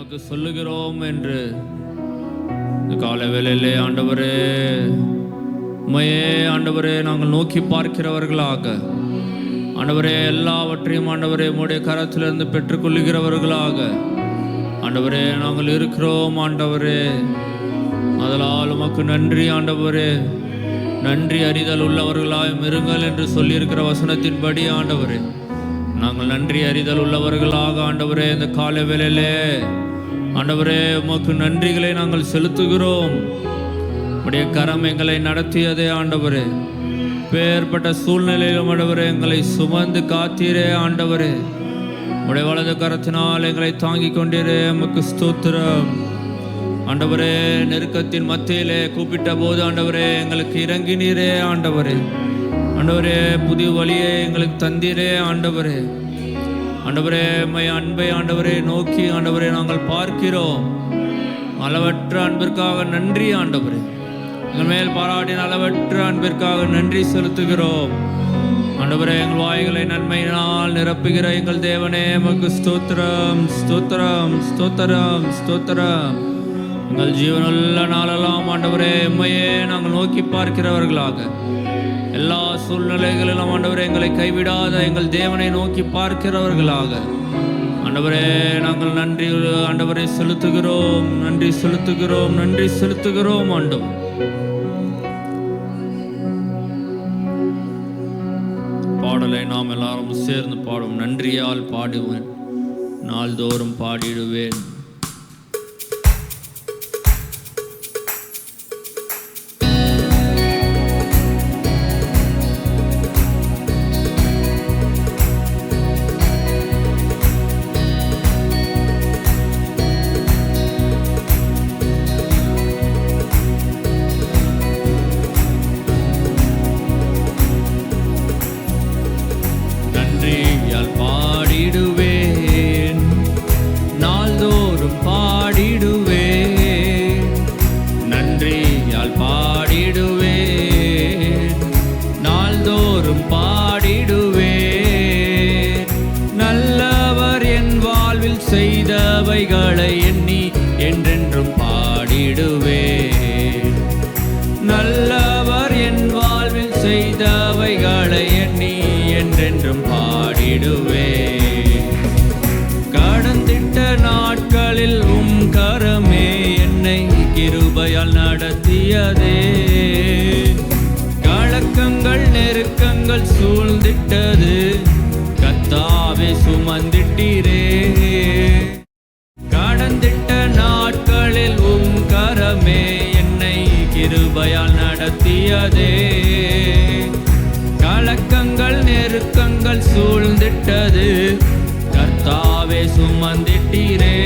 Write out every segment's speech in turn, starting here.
உமக்கு சொல்லுகிறோம் என்று இந்த காலை வேளையிலே ஆண்டவரே, உம்மையே ஆண்டவரே நாங்கள் நோக்கி பார்க்கிறவர்களாக, ஆண்டவரே எல்லாவற்றையும் ஆண்டவரே உம்முடைய கரத்திலிருந்து பெற்றுக்கொள்ளுகிறவர்களாக ஆண்டவரே நாங்கள் இருக்கிறோம். ஆண்டவரே, அதனால் உமக்கு நன்றி. ஆண்டவரே, நன்றி அறிதல் உள்ளவர்களாயும் இருங்கள் என்று சொல்லியிருக்கிற வசனத்தின்படி ஆண்டவரே, நாங்கள் நன்றி அறிதல் உள்ளவர்களாக ஆண்டவரே இந்த காலை வேளையிலே ஆண்டவரே உமக்கு நன்றிகளை நாங்கள் செலுத்துகிறோம். உடைய கரம் எங்களை நடத்தியதே ஆண்டவரே, பேர்பட்ட சூழ்நிலையிலும் ஆண்டவரே எங்களை சுமந்து காத்தீரே. ஆண்டவரே, உடைய வலது கரத்தினால் எங்களை தாங்கி கொண்டீரே, உமக்கு ஸ்தோத்திரம். ஆண்டவரே, நெருக்கத்தின் மத்தியிலே கூப்பிட்ட போது ஆண்டவரே எங்களுக்கு இறங்கினீரே. ஆண்டவரே, ஆண்டவரே புதிய வழியை எங்களுக்கு தந்தீரே. ஆண்டவரே, ஆண்டவரே உம்மை அன்பை ஆண்டவரே நோக்கி ஆண்டவரே நாங்கள் பார்க்கிறோம். அளவற்ற அன்பிற்காக நன்றி. ஆண்டவரே, எங்கள் மேல் பாராட்டின அளவற்ற அன்பிற்காக நன்றி செலுத்துகிறோம். ஆண்டவரே, எங்கள் வாய்களை நன்மையினால் நிரப்புகிற எங்கள் தேவனே, உமக்கு ஸ்தோத்திரம், ஸ்தோத்திரம், ஸ்தோத்திரம், ஸ்தோத்திரம். எங்கள் ஜீவனுள்ள நாளெல்லாம் ஆண்டவரே உம்மையே நாங்கள் நோக்கி பார்க்கிறவர்களாக, எல்லா சூழ்நிலைகளிலும் ஆண்டவரே எங்களை கைவிடாத எங்கள் தேவனை நோக்கி பார்க்கிறவர்களாக ஆண்டவரே நாங்கள் நன்றி ஆண்டவரை செலுத்துகிறோம், நன்றி செலுத்துகிறோம், நன்றி செலுத்துகிறோம். ஆண்டவர், பாடலை நாம் எல்லாரும் சேர்ந்து பாடும். நன்றியால் பாடுவேன், நாள்தோறும் பாடிடுவேன். செய்தவைகளை எண்ணி என்றென்றும் பாடிடுவேன். நல்லவர் என் வாழ்வில் செய்தவைகளை எண்ணி என்றென்றும் பாடிடுவேன். கடந்திட்ட நாட்களில் உம் கரமே என்னை கிருபையால் நடத்தியதே. கலக்கங்கள் நெருக்கங்கள் சூழ்ந்திட்டது, கர்த்தாவே சுமந்திட்டீரே. கடந்திட்ட நாட்களில் உம் கரமே என்னை கிருபையால் நடத்தியதே. கலக்கங்கள் நெருக்கங்கள் சூழ்ந்திட்டது, கர்த்தாவே சுமந்திட்டீரே.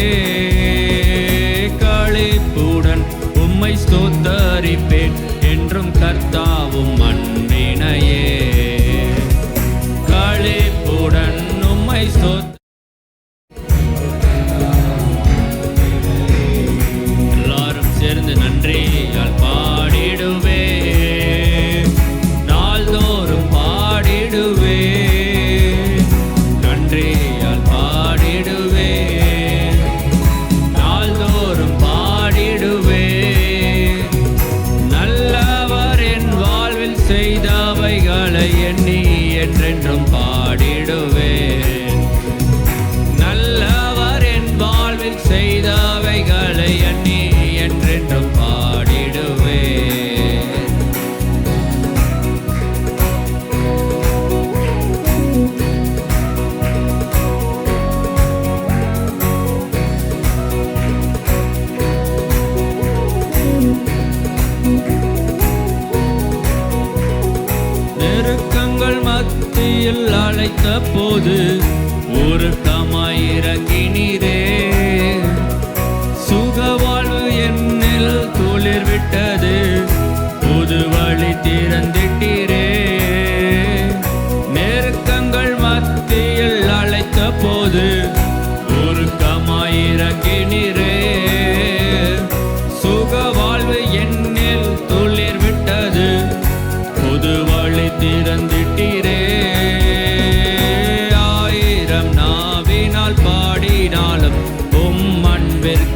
களிப்புடன் உம்மை ஸ்தோத்தரிப்பேன், என்றும் கர்த்தாவும் மன்னினையே. களிப்புடன் உம்மை எல்லாரும் சேர்ந்து நன்றியால் பாடிடுவே, நாள்தோறும் பாடிடுவே. நன்றியால் பாடிடுவே, நாள்தோறும் பாடிடுவே. நல்லவர் என் வாழ்வில் செய்தவைகளை எண்ணி என்றென்றும் பாடிடுவேன். நல்லவர் என் வாழ்வில் செய்தவைகளை எண்ணி என்றென்றும் பாடிடுவேன். நெருக்கங்கள் மத்தியில் அழைத்த போது உருக்கமாய் இறங்கினீரே. சுகவாழ்வு என்னில் துளிர் விட்டது, புது வழி திறந்திட்டீரே. நெருக்கங்கள் மத்தியில் அழைத்த போது உருக்கமாய் இறங்கினீரே. சுகவாழ்வு என்னில் துளிர் விட்டது, புது வழி திறந்திட்டீரே.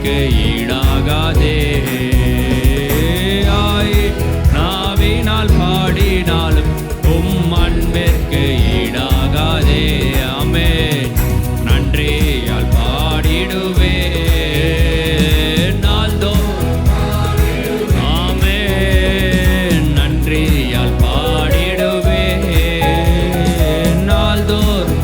அன்பிற்கு ஈடாகாதே. நாவினால் பாடினாலும் உம் அன்பிற்கு ஈடாகாதே. ஆமென். நன்றியால் பாடிடுவே நாள்தோறும். ஆமென். நன்றியால் பாடிடுவே நாள்தோறும்.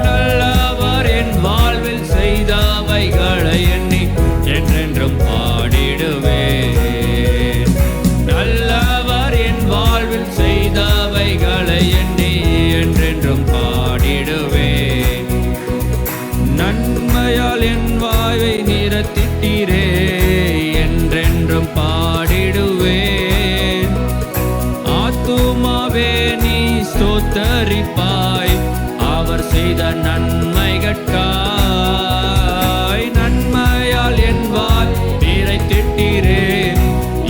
நல்லவர் என் வாழ்வில் செய்தவைகளை எண்ணி என்றென்றும் பாடிடுவே. நல்லவர் என் வாழ்வில் செய்தவைகளை எண்ணி என்றென்றும் பாடிடுவே. நன்மையால் என் வாயை நிறத்திட்டீரே என்றென்றும் பாடிடுவேன். ஆத்துமாவே நீ ஸ்தோத்தரிப்பாய் அவர் செய்த நன்மைகட்காய். நன்மையால் என் வாய் நிறைத்திட்டீரே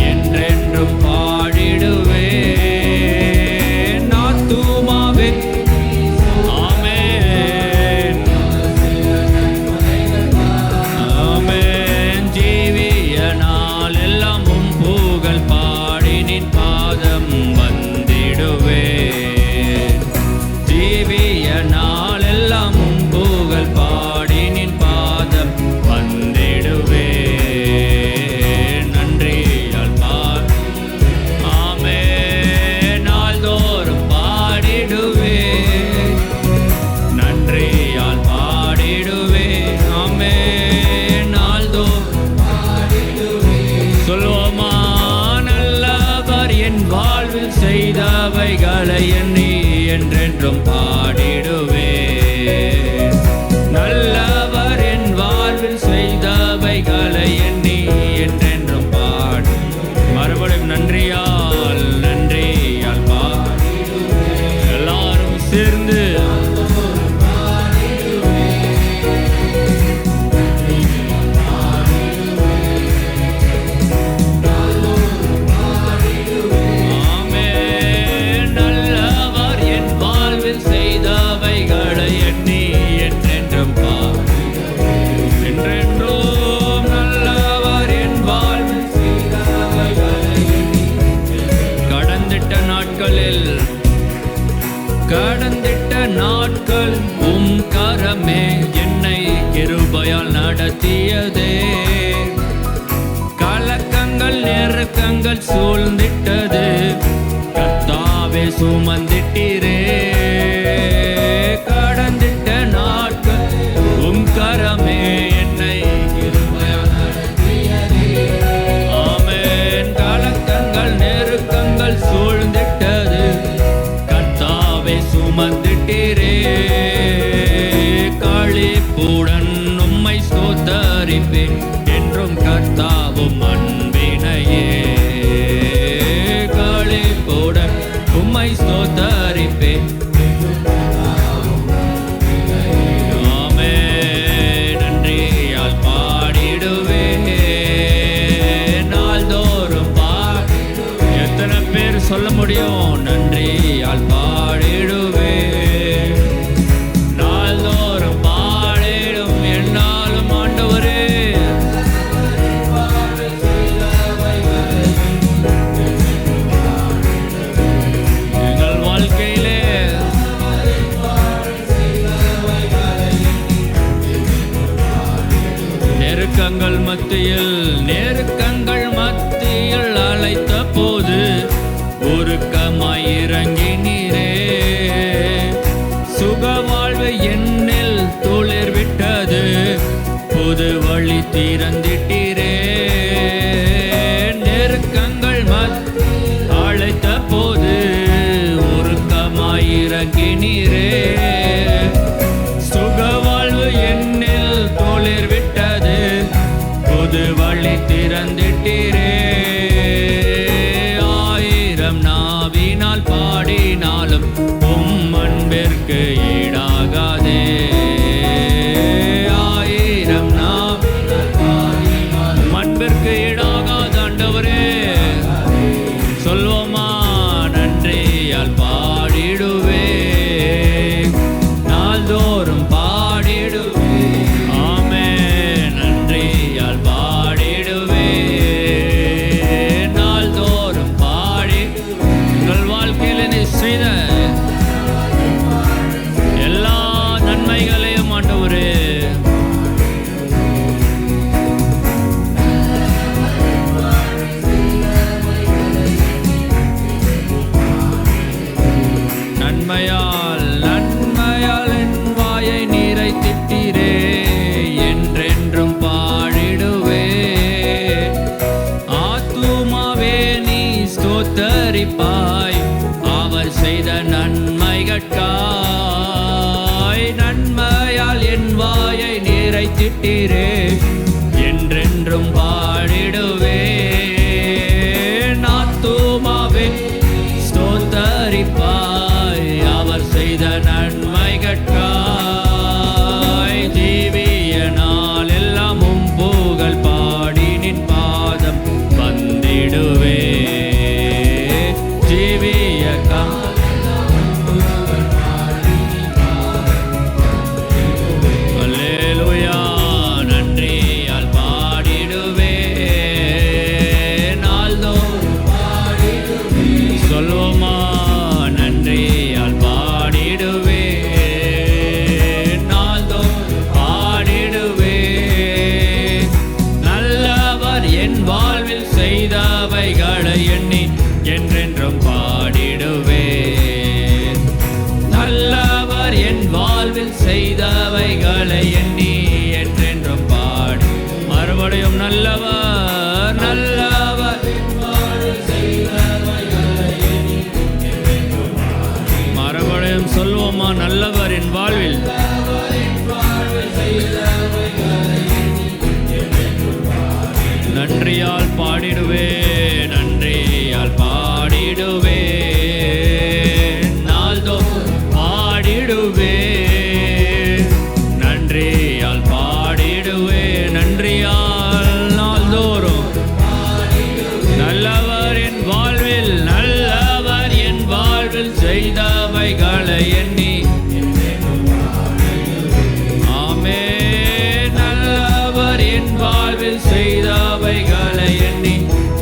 என்றென்றும் பாடிடுவேன். ஆத்துமாவே ஆமென். ஆமென். ஜீவிய நாள் எல்லாம் உம் புகழ் பாடி நின் பாதம் வந்திடுவேன். ஜீவிய நாள் எல்லாம் உம் புகழ் பாடி நின் பாதம் வந்திடுவேன். நன்றியால் ஆமென். நாள்தோறும் பாடிடுவேன். நன்றியால் பாடிடுவேன். ஆமென். நாள்தோறும் சொல்வோமா? நல்லவர் என் வாழ்வில் செய்தவைகளை எண்ணி என்றென்றும் பாடிடுவேன். நல்லவர் என் வாழ்வில் செய்தவைகளை எண்ணி என்றென்றும் பாடி. மறுபடியும் நன்றியால் பாடிடுவேன். எல்லாரும் சேர்ந்து ஆமென். நல்லவர் என் வாழ்வில் செய்தவைகளை எண்ணி என்றென்றும் என்றென்றும். நல்லவர் என் வாழ்வில் செய்தவைகளை எண்ணி. கடந்திட்ட நாட்கள் உம் கரமே என்னை கிருபையால் நடத்தியதே. கலக்கங்கள் நெருக்கங்கள் சூழ்ந்திட்டது கர்த்தாவே சுமந்திட்டீரே. கடந்திட்ட நாட்கள் உம் கரமே என்னை கிருபையால் நடத்தியதே. ஆமென். கலக்கங்கள் நெருக்கங்கள் சூழ்ந்திட்டது கர்த்தாவே சுமந்திட்டீரே. களிப்புடன் உம்மை ஸ்தோத்தரிப்பேன் என்றும் கர்த்தாவும் அன்பினையே. களிப்புடன் உம்மை ஸ்தோத்தரிப்பேன். ஆமென். நன்றியால் பாடிடுவே நாள்தோறும் எத்தனை பேர் சொல்ல முடியும்? நன்றியால் பாடிடுவே நாள்தோறும் பாடிடும் என்னாலும் ஆண்டவரே. எங்கள் வாழ்க்கையிலே நெருக்கங்கள் மத்தியில் அழைத்த போது உருக்கமாய் இறங்கினீரே. சுக வாழ்வு என்னில் துளிர் விட்டது புது வழி திறந்திட்டீரே. நெருக்கங்கள் அழைத்த போது உருக்கமாய் இறங்கினீரே. சுக வாழ்வு என்னில் துளிர் விட்டது புது வழி திறந்திட்டீரே. ஆயிரம் நாவினால் பாடினாலும் உம் அன்பிற்கு ஈடாகாதே. ஆயிரம் நாவினால் பாடினாலும் அன்பிற்கு ஈடாகாத ஆண்டவரே. சொல்வோமா? நன்றியால் பாடிடுவே வைத்திட்டீரே, என்றென்றும் பாடிடுவேன். ஆத்துமாவே ஸ்தோத்தரிப்பாய், அவர் செய்த நன்மைகட்காய். ஜீவிய நாள் எல்லாம் உம் புகழ் பாடி நின் பாதம் வந்திடுவே. ஜீவிய அல்லேலூயா, நன்றியால் பாடிடுவே. நாள்தோறும் சொல்வோமா, நன்றியால் பாடிடுவே. நாள்தோறும் பாடிடுவே. நல்லவர் என் வாழ்வில் செய்தவைகளை எண்ணி என்றென்றும் பாடிடுவே. நல்லவர் என் வாழ்வில் செய்தவைகளை எண்ணி என்றென்றும் பாடி. மறுபடியும் நல்லவர், நல்லவர் மறுபடியும் சொல்வோமா, நல்லவர் என் வாழ்வில். நன்றியால் பாடிடுவே, நன்றியால் பாடிடுவே. நாள்தோறும் பாடிடுவே, நன்றியால் பாடிடுவே. நன்றியால் நாள்தோறும் நல்லவர் என் வாழ்வில், நல்லவர் என் வாழ்வில் செய்தவைகளை எண்ணி. ஆமே, நல்லவர் என் வாழ்வில் செய்தவைகளை எண்ணி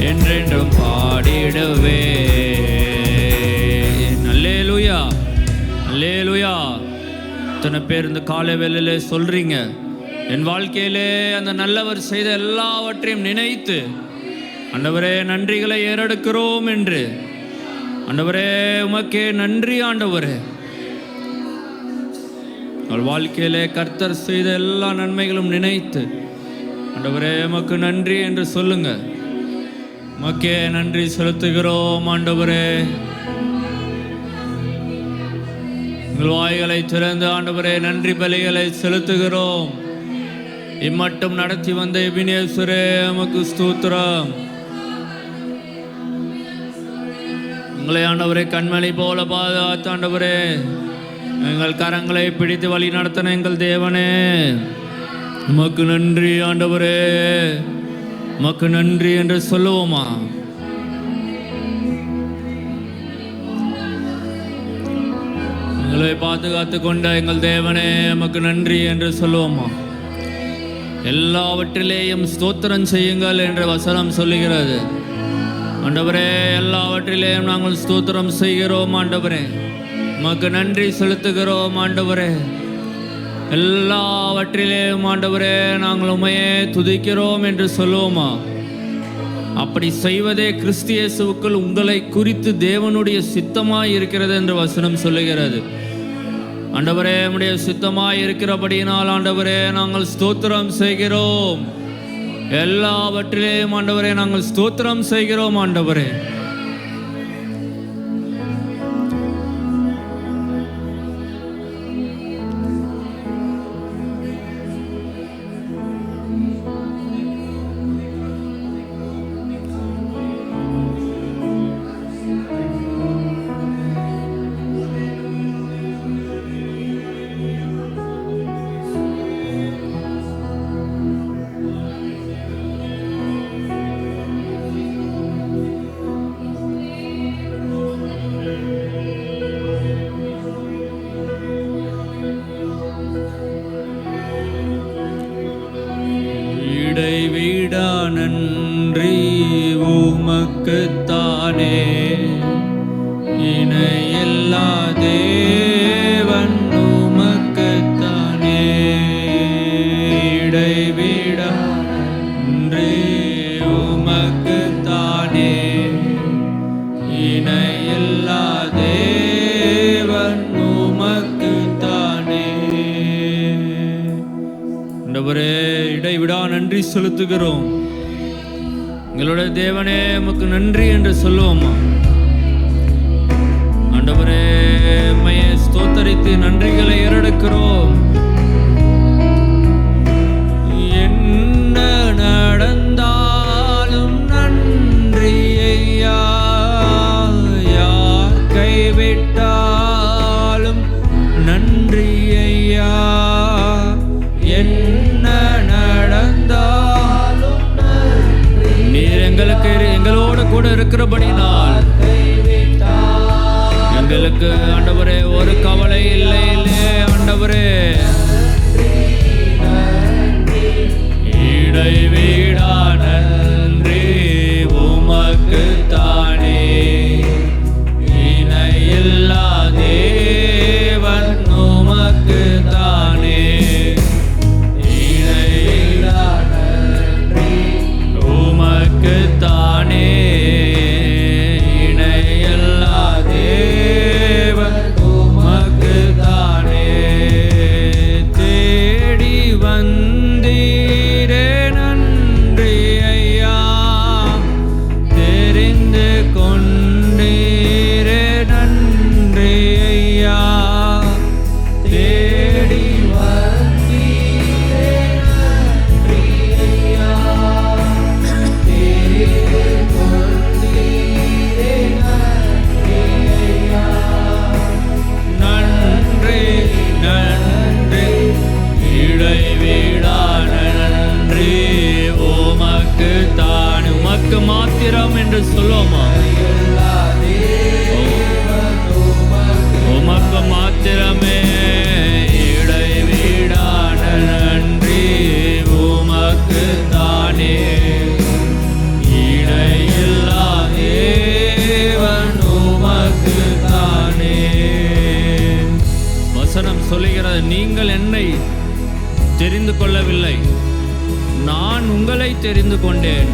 என்றென்றும் பாடிடுவே. அல்லேலூயா, அல்லேலூயா. இத்தனை பேர் இந்த காலை வேளையிலே சொல்றீங்க, என் வாழ்க்கையிலே அந்த நல்லவர் செய்த எல்லாவற்றையும் நினைத்து ஆண்டவரே நன்றிகளை ஏறெடுக்கிறோம் என்று. ஆண்டவரே உமக்கே நன்றி ஆண்டவரே. அவள் வாழ்க்கையிலே கர்த்தர் செய்த எல்லா நன்மைகளும் நினைத்து ஆண்டவரே உமக்கு நன்றி என்று சொல்லுங்க. உமக்கே நன்றி செலுத்துகிறோம் ஆண்டவரே. உங்கள் வாய்களை திறந்து ஆண்டவரே நன்றி பலிகளை செலுத்துகிறோம். இம்மட்டும் நடத்தி வந்த எபினேசரே உமக்கு ஸ்தோத்திரம். உங்களை ஆண்டவரே கண்மலை போல பாதுகாத்த ஆண்டவரே, எங்கள் கரங்களை பிடித்து வழி நடத்தின எங்கள் தேவனே உமக்கு நன்றி ஆண்டவரே, உமக்கு நன்றி என்று சொல்லுவோமா? எங்களை பாதுகாத்து கொண்ட எங்கள் தேவனே உமக்கு நன்றி என்று சொல்லுவோமா? எல்லாவற்றிலேயும் ஸ்தோத்திரம் செய்யுங்கள் என்ற வசனம் சொல்லுகிறது. ஆண்டவரே எல்லாவற்றிலேயும் நாங்கள் ஸ்தோத்திரம் செய்கிறோம் ஆண்டவரே, உமக்கு நன்றி செலுத்துகிறோம் ஆண்டவரே. எல்லாவற்றிலேயும் ஆண்டவரே நாங்கள் உம்மையே துதிக்கிறோம் என்று சொல்லுவோமா? அப்படி செய்வதே கிறிஸ்து இயேசுவுக்குள் உங்களை குறித்து தேவனுடைய சித்தமாய் இருக்கிறது என்று வசனம் சொல்லுகிறது. ஆண்டவரே உம்முடைய சித்தமாய் இருக்கிறபடியினால் ஆண்டவரே நாங்கள் ஸ்தோத்திரம் செய்கிறோம். எல்லாவற்றிலேயும் ஆண்டவரே நாங்கள் ஸ்தோத்திரம் செய்கிறோம் ஆண்டவரே. இடைவிடா நன்றி உமக்குத்தானே, இணையில்லா தேவன் உமக்குத்தானே. இடைவிடா நன்றி உமக்குத்தானே, இணையில்லா தேவன் உமக்குத்தானே. ஆண்டவரே இடைவிடா நன்றி செலுத்துகிறோம். எங்களுடைய தேவனே உமக்கு நன்றி என்று சொல்லுவோமா? ஆண்டவரே உம்மையே ஸ்தோத்தரித்து நன்றிகளை ஏறெடுக்கிறோம். என்ன நடந்தாலும் நீர் எங்களோடு கூட இருக்கிறபடினால் எங்களுக்கு ஆண்டவரே ஒரு கவலை இல்லை ஆண்டவரே. இடைவிடா நன்றி உமக்கு தானே, இணையில்லா தேவன் உமக்கு தானே. இணையில்லா நன்றி உமக்கு தானே, இணையில்லா தேவன் உமக்கு தானே. தேடி வந்தீரே நன்றி ஐயா, தெரிந்து கொண்டீரே நன்றி ஐயா. தேடி வந்தீரே நன்றி ஐயா, தெரிந்து கொண்டீரே நன்றி ஐயா. நன்றி நன்றி இடைவிடா நன்றி உமக்கு தான். உமக்கு மாத்திரம் என்று சொல்லுவோமா? உமக்கு மாத்திரமே இடைவிடா நன்றி உமக்கு தானே, இடையில்லா தேவன் உமக்கு தானே. வசனம் சொல்லுகிறது, நீங்கள் என்னை தெரிந்து கொள்ளவில்லை, நான் உங்களை தெரிந்து கொண்டேன்.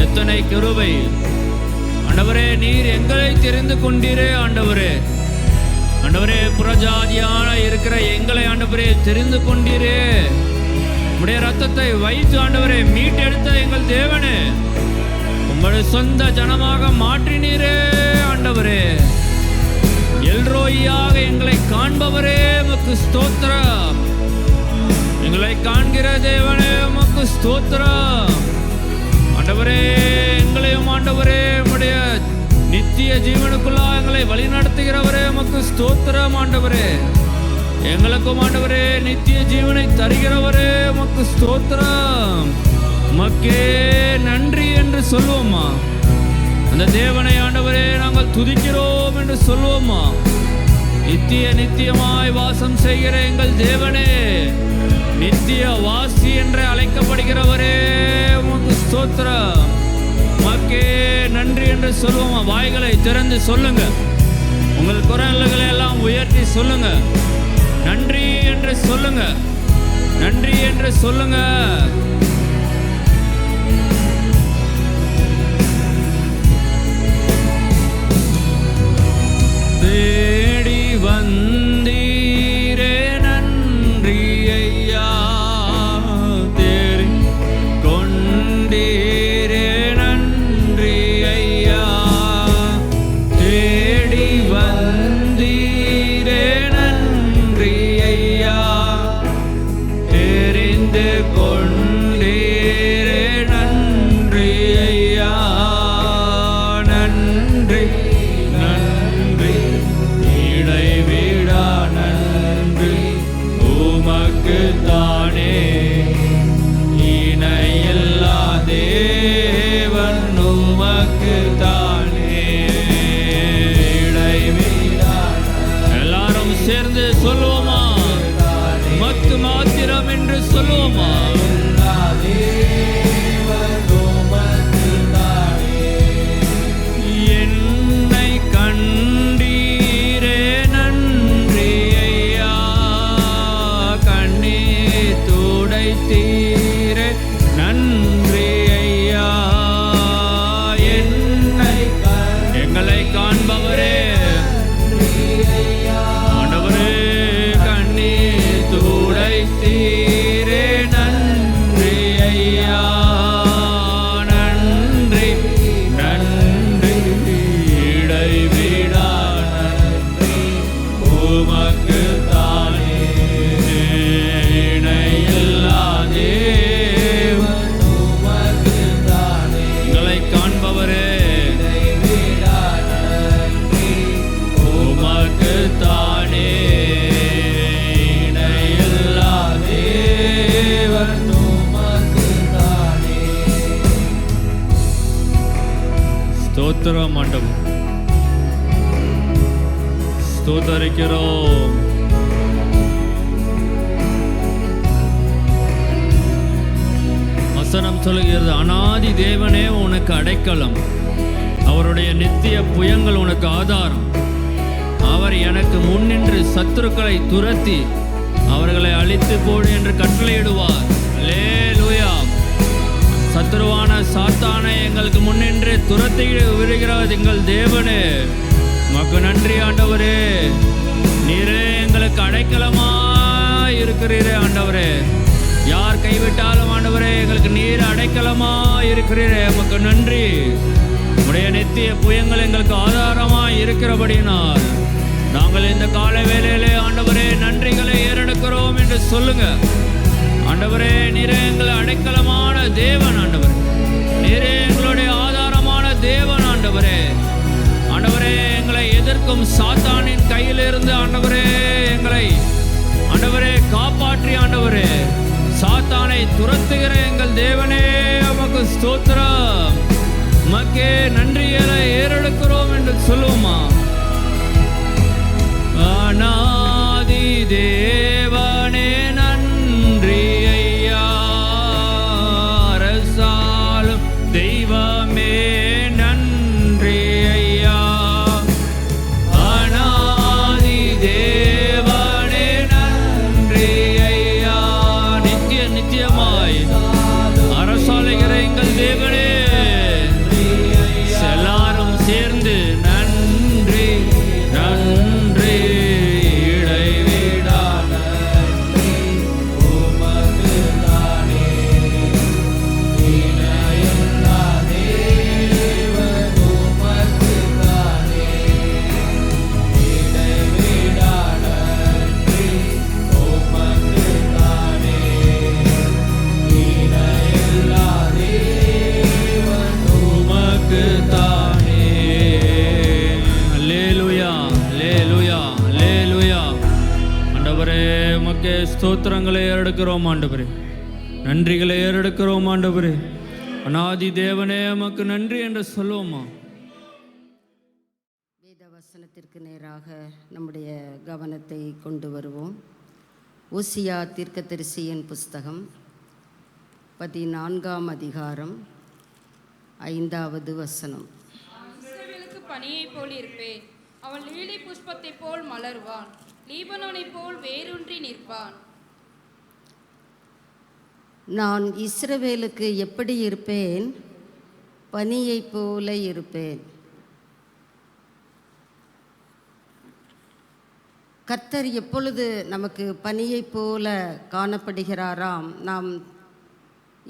எத்தனை கிருபை ஆண்டவரே, நீர் எங்களை தெரிந்து கொண்டீரே ஆண்டவரே. ஆண்டவரே, புறஜாதியான இருக்கிற எங்களை ஆண்டவரே தெரிந்து கொண்டீரே. உம்முடைய ரத்தத்தை வைத்து ஆண்டவரே மீட்டெடுத்த எங்கள் தேவனே, உங்களுடைய சொந்த ஜனமாக மாற்றினீரே ஆண்டவரே. எல்ரோயியாக எங்களை காண்பவரே உமக்கு ஸ்தோத்திரம். எங்களை காண்கிற தேவனே உமக்கு ஸ்தோத்திரம். ஆண்டவரே, எங்களையும் ஆண்டவரே உம்முடைய நித்திய ஜீவனுக்குள்ளா எங்களை வழி நடத்துகிறவரே உமக்கு ஸ்தோத்திரம். ஆண்டவரே, எங்களுக்கும் ஆண்டவரே நித்திய ஜீவனை தருகிறவரே உமக்கு ஸ்தோத்திரம். உமக்கே நன்றி என்று சொல்லுவோமா? அந்த தேவனை ஆண்டவரே நாங்கள் துதிக்கிறோம் என்று சொல்லுவோமா? நித்தியமாய் வாசம் செய்கிற எங்கள் தேவனே, நித்திய வாசி என்று அழைக்கப்படுகிறவரே உமக்கு ஸ்தோத்திரம். உமக்கே நன்றி என்று சொல்லுவோமா? வாய்களை திறந்து சொல்லுங்க, உங்கள் குரல்களை எல்லாம் உயர்த்தி சொல்லுங்க. நன்றி என்று சொல்லுங்க, நன்றி என்று சொல்லுங்க. தேடி வந்தீரே நன்றி ஐயா, தேடி கொண்டீரே நன்றி ஐயா. தேடி வந்தீரே நன்றி ஐயா, தெரிந்து கொண்டீரே நன்றி ஐயா. நன்றி நன்றி இடைவிடா நன்றி உமக்கு தானே, இணையில்லா தேவன் உமக்கு தானே. இடைவிடா எல்லாரும் சேர்ந்து சொல்லுவோமா? உமக்கு மாத்திரம் என்று சொல்லுவோமா? என்னை கண்டீரே நன்றி ஐயா, கண்ணீர் துடைத்தீரே நன்றி ஐயா. எங்களை காண்பவரே ஆண்டவரே, கண்ணீர் துடைத்தீரே நன்றி ஐயா. நன்றி நன்றி இடைவிடா நன்றி உமக்கு தானே, இணையில்லா ஸ்தோத்திரம் ஆண்டவர், ஸ்தோத்தரிக்கிறோம். வசனம் சொல்லுகிறது, அநாதி தேவனே உனக்கு அடைக்கலம், அவருடைய நித்திய புயங்கள் உனக்கு ஆதாரம். அவர் எனக்கு முன்னின்று சத்துருக்களை துரத்தி அவர்களை அழித்து போடு என்று கட்டளையிடுவார். அல்லேலூயா. சத்துருவான சாத்தானை எங்களுக்கு முன்னின்று துரத்தி விடுகிறார் எங்கள் தேவனே. உமக்கு நன்றி ஆண்டவரே. நீரே எங்களுக்கு அடைக்கலமா இருக்கிறீரே ஆண்டவரே. யார் கைவிட்டாலும் ஆண்டவரே எங்களுக்கு நீர் அடைக்கலமா இருக்கிறீரே. உமக்கு நன்றி. உடைய நித்திய புயங்கள் எங்களுக்கு ஆதாரமா இருக்கிறபடினால் நாங்கள் இந்த கால வேளையிலே ஆண்டவரே நன்றிகளை ஏறெடுக்கிறோம் என்று சொல்லுங்க. ஆண்டவரே நீரே எங்களை அடைக்கலமான தேவன் ஆண்டவரே. நீரே எங்களுடைய ஆதாரமான தேவன் ஆண்டவரே. ஆண்டவரே எங்களை எதிர்க்கும் சாத்தானின் கையிலிருந்து ஆண்டவரே எங்களை ஆண்டவரே காப்பாற்றி ஆண்டவரே சாத்தானை துரத்துகிற எங்கள் தேவனே உமக்கு ஸ்தோத்திரம். உமக்கே நன்றிகளை ஏறெடுக்கிறோம் என்று சொல்லுவோமா? அநாதி தேவனே நன்றி ஐயா, அரசாலும் தெய்வமே நன்றி ஐயா. அநாதி தேவனே நன்றி ஐயா, நித்திய நித்தியமாய் அரசாளுகிற எங்கள் தேவனே எல்லாரும் சேர்ந்து நன்றி நன்றி இடைவிடாத உமக்கு தானே இணையில்லா தேவன் உமக்கு தானே இடைவிடாத உமக்கு தானே இணையில்லா தேவன் உமக்கு தானே. அல்லேலூயா அல்லேலூயா அல்லேலூயா. ஆண்டவரே உமக்கே ஸ்தோத்திரங்களை ஏறெடுக்கிறோம் ஆண்டவரே, நன்றிகளை ஏறெடுக்கிறோம் ஆண்டவரே. அநாதி தேவனே உமக்கு நன்றி என்று சொல்லுவோமா? வேத வசனத்திற்கு நேராக நம்முடைய கவனத்தை கொண்டு வருவோம். ஓசியா தீர்க்கதரிசியின் புஸ்தகம் 14ஆம் அதிகாரம் 5வது வசனம். இஸ்ரவேலுக்கு பனியைப் போல் இருப்பேன், அவன் லீலி புஷ்பத்தைப் போல் மலர்வான், லீபனோனைப் போல் வேரூன்றி நிற்பான். நான் இஸ்ரவேலுக்கு எப்படி இருப்பேன்? பனியைப் போல இருப்பேன். கர்த்தர் எப்பொழுது நமக்கு பனியைப் போல காணப்படுகிறாராம்? நாம்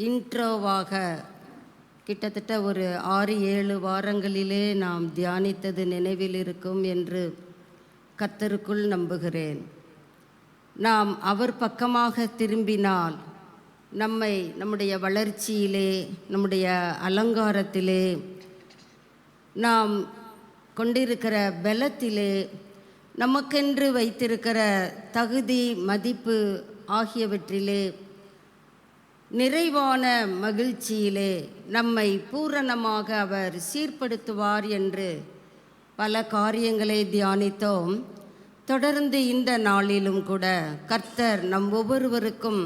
இன்ட்ரோவாக கிட்டத்தட்ட ஒரு 6-7 வாரங்களிலே நாம் தியானித்தது நினைவில் இருக்கும் என்று கர்த்தருக்குள் நம்புகிறேன். நாம் அவர் பக்கமாக திரும்பினால் நம்முடைய வளர்ச்சியிலே, நம்முடைய அலங்காரத்திலே, நாம் கொண்டிருக்கிற பலத்திலே, நமக்கென்று வைத்திருக்கிற தகுதி மதிப்பு ஆகியவற்றிலே, நிறைவான மகிழ்ச்சியிலே நம்மை பூரணமாக அவர் சீர்படுத்துவார் என்று பல காரியங்களை தியானித்தோம். தொடர்ந்து இந்த நாளிலும் கூட கர்த்தர் நம் ஒவ்வொருவருக்கும்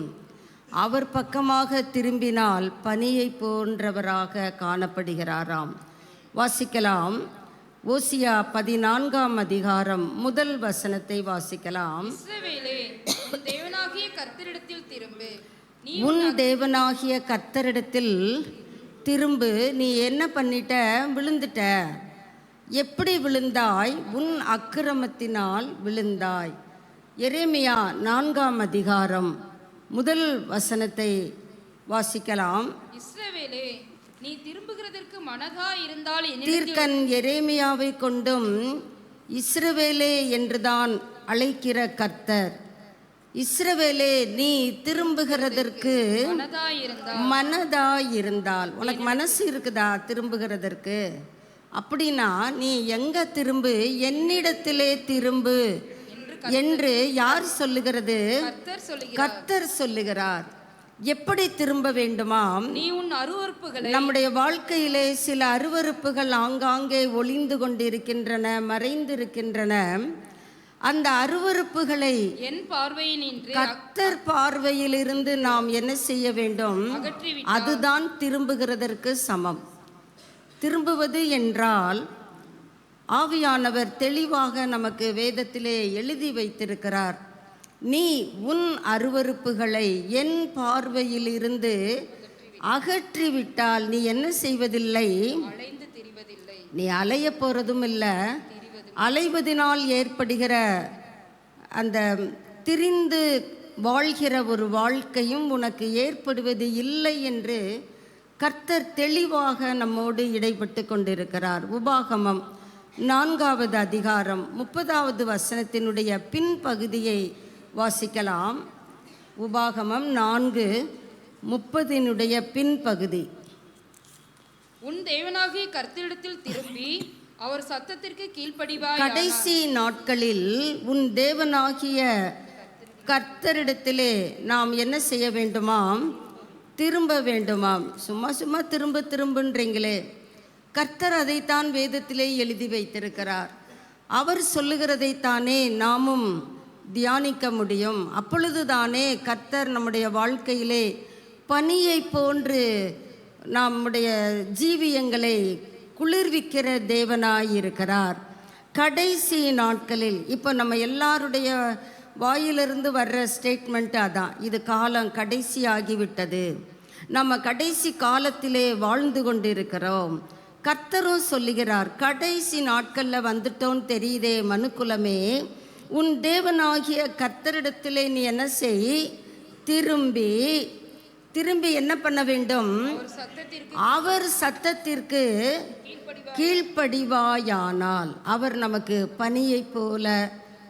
அவர் பக்கமாக திரும்பினால் பனியை போன்றவராக காணப்படுகிறாராம். வாசிக்கலாம். ஓசியா 14ஆம் அதிகாரம் 1 வசனத்தை வாசிக்கலாம். இஸ்ரவேலே, உன் தேவனாகிய கர்த்தரிடத்தில் திரும்பு. உன் தேவனாகிய கர்த்தரிடத்தில் திரும்பு. நீ என்ன பண்ணிட்ட? விழுந்துட்ட. எப்படி விழுந்தாய்? உன் அக்கிரமத்தினால் விழுந்தாய். எரேமியா 4ஆம் அதிகாரம் 1 வசனத்தை வாசிக்கலாம். இஸ்ரவேலே, நீ திரும்புகிறதற்கு மனதா இருந்தால் தீர்க்கன் எரேமியாவை கொண்டும் இஸ்ரவேலே என்றுதான் அழைக்கிற கர்த்தர், இஸ்ரவேலே நீ திரும்புகிறதற்கு மனதாயிருந்தால், உனக்கு மனசு இருக்குதா திரும்புகிறதற்கு? அப்படின்னா நீ எங்க திரும்பு? என்னிடத்திலே திரும்பு என்று யார் சொல்லுகிறது? கர்த்தர் சொல்லுகிறார். எப்படி திரும்ப வேண்டுமாம்? நீ உன் அருவருப்புகளை நம்முடைய வாழ்க்கையிலே சில அருவருப்புகள் ஆங்காங்கே ஒளிந்து கொண்டிருக்கின்றன, மறைந்திருக்கின்றன. அந்த அருவருப்புகளை என் பார்வையினின்று கர்த்தர் பார்வையிலிருந்து நாம் என்ன செய்ய வேண்டும்? அகற்றிவிட்டால் அதுதான் திரும்புகிறதற்கு சமம். திரும்புவது என்றால் ஆவியானவர் தெளிவாக நமக்கு வேதத்திலே எழுதி வைத்திருக்கிறார். நீ உன் அருவருப்புகளை என் பார்வையிலிருந்து அகற்றிவிட்டால் நீ என்ன செய்வதில்லை? அலைந்து திரிவதில்லை. நீ அலைய போறதும் இல்லை. அலைவதினால் ஏற்படுகிற அந்த திரிந்து வாழ்கிற ஒரு வாழ்க்கையும் உனக்கு ஏற்படுவது இல்லை என்று கர்த்தர் தெளிவாக நம்மோடு இடைப்பட்டு கொண்டிருக்கிறார். உபாகமம் 4வது அதிகாரம் 30வது வசனத்தினுடைய பின்பகுதியை வாசிக்கலாம். உபாகமம் 4:30 பின்பகுதி. உன் தேவனாகிய கர்த்தரிடத்தில் திரும்பி அவர் சத்தத்திற்கு கீழ்ப்படிவாய். கடைசி நாட்களில் உன் தேவனாகிய கர்த்தரிடத்திலே நாம் என்ன செய்ய வேண்டுமாம்? திரும்ப வேண்டுமாம். சும்மா சும்மா திரும்புன்றீங்களே, கர்த்தர் அதைத்தான் வேதத்திலே எழுதி வைத்திருக்கிறார். அவர் சொல்லுகிறதைத்தானே நாமும் தியானிக்க முடியும். அப்பொழுதுதானே கர்த்தர் நம்முடைய வாழ்க்கையிலே பனியை போன்று நம்முடைய ஜீவியங்களை குளிர்விக்கிற தேவனாயிருக்கிறார். கடைசி நாட்களில் இப்போ நம்ம எல்லாருடைய வாயிலிருந்து வர்ற ஸ்டேட்மெண்ட் அதான், இது காலம் கடைசி ஆகிவிட்டது, நம்ம கடைசி காலத்திலே வாழ்ந்து கொண்டிருக்கிறோம். கர்த்தரும் சொல்லுகிறார், கடைசி நாட்களில் வந்துட்டோன்னு தெரியுதே மனுக்குலமே, உன் தேவனாகிய கர்த்தரிடத்திலே நீ என்ன செய்? திரும்பி என்ன பண்ண வேண்டும்? அவர் சத்தத்திற்கு கீழ்ப்படிவாயானால் அவர் நமக்கு பனியை போல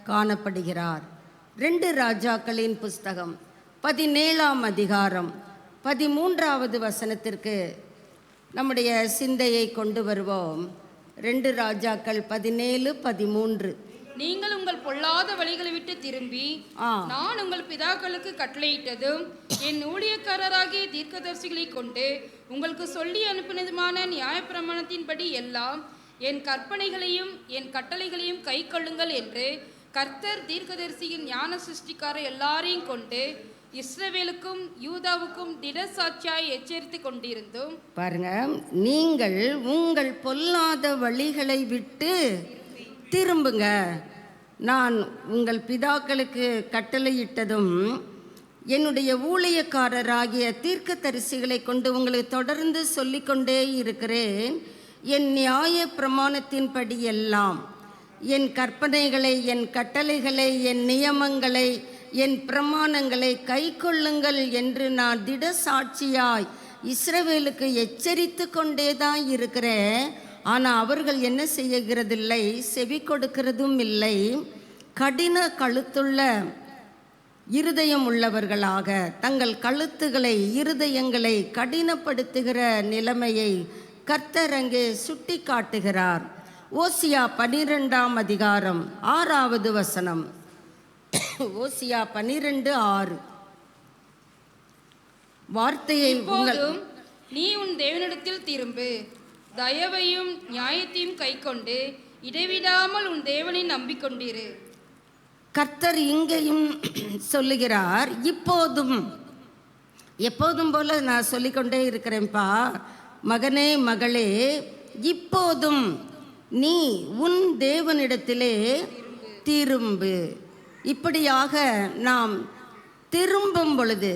காணப்படுகிறார். 2 ராஜாக்களின் புஸ்தகம் 17ஆம் அதிகாரம் 13வது வசனத்திற்கு நம்முடைய சிந்தையை கொண்டு வருவோம். 2 ராஜாக்கள் 17:13. நீங்கள் உங்கள் பொல்லாத வழிகளை விட்டு திரும்பி நான் உங்கள் பிதாக்களுக்கு கட்டளையிட்டதும் என் ஊழியக்காரராகிய தீர்க்கதரிசிகளை கொண்டு உங்களுக்கு சொல்லி அனுப்பினதுமான நியாயப்பிரமாணத்தின்படி எல்லாம் என் கற்பனைகளையும் என் கட்டளைகளையும் கை கொள்ளுங்கள் என்று கர்த்தர் தீர்க்கதரிசியின் ஞான சிருஷ்டிக்கார எல்லாரையும் கொண்டு இஸ்ரவேலுக்கும் யூதாவுக்கும் திடசாட்சியாய் எச்சரித்து கொண்டிருந்தோம். பாருங்க, நீங்கள் உங்கள் பொல்லாத வழிகளை விட்டு திரும்புங்க, நான் உங்கள் பிதாக்களுக்கு கட்டளையிட்டதும் என்னுடைய ஊழியக்காரராகிய தீர்க்கதரிசிகளை கொண்டு உங்களுக்கு தொடர்ந்து சொல்லிக்கொண்டே இருக்கிறேன். என் நியாய பிரமாணத்தின்படி எல்லாம் என் கற்பனைகளை, என் கட்டளைகளை, என் நியமங்களை, என் பிரமாணங்களை கை கொள்ளுங்கள் என்று நான் திட சாட்சியாய் இஸ்ரவேலுக்கு எச்சரித்து கொண்டே தான் இருக்கிறேன். ஆனால் அவர்கள் என்ன செய்கிறதில்லை? செவி கொடுக்கிறதும் இல்லை. கடின கழுத்துள்ள இருதயம் உள்ளவர்களாக தங்கள் கழுத்துகளை, இருதயங்களை கடினப்படுத்துகிற நிலைமையை கர்த்தர் அங்கே சுட்டி காட்டுகிறார். ஓசியா 12ஆம் அதிகாரம் 6வது வசனம். ஓசியா 12:6. வார்த்தையை நீ உன் தேவனிடத்தில் திரும்பு, தயவையும் நியாயத்தையும் கை கொண்டு இடைவிடாமல் உன் தேவனை நம்பிக்கொண்டிரு. கர்த்தர் இங்கேயும் சொல்லுகிறார், எப்போதும் போல நான் சொல்லிக்கொண்டே இருக்கிறேன்ப்பா மகனே மகளே, இப்போதும் நீ உன் தேவனிடத்திலே திரும்பு. இப்படியாக நாம் திரும்பும் பொழுது,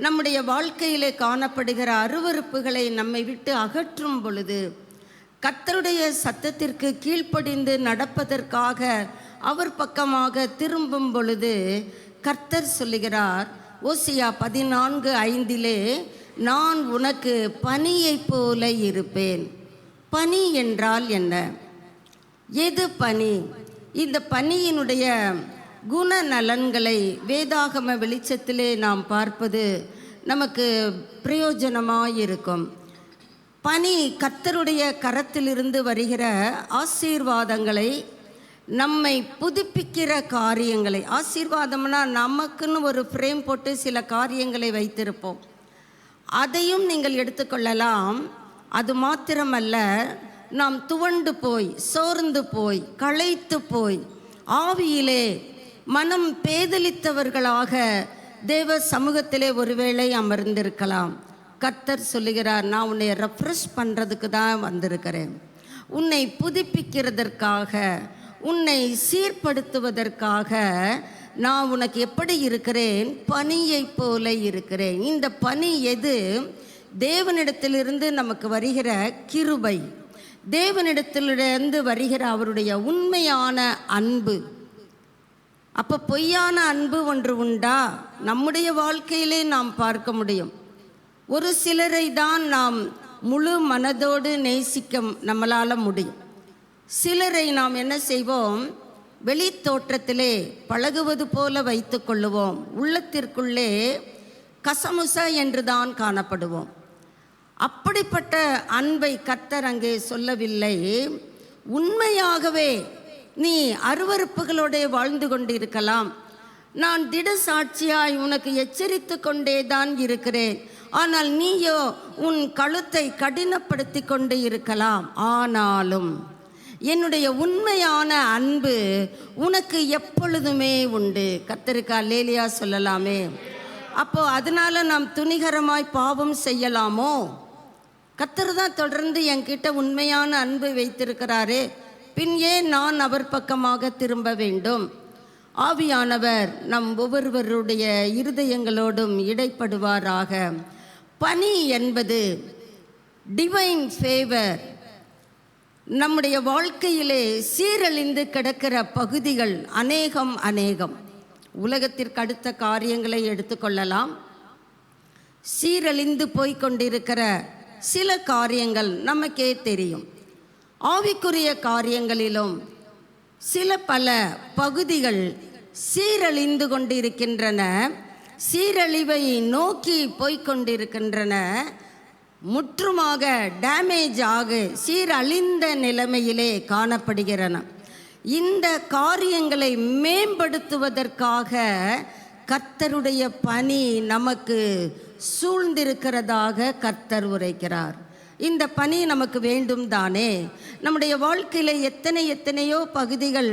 நம்முடைய வாழ்க்கையிலே காணப்படுகிற அருவருப்புகளை நம்மை விட்டு அகற்றும் பொழுது, கர்த்தருடைய சத்தத்திற்கு கீழ்ப்படிந்து நடப்பதற்காக அவர் பக்கமாக திரும்பும் பொழுது கர்த்தர் சொல்லுகிறார், ஓசியா 14:5 நான் உனக்கு பனியைப் போல இருப்பேன். பனி என்றால் என்ன? எது பனி? இந்த பனியினுடைய குணநலன்களை வேதாகம வெளிச்சத்திலே நாம் பார்ப்பது நமக்கு பிரயோஜனமாயிருக்கும். பனி கர்த்தருடைய கரத்திலிருந்து வருகிற ஆசீர்வாதங்களை நம்மை புதுப்பிக்கிற காரியங்களை, ஆசீர்வாதம்னா நமக்குன்னு ஒரு ஃப்ரேம் போட்டு சில காரியங்களை வைத்திருப்போம், அதையும் நீங்கள் எடுத்துக்கொள்ளலாம். அது மாத்திரமல்ல, நாம் துவண்டு போய், சோர்ந்து போய், களைத்து போய், ஆவியிலே மனம் பேதலித்தவர்களாக தேவ சமூகத்திலே ஒருவேளை அமர்ந்திருக்கலாம். கர்த்தர் சொல்லுகிறார், நான் உன்னை ரெஃப்ரெஷ் பண்ணுறதுக்கு தான் வந்திருக்கிறேன், உன்னை புதுப்பிக்கிறதற்காக, உன்னை சீர்படுத்துவதற்காக நான் உனக்கு எப்படி இருக்கிறேன்? பனியைப் போல இருக்கிறேன். இந்த பனி எது? தேவனிடத்திலிருந்து நமக்கு வருகிற கிருபை, தேவனிடத்திலிருந்து வருகிற அவருடைய உண்மையான அன்பு. அப்போ பொய்யான அன்பு ஒன்று உண்டா? நம்முடைய வாழ்க்கையிலே நாம் பார்க்க முடியும். ஒரு சிலரை தான் நாம் முழு மனதோடு நேசிக்க நம்மளால் முடியும். சிலரை நாம் என்ன செய்வோம்? வெளி தோற்றத்திலே பழகுவது போல வைத்து கொள்ளுவோம், உள்ளத்திற்குள்ளே கசமுச என்று தான் காணப்படுவோம். அப்படிப்பட்ட அன்பை கர்த்தர் அங்கே சொல்லவில்லை. உண்மையாகவே நீ அருவருப்புகளோட வாழ்ந்து கொண்டிருக்கலாம், நான் திட சாட்சியாய் உனக்கு எச்சரித்து கொண்டே தான் இருக்கிறேன், ஆனால் நீயோ உன் கழுத்தை கடினப்படுத்தி கொண்டு இருக்கலாம், ஆனாலும் என்னுடைய உண்மையான அன்பு உனக்கு எப்பொழுதுமே உண்டு. கர்த்தருக்கு அல்லேலூயா சொல்லலாமே. அப்போ அதனால நாம் துணிகரமாய் பாவம் செய்யலாமோ? கர்த்தர் தான் தொடர்ந்து என்கிட்ட உண்மையான அன்பு வைத்திருக்கிறாரே, பின் ஏன் நான் அவர் பக்கமாக திரும்ப வேண்டும்? ஆவியானவர் நம் ஒவ்வொருவருடைய இருதயங்களோடும் இடைப்படுவாராக. பனி என்பது டிவைன் ஃபேவர். நம்முடைய வாழ்க்கையிலே சீரழிந்து கிடக்கிற பகுதிகள் அநேகம். உலகத்திற்கு அடுத்த காரியங்களை எடுத்துக்கொள்ளலாம். சீரழிந்து போய்கொண்டிருக்கிற சில காரியங்கள் நமக்கே தெரியும். ஆவிக்குரிய காரியங்களிலும் சில பல பகுதிகள் சீரழிந்து கொண்டிருக்கின்றன, சீரழிவை நோக்கி போய்கொண்டிருக்கின்றன, முற்றுமாக டேமேஜ் ஆக சீரழிந்த நிலைமையிலே காணப்படுகிறன. இந்த காரியங்களை மேம்படுத்துவதற்காக கர்த்தருடைய பணி நமக்கு சூழ்ந்திருக்கிறதாக கர்த்தர் உரைக்கிறார். இந்த பணி நமக்கு வேண்டும் தானே? நம்முடைய வாழ்க்கையில் எத்தனையோ பகுதிகள்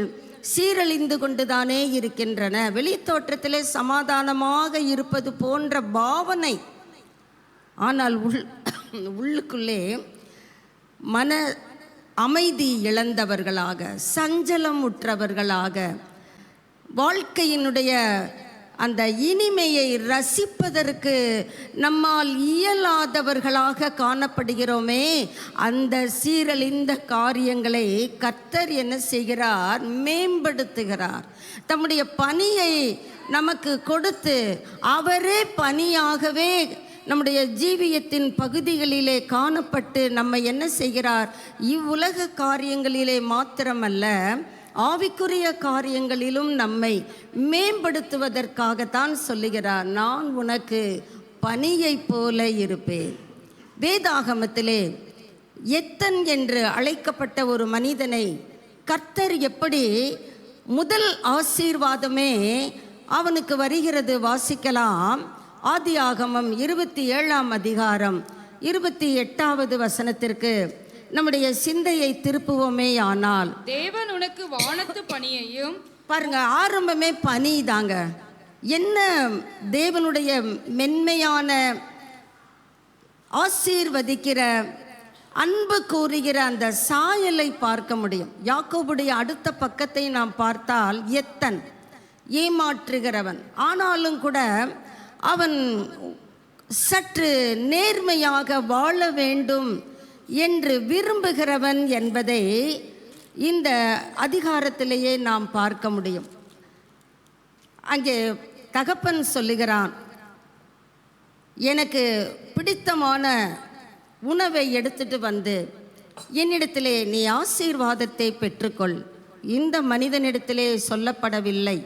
சீரழிந்து கொண்டு தானே இருக்கின்றன. வெளித்தோற்றத்திலே சமாதானமாக இருப்பது போன்ற பாவனை, ஆனால் உள்ளுக்குள்ளே மன அமைதி இழந்தவர்களாக, சஞ்சலம் உற்றவர்களாக, வாழ்க்கையினுடைய அந்த இனிமையை ரசிப்பதற்கு நம்மால் இயலாதவர்களாக காணப்படுகிறோமே. அந்த சீரழிந்த காரியங்களை கர்த்தர் என்ன செய்கிறார்? மேம்படுத்துகிறார். தம்முடைய பணியை நமக்கு கொடுத்து அவரே பணியாகவே நம்முடைய ஜீவியத்தின் பகுதிகளிலே காணப்பட்டு நம்மை என்ன செய்கிறார்? இவ்வுலக காரியங்களிலே மாத்திரமல்ல, ஆவிக்குரிய காரியங்களிலும் நம்மை மேம்படுத்துவதற்காகத்தான் சொல்லுகிறார், நான் உனக்கு பனியைப் போல இருப்பேன். வேதாகமத்திலே எத்தன் என்று அழைக்கப்பட்ட ஒரு மனிதனை கர்த்தர் எப்படி முதல் ஆசீர்வாதமே அவனுக்கு வருகிறது வாசிக்கலாம். ஆதியாகமம் 27ஆம் அதிகாரம் 28வது வசனத்திற்கு நம்முடைய சிந்தையை திருப்புவோமே. ஆனால் தேவன் உனக்கு வானத்து பனியையும், பாருங்க, ஆரம்பமே பனி தாங்க. என்ன தேவனுடைய மென்மையான ஆசீர்வதிக்கிற அன்பு கூறுகிற அந்த சாயலை பார்க்க முடியும். யாக்கோபுடைய அடுத்த பக்கத்தை நாம் பார்த்தால் எத்தன் ஏமாற்றுகிறவன், ஆனாலும் கூட அவன் சற்று நேர்மையாக வாழ வேண்டும் என்று விரும்புகிறவன் என்பதை இந்த அதிகாரத்திலேயே நாம் பார்க்க முடியும். அங்கே தகப்பன் சொல்லுகிறான், எனக்கு பிடித்தமான உணவை எடுத்துட்டு வந்து என்னிடத்திலே நீ ஆசீர்வாதத்தை பெற்றுக்கொள். இந்த மனிதனிடத்திலே சொல்லப்படவில்லை,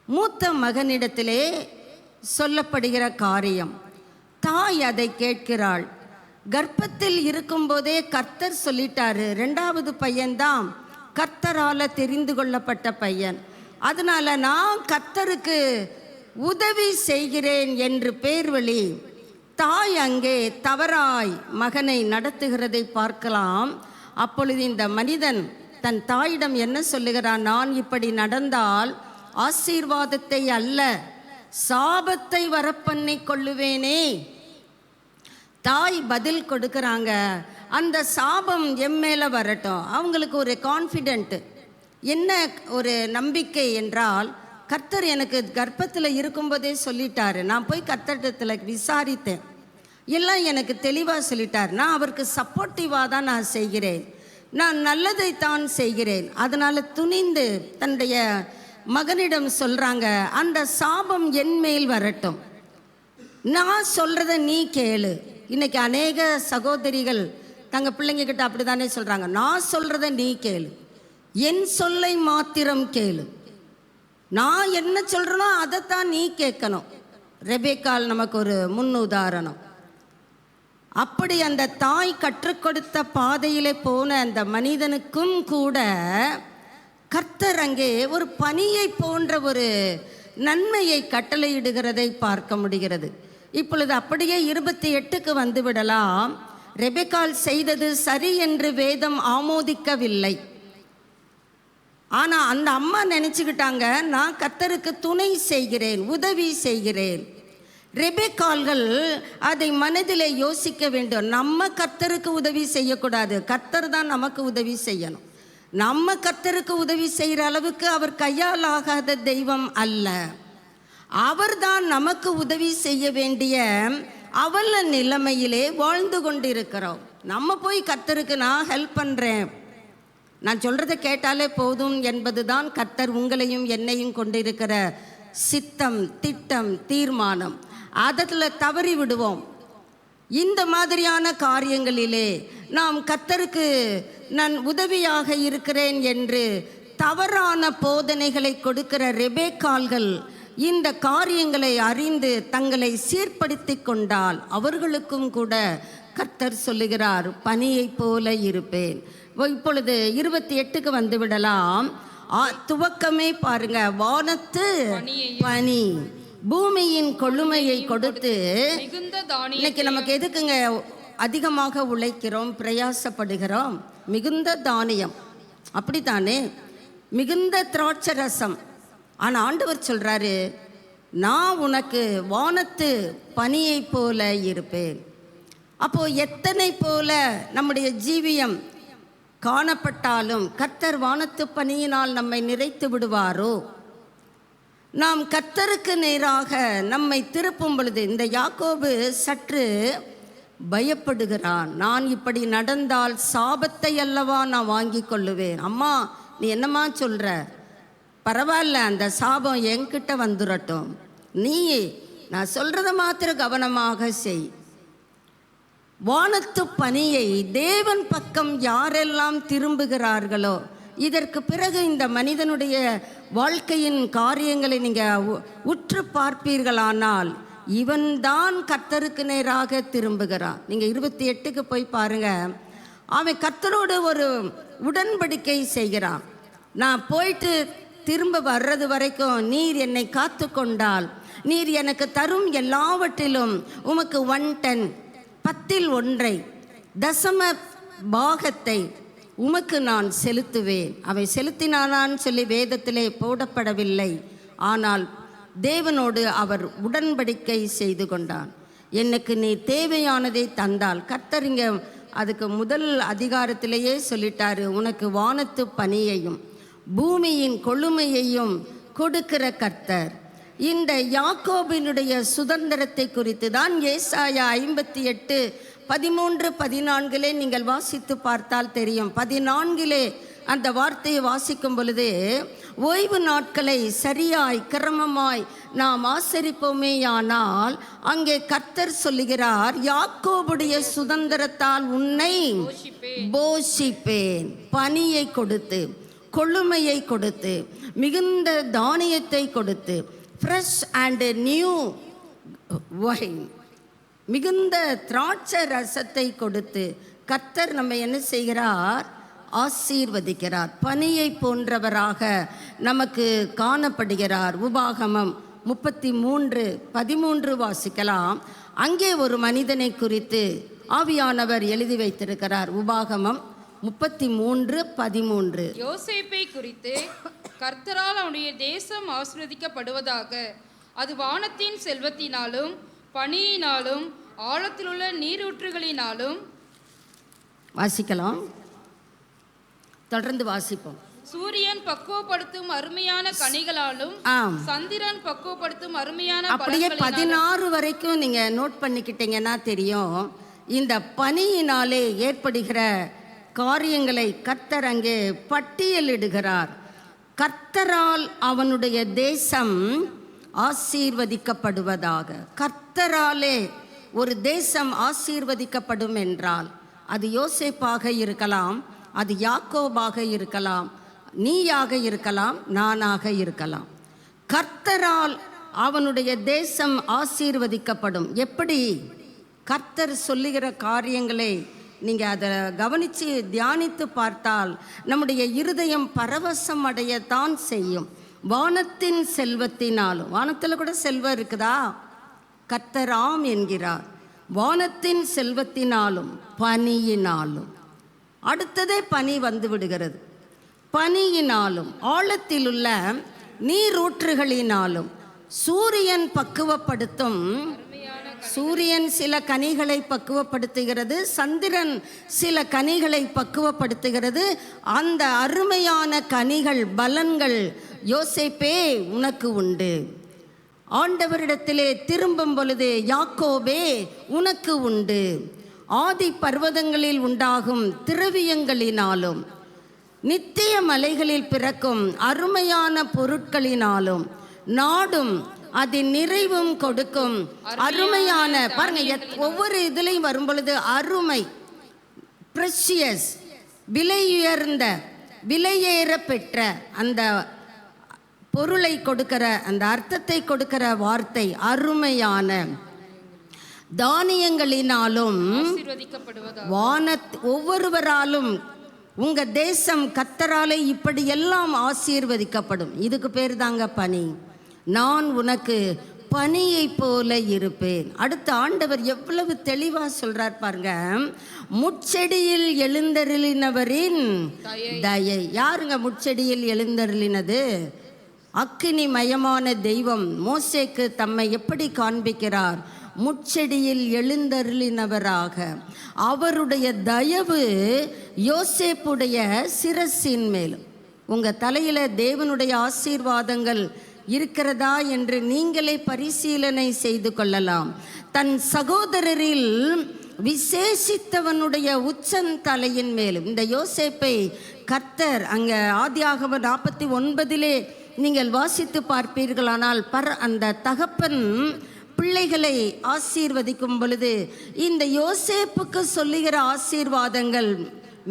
மூத்த மகனிடத்திலே சொல்லப்படுகிற காரியம். தாய் அதை கேட்கிறாள். கர்ப்பத்தில் இருக்கும்போதே கர்த்தர் சொல்லிட்டாரு, 2வது பையன்தான் கர்த்தரால் தெரிந்து கொள்ளப்பட்ட பையன். அதனால நான் கர்த்தருக்கு உதவி செய்கிறேன் என்று பேர்வழி தாய் அங்கே தவறாய் மகனை நடத்துகிறதை பார்க்கலாம். அப்பொழுது இந்த மனிதன் தன் தாயிடம் என்ன சொல்லுகிறான்? நான் இப்படி நடந்தால் ஆசீர்வாதத்தை அல்ல சாபத்தை வரப்பண்ணி கொள்ளுவேனே. தாய் பதில் கொடுக்குறாங்க, அந்த சாபம் எம்மேல வரட்டும். அவங்களுக்கு ஒரு கான்ஃபிடென்ட், என்ன ஒரு நம்பிக்கை என்றால், கர்த்தர் எனக்கு கர்ப்பத்தில் இருக்கும்போதே சொல்லிட்டாரு. நான் போய் கர்த்தரிடத்தில் விசாரித்தேன், எல்லாம் எனக்கு தெளிவாக சொல்லிட்டார். நான் அவருக்கு சப்போர்ட்டிவாக தான் நான் செய்கிறேன், நான் நல்லதைத்தான் செய்கிறேன். அதனால் துணிந்து தன்னுடைய மகனிடம் சொல்கிறாங்க, அந்த சாபம் என் மேல் வரட்டும், நான் சொல்கிறத நீ கேளு. இன்னைக்கு அநேக சகோதரிகள் தங்கள் பிள்ளைங்கக்கிட்ட அப்படி தானே சொல்கிறாங்க, நான் சொல்கிறத நீ கேளு, என் சொல்லை மாத்திரம் கேளு, நான் என்ன சொல்கிறனோ அதைத்தான் நீ கேட்கணும். ரெபேக்காள் நமக்கு ஒரு முன் உதாரணம். அப்படி அந்த தாய் கற்றுக் கொடுத்த பாதையிலே போன அந்த மனிதனுக்கும் கூட கர்த்தர் அங்கே ஒரு பனியை போன்ற ஒரு நன்மையை கட்டளையிடுகிறதை பார்க்க முடிகிறது. இப்பொழுது அப்படியே 28க்கு வந்து விடலாம். ரெபெக்காள் செய்தது சரி என்று வேதம் ஆமோதிக்கவில்லை. ஆனால் அந்த அம்மா நினச்சிக்கிட்டாங்க, நான் கர்த்தருக்கு துணை செய்கிறேன், உதவி செய்கிறேன். ரெபெக்காள்கள் அதை மனதிலே யோசிக்க வேண்டும். நம்ம கர்த்தருக்கு உதவி செய்யக்கூடாது, கர்த்தர் தான் நமக்கு உதவி செய்யணும். நம்ம கர்த்தருக்கு உதவி செய்கிற அளவுக்கு அவர் கையால் ஆகாத தெய்வம் அல்ல. அவர்தான் நமக்கு உதவி செய்ய வேண்டிய அவல நிலைமையிலே வாழ்ந்து கொண்டிருக்கிறோம். நம்ம போய் கர்த்தருக்கு நான் ஹெல்ப் பண்ணுறேன், நான் சொல்கிறத கேட்டாலே போதும் என்பது தான் கர்த்தர் உங்களையும் என்னையும் கொண்டிருக்கிற சித்தம், திட்டம், தீர்மானம். அதில் தவறி விடுவோம். இந்த மாதிரியான காரியங்களிலே நாம் கர்த்தருக்கு நான் உதவியாக இருக்கிறேன் என்று தவறான போதனைகளை கொடுக்கிற ரெபெக்காள்கள் இந்த காரியங்களை அறிந்து தங்களை சீர்படுத்தி கொண்டால் அவர்களுக்கும் கூட கர்த்தர் சொல்லுகிறார், பனியை போல இருப்பேன். இப்பொழுது 28க்கு வந்து விடலாம். துவக்கமே பாருங்க, வானத்து பனி பூமியின் கொழுமையை கொடுத்து. இன்னைக்கு நமக்கு எதுக்குங்க அதிகமாக உழைக்கிறோம், பிரயாசப்படுகிறோம்? மிகுந்த தானியம், அப்படித்தானே, மிகுந்த திராட்சை ரசம். ஆனால் ஆண்டவர் சொல்றாரு, நான் உனக்கு வானத்து பனியை போல இருப்பேன். அப்போ எத்தனை போல நம்முடைய ஜீவியம் காணப்பட்டாலும் கர்த்தர் வானத்து பனியினால் நம்மை நிறைத்து விடுவாரோ? நாம் கர்த்தருக்கு நேராக நம்மை திருப்பும் பொழுது, இந்த யாக்கோபு சற்று பயப்படுகிறான். நான் இப்படி நடந்தால் சாபத்தை அல்லவா நான் வாங்கி கொள்ளுவேன். அம்மா நீ என்னம்மா சொல்ற? பரவாயில்ல, அந்த சாபம் என்கிட்ட வந்துடட்டும், நீ நான் சொல்றத மாத்திரம் கவனமாக செய். வானத்து பனியை தேவன் பக்கம் யாரெல்லாம் திரும்புகிறார்களோ, இதற்கு பிறகு இந்த மனிதனுடைய வாழ்க்கையின் காரியங்களை நீங்கள் உற்று பார்ப்பீர்களானால் இவன்தான் கர்த்தருக்கு நேராக திரும்புகிறான். நீங்கள் 28க்கு போய் பாருங்க. அவன் கர்த்தரோடு ஒரு உடன்படிக்கை செய்கிறான். நான் போயிட்டு திரும்ப வர்றது வரைக்கும் நீர் என்னை காத்து கொண்டால் நீர் எனக்கு தரும் எல்லாவற்றிலும் உமக்கு 1/10, 10/1 தசம பாகத்தை உமக்கு நான் செலுத்துவேன். அவை செலுத்தினானான்னு சொல்லி வேதத்திலே போடப்படவில்லை. ஆனால் தேவனோடு அவர் உடன்படிக்கை செய்து கொண்டான். எனக்கு நீ தேவையானதை தந்தால், கர்த்தர் இங்கே அதுக்கு முதல் அதிகாரத்திலேயே சொல்லிட்டாரு, உனக்கு வானத்து பனியையும் பூமியின் கொழுமையையும் கொடுக்கிற கர்த்தர். இந்த யாக்கோபினுடைய சுதந்திரத்தை குறித்து தான் ஏசாயா 58 13 14 நீங்கள் வாசித்து பார்த்தால் தெரியும். 14 அந்த வார்த்தையை வாசிக்கும் பொழுது, ஓய்வு நாட்களை சரியாய் கிரமமாய் நாம் ஆசரிப்போமேயானால் அங்கே கர்த்தர் சொல்லுகிறார், யாக்கோபுடைய சுதந்திரத்தால் உன்னை போஷிப்பேன். பனியை கொடுத்து, கொழுமையை கொடுத்து, மிகுந்த தானியத்தை கொடுத்து, ஃப்ரெஷ் அண்ட் நியூ வைன், மிகுந்த திராட்சை ரசத்தை கொடுத்து கர்த்தர் நம்ம என்ன செய்கிறார்? ஆசீர்வதிக்கிறார். பனியை போன்றவராக நமக்கு காணப்படுகிறார். உபாகமம் 33:13 வாசிக்கலாம். அங்கே ஒரு மனிதனை குறித்து ஆவியானவர் எழுதி வைத்திருக்கிறார். உபாகமம் 33:13. யோசேப்பை குறித்து, கர்த்தரால் அவனுடைய தேசம் ஆசீர்வதிக்கப்படுவதாக, அது வானத்தின் செல்வத்தினாலும் பனியினாலும் ஆழத்திலுள்ள நீரூற்றுகளினாலும். வாசிக்கலாம், தொடர்ந்து வாசிப்போம். சூரியன் பக்குவப்படுத்தும் அருமையான கனிகளாலும் சந்திரன் பக்குவப்படுத்தும் அருமையான அப்படியே 16 வரைக்கும் நீங்க நோட் பண்ணிக்கிட்டீங்கன்னா தெரியும். இந்த பனியினாலே ஏற்படுகிற காரியங்களை கர்த்தர் அங்கே பட்டியலிடுகிறார். கர்த்தரால் அவனுடைய தேசம் ஆசீர்வதிக்கப்படுவதாக. கர்த்தராலே ஒரு தேசம் ஆசீர்வதிக்கப்படும் என்றால் அது யோசேப்பாக இருக்கலாம், அது யாக்கோபாக இருக்கலாம், நீயாக இருக்கலாம், நானாக இருக்கலாம். கர்த்தரால் அவனுடைய தேசம் ஆசீர்வதிக்கப்படும். எப்படி? கர்த்தர் சொல்லுகிற காரியங்களை நீங்கள் அதை கவனித்து தியானித்து பார்த்தால் நம்முடைய இருதயம் பரவசம் அடையத்தான் செய்யும். வானத்தின் செல்வத்தினாலும், வானத்தில் கூட செல்வம் இருக்குதா? கர்த்தராம் என்கிறார். வானத்தின் செல்வத்தினாலும் பனியினாலும், அடுத்ததே பனி வந்து விடுகிறது. பனியினாலும் ஆழத்திலுள்ள நீரூற்றுகளினாலும், சூரியன் பக்குவப்படுத்தும். சூரியன் சில கனிகளை பக்குவப்படுத்துகிறது, சந்திரன் சில கனிகளை பக்குவப்படுத்துகிறது. அந்த அருமையான கனிகள், பலன்கள் யோசேப்பே உனக்கு உண்டு. ஆண்டவரிடத்திலே திரும்பும் பொழுது யாக்கோபே உனக்கு உண்டு. ஆதி பர்வதங்களில் உண்டாகும் திரவியங்களினாலும், நித்திய மலைகளில் பிறக்கும் அருமையான பொருட்களினாலும், நாடும் அதன் நிறைவும் கொடுக்கும் அருமையான, பாருங்க ஒவ்வொரு இதுலையும் வரும் பொழுது அருமை, ப்ரெஷியஸ், விலையுயர்ந்த, விலையேற பெற்ற அந்த பொருளை கொடுக்கிற, அந்த அர்த்தத்தை கொடுக்கிற வார்த்தை அருமையான. தானியங்களினாலும் ஒவ்வொருவராலும் உங்க தேசம் கர்த்தராலே இப்படி எல்லாம் ஆசீர்வதிக்கப்படும். இதுக்கு பேர் தாங்க பனி. நான் உனக்கு பனியை போல இருப்பேன். அடுத்த ஆண்டவர் எவ்வளவு தெளிவா சொல்றார் பாருங்க. முட்செடியில் எழுந்தருளினவரின் தயை. யாருங்க முட்செடியில் எழுந்தருளினது? அக்கினி மயமான தெய்வம் மோசேக்கு தம்மை எப்படி காண்பிக்கிறார்? முட்செடியில் எழுந்தருளினவராக. அவருடைய தயவு யோசேப்புடைய சிரசின் மேலும். உங்க தலையில தேவனுடைய ஆசீர்வாதங்கள் இருக்கிறதா என்று நீங்களே பரிசீலனை செய்து கொள்ளலாம். தன் சகோதரரில் விசேஷித்தவனுடைய உச்சந்தலையின் மேலும். இந்த யோசேப்பை கர்த்தர் அங்க ஆதியாகமம் 49 நீங்கள் வாசித்து பார்ப்பீர்களானால், அந்த தகப்பன் பிள்ளைகளை ஆசீர்வதிக்கும் பொழுது இந்த யோசேப்புக்கு சொல்லுகிற ஆசீர்வாதங்கள்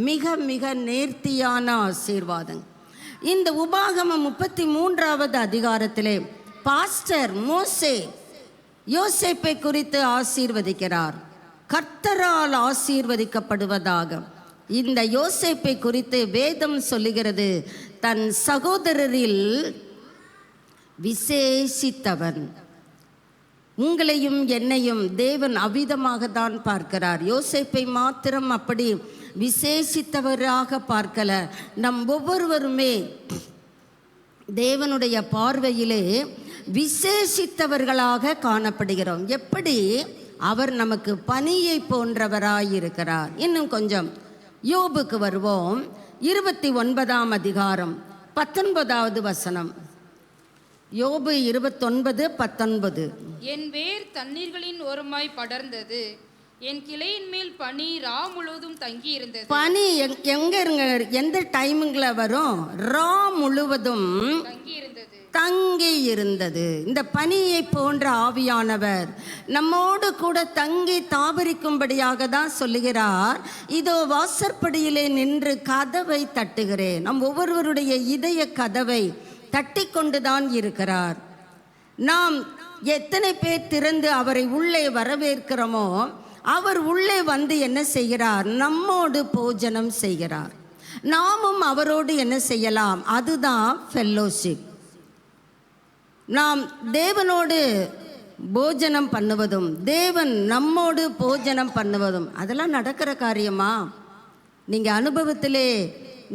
மிக மிக நேர்த்தியான ஆசீர்வாதங்கள். இந்த உபாகமம் 33வது அதிகாரத்திலே பாஸ்டர் மோசே யோசேப்பை குறித்து ஆசீர்வதிக்கிறார். கர்த்தரால் ஆசீர்வதிக்கப்படுவதாக. இந்த யோசேப்பை குறித்து வேதம் சொல்லுகிறது, தன் சகோதரரில் விசேஷித்தவன். உங்களையும் என்னையும் தேவன் அவ்விதமாக தான் பார்க்கிறார். யோசேப்பை மாத்திரம் அப்படி விசேஷித்தவராக பார்க்கல. நம் ஒவ்வொருவருமே தேவனுடைய பார்வையிலே விசேஷித்தவர்களாக காணப்படுகிறோம். எப்படி? அவர் நமக்கு பனியை போன்றவராயிருக்கிறார். இன்னும் கொஞ்சம் யோபுக்கு வருவோம். 29ஆம் அதிகாரம் 19வது வசனம். யோபு 29:19. என் வேர் தண்ணீர்களின் ஓரமாய் படர்ந்தது, என் கிளையின் மேல் பனி ரா முழுவதும் தங்கி இருந்தது. பனி எங்க இருங்க, எந்த டைமுங்கள வரும்? ரா முழுவதும் தங்கி இருந்தது. இந்த பனியை போன்ற ஆவியானவர் நம்மோடு கூட தங்கி தாபரிக்கும்படியாக தான் சொல்லுகிறார். இதோ வாசற்படியிலே நின்று கதவை தட்டுகிறேன். நம் ஒவ்வொருவருடைய இதய கதவை தட்டி கொண்டுதான் இருக்கிறார். நாம் எத்தனை பேர் திறந்து அவரை உள்ளே வரவேற்கிறோமோ, அவர் உள்ளே வந்து என்ன செய்கிறார்? நம்மோடு போஜனம் செய்கிறார். நாமும் அவரோடு என்ன செய்யலாம்? அதுதான் ஃபெல்லோஷிப். நாம் தேவனோடு போஜனம் பண்ணுவதும் தேவன் நம்மோடு போஜனம் பண்ணுவதும் அதெல்லாம் நடக்கிற காரியமா? நீங்கள் அனுபவத்திலே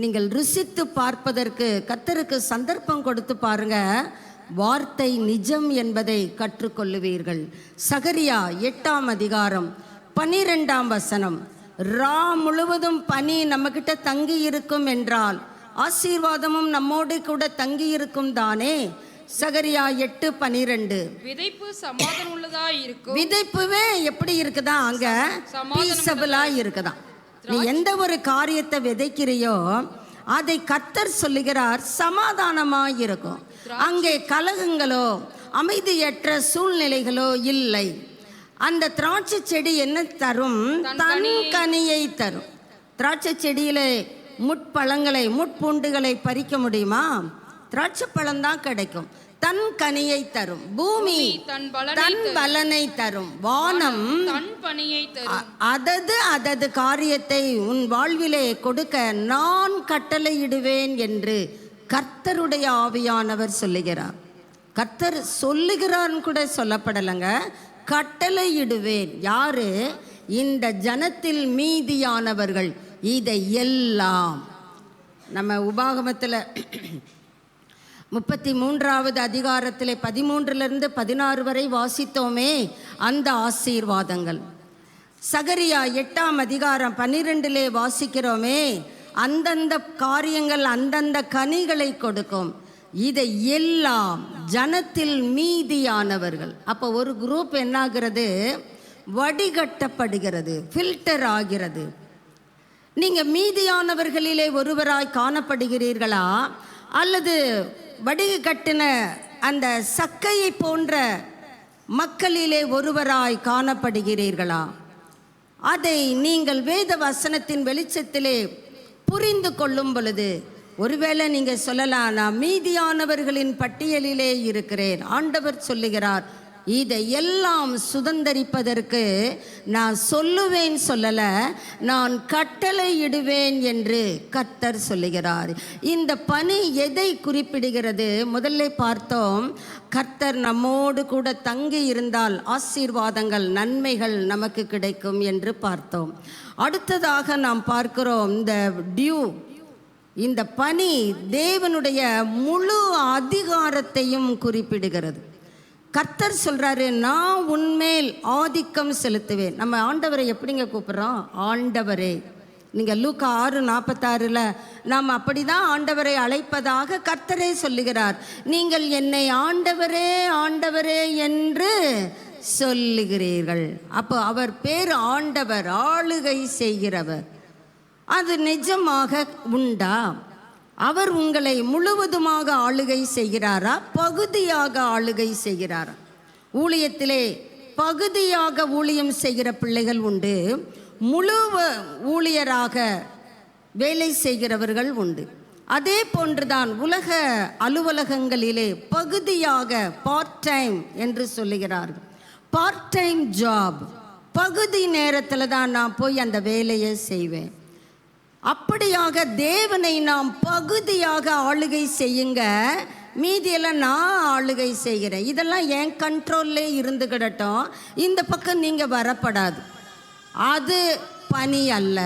நீங்கள் ருசித்து பார்ப்பதற்கு கர்த்தருக்கு சந்தர்ப்பம் கொடுத்து பாருங்க, வார்த்தை நிஜம் என்பதை கற்றுக்கொள்ளுவீர்கள். சகரியா 8ஆம் அதிகாரம் 12ஆம் வசனம். ரா முழுவதும் பனி நம்மக்கிட்ட தங்கி இருக்கும் என்றால் ஆசீர்வாதமும் நம்மோடு கூட தங்கி இருக்கும் தானே. சகரியா 8:12. விதைப்பு சமாதானம் உள்ளதா இருக்கும். விதைப்புவே எப்படி இருக்குதா? அங்க பீசபிளா இருக்குதா. நீ எந்த ஒரு காரியத்தை விதைக்கிறியோ அதை கர்த்தர் சொல்லுகிறார் சமாதானமாய் இருக்கும். அங்கே கலகங்களோ அமைதியற்ற சூழ்நிலைகளோ இல்லை. அந்த திராட்சை செடி என்ன தரும்? தன் கனியை தரும். திராட்சை செடியிலே முட்பழங்களை முட்பூண்டுகளை பறிக்க முடியுமா? திராட்சை பழம்தான் கிடைக்கும். தன் கனியை தரும். பூமி தன் பலனை தரும். வானம் தன் பனியை தரும். அதது காரியத்தை உன் வாழ்விலே கொடுக்க நான் கட்டளையிடுவேன் என்று கர்த்தருடைய ஆவியானவர் சொல்லுகிறார். கர்த்தர் சொல்லுகிறார்னு கூட சொல்லப்படலைங்க, கட்டளையிடுவேன். யாரு? இந்த ஜனத்தில் மீதியானவர்கள். இதை எல்லாம் நம்ம உபாகமத்தில் 33வது அதிகாரத்திலே 13லிருந்து 16 வரை வாசித்தோமே, அந்த ஆசீர்வாதங்கள். சகரியா 8ஆம் அதிகாரம் 12லே வாசிக்கிறோமே, அந்தந்த காரியங்கள் அந்தந்த கனிகளை கொடுக்கும். இதை எல்லாம் ஜனத்தில் மீதியானவர்கள். அப்போ ஒரு குரூப் என்னாகிறது? வடிகட்டப்படுகிறது, ஃபில்டர் ஆகிறது. நீங்கள் மீதியானவர்களிலே ஒருவராய் காணப்படுகிறீர்களா, அல்லது வடிகட்டின அந்த சக்கையை போன்ற மக்களிலே ஒருவராய் காணப்படுகிறீர்களா? அதை நீங்கள் வேத வசனத்தின் வெளிச்சத்திலே புரிந்து கொள்ளும் பொழுது ஒருவேளை நீங்கள் சொல்லலாம், நான் மீதியானவர்களின் பட்டியலிலே இருக்கிறேன். ஆண்டவர் சொல்லுகிறார், இதை எல்லாம் சுதந்தரிப்பதற்கு நான் சொல்லுவேன் சொல்லல, நான் கட்டளையிடுவேன் என்று கர்த்தர் சொல்லுகிறார். இந்த பணி எதை குறிப்பிடுகிறது? முதல்ல பார்த்தோம், கர்த்தர் நம்மோடு கூட தங்கி இருந்தால் ஆசீர்வாதங்கள் நன்மைகள் நமக்கு கிடைக்கும் என்று பார்த்தோம். அடுத்ததாக நாம் பார்க்கிறோம், இந்த டியூ, இந்த பணி தேவனுடைய முழு அதிகாரத்தையும் குறிப்பிடுகிறது. கர்த்தர் சொல்றாரு, நான் உன்மேல் ஆதிக்கம் செலுத்துவேன். நம்ம ஆண்டவரை எப்படிங்க கூப்பிடுறோம்? ஆண்டவரே. நீங்கள் லூக்கா 6:46 நாம் அப்படிதான் ஆண்டவரை அழைப்பதாக கர்த்தரே சொல்லுகிறார். நீங்கள் என்னை ஆண்டவரே ஆண்டவரே என்று சொல்லுகிறீர்கள். அப்போ அவர் பேர் ஆண்டவர், ஆளுகை செய்கிறவர். அது நிஜமாக உண்டா? அவர் உங்களை முழுவதுமாக ஆளுகை செய்கிறாரா, பகுதியாக ஆளுகை செய்கிறாரா? ஊழியத்திலே பகுதியாக ஊழியம் செய்கிற பிள்ளைகள் உண்டு, முழு ஊழியராக வேலை செய்கிறவர்கள் உண்டு. அதே போன்றுதான் உலக அலுவலகங்களிலே பகுதியாக பார்ட் டைம் என்று சொல்லுகிறார்கள். பார்ட் டைம் ஜாப், பகுதி நேரத்தில் தான் நான் போய் அந்த வேலையை செய்வேன். அப்படியாக தேவனை நாம் பகுதியாக ஆளுகை செய்யுங்க, மீதியெல்லாம் நான் ஆளுகை செய்கிறேன். இதெல்லாம் என் கண்ட்ரோல்லே இருந்து கிடட்டும், இந்த பக்கம் நீங்கள் வரப்படாது. அது பணி அல்ல.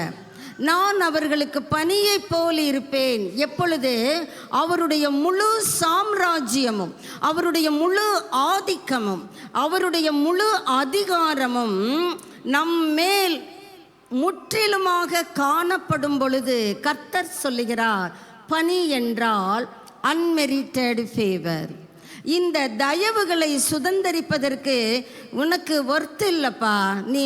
நான் அவர்களுக்கு பணியை போல் இருப்பேன். எப்பொழுது? அவருடைய முழு சாம்ராஜ்யமும் அவருடைய முழு ஆதிக்கமும் அவருடைய முழு அதிகாரமும் நம்மேல் முற்றிலுமாக காணப்படும் பொழுது கர்த்தர் சொல்லுகிறார், பணி என்றால் அன்மெரிட்டட் ஃபேவர். இந்த தயவுகளை சுதந்தரிப்பதற்கு உனக்கு ஒர்த்து இல்லைப்பா, நீ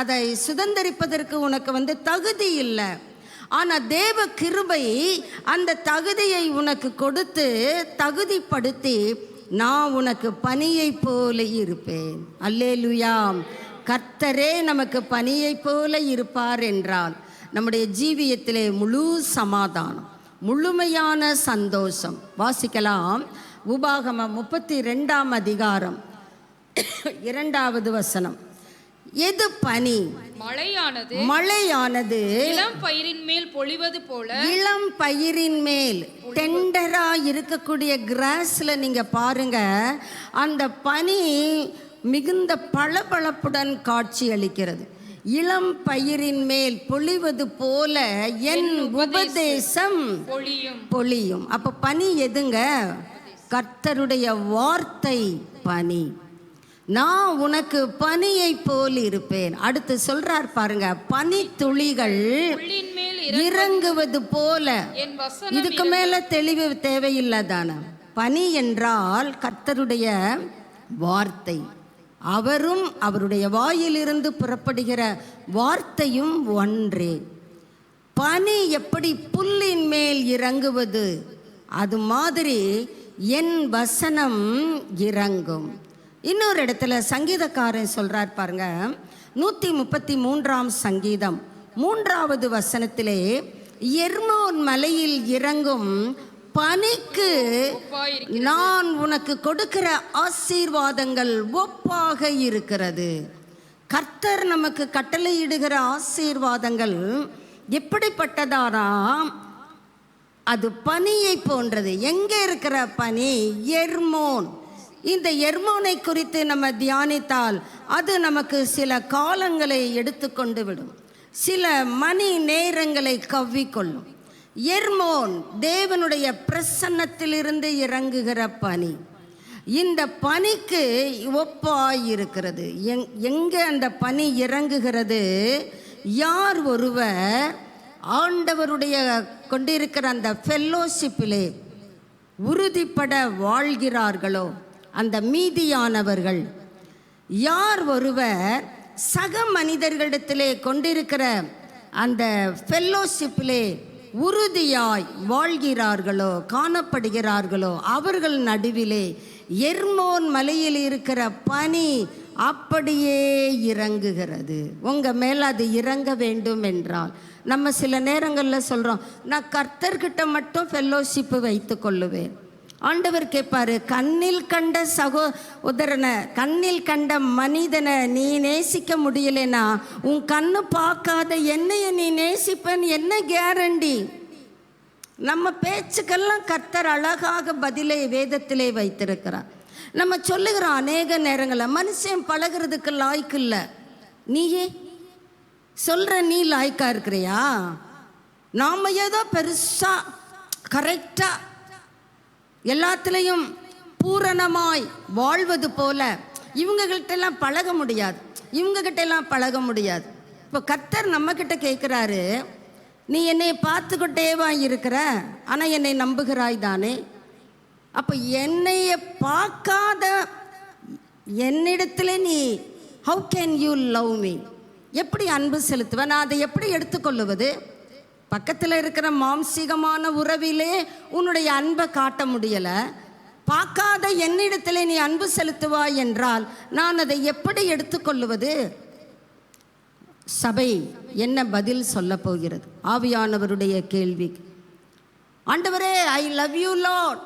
அதை சுதந்தரிப்பதற்கு உனக்கு தகுதி இல்லை. ஆனால் தேவ கிருபை அந்த தகுதியை உனக்கு கொடுத்து தகுதிப்படுத்தி, நான் உனக்கு பணியை போல இருப்பேன். அல்லேலூயா. கர்த்தரே நமக்கு பணியை போல இருப்பார் என்றால் நம்முடைய ஜீவியத்திலே முழு சமாதானம், முழுமையான சந்தோஷம். வாசிக்கலாம், உபாகமம் 32ஆம் அதிகாரம் 2வது வசனம். எது பனி? மழையானது மழையானது இளம் பயிரின் மேல் பொழிவது போல. இளம் பயிரின் மேல் டெண்டரா இருக்கக்கூடிய கிராஸ்ல நீங்க பாருங்க, அந்த பனி மிகுந்த பளபளப்புடன் காட்சி அளிக்கிறது. இளம் பயிரின் மேல் பொழிவது போல என் உபதேசம் பொழியும். அப்ப பனி எதுங்க? கர்த்தருடைய வார்த்தை பனி. நான் உனக்கு பனியை போல் இருப்பேன். அடுத்து சொல்றார் பாருங்க, பனி துளிகள் இறங்குவது போல. இதுக்கு மேல தெளிவு தேவையில்லைதான? பனி என்றால் கர்த்தருடைய வார்த்தை. அவரும் அவருடைய வாயிலிருந்து புறப்படுகிற வார்த்தையும் ஒன்றே. பனி எப்படி புல்லின் மேல் இறங்குவது, அது மாதிரி என் வசனம் இறங்கும். இன்னொரு இடத்துல சங்கீதக்காரன் சொல்றார் பாருங்க, 133ஆம் சங்கீதம் 3வது வசனத்திலே, எர்மோன் மலையில் இறங்கும் பனிக்கு நான் உனக்கு கொடுக்கிற ஆசீர்வாதங்கள் ஒப்பாக இருக்கிறது. கர்த்தர் நமக்கு கட்டளையிடுகிற ஆசீர்வாதங்கள் எப்படிப்பட்டதானா? அது பனியை போன்றது. எங்கே இருக்கிற பனி? எர்மோன். இந்த எர்மோனை குறித்து நம்ம தியானித்தால் அது நமக்கு சில காலங்களை எடுத்துக்கொண்டு விடும், சில மணி நேரங்களை கவ்விக்கொள்ளும். எர்மோன் தேவனுடைய பிரசன்னத்திலிருந்து இறங்குகிற பனி. இந்த பனிக்கு ஒப்பாயிருக்கிறது. எங்கே அந்த பனி இறங்குகிறது? யார் ஒருவர் ஆண்டவருடைய கொண்டிருக்கிற அந்த ஃபெல்லோஷிப்பிலே உறுதிப்பட வாழ்கிறார்களோ, அந்த மீதியானவர்கள், யார் ஒருவர் சக மனிதர்களிடத்திலே கொண்டிருக்கிற அந்த ஃபெல்லோஷிப்பிலே உறுதியாய் வாழ்கிறார்களோ, காணப்படுகிறார்களோ, அவர்கள் நடுவிலே எர்மோன் மலையில் இருக்கிற பனி அப்படியே இறங்குகிறது. உங்கள் மேலே அது இறங்க வேண்டும் என்றால், நம்ம சில நேரங்களில் சொல்கிறோம், நான் கர்த்தர்கிட்ட மட்டும் ஃபெல்லோஷிப்பு வைத்து கொள்ளுவேன். ஆண்டவர் கேட்பாரு, கண்ணில் கண்ட சகோதரனை, கண்ணில் கண்ட மனிதனை நீ நேசிக்க முடியலனா உன் கண்ணு பார்க்காத என்னைய நீ நேசிப்பேன்னு என்ன கேரண்டி? நம்ம பேச்சுக்கெல்லாம் கர்த்தர் அழகாக பதிலை வேதத்திலே வைத்திருக்கிறார். நம்ம சொல்லுகிறோம் அநேக நேரங்களில், மனுஷன் பழகிறதுக்கு லாய்க்கு இல்லை. நீயே சொல்கிற, நீ லாய்க்கா இருக்கிறியா? நாம் ஏதோ பெருசாக கரெக்டாக எல்லாத்துலேயும் பூரணமாய் வாழ்வது போல இவங்ககிட்டெல்லாம் பழக முடியாது, இவங்ககிட்டெல்லாம் பழக முடியாது. இப்போ கர்த்தர் நம்மக்கிட்ட கேட்குறாரு, நீ என்னை பார்த்துக்கிட்டேவா இருக்கிற, ஆனால் என்னை நம்புகிறாய் தானே? அப்போ என்னைய பார்க்காத என்னிடத்துல நீ how can you love me? எப்படி அன்பு செலுத்துவேன்? நான் அதை எப்படி எடுத்துக்கொள்ளுவது? பக்கத்தில் இருக்கிற மாம்சீகமான உறவிலே உன்னுடைய அன்பை காட்ட முடியலை, பார்க்காத என்னிடத்தில் நீ அன்பு செலுத்துவாய் என்றால் நான் அதை எப்படி எடுத்துக்கொள்ளுவது? சபை என்ன பதில் சொல்ல போகிறது ஆவியானவருடைய கேள்வி? ஆண்டவரே, ஐ லவ் யூ லார்ட்,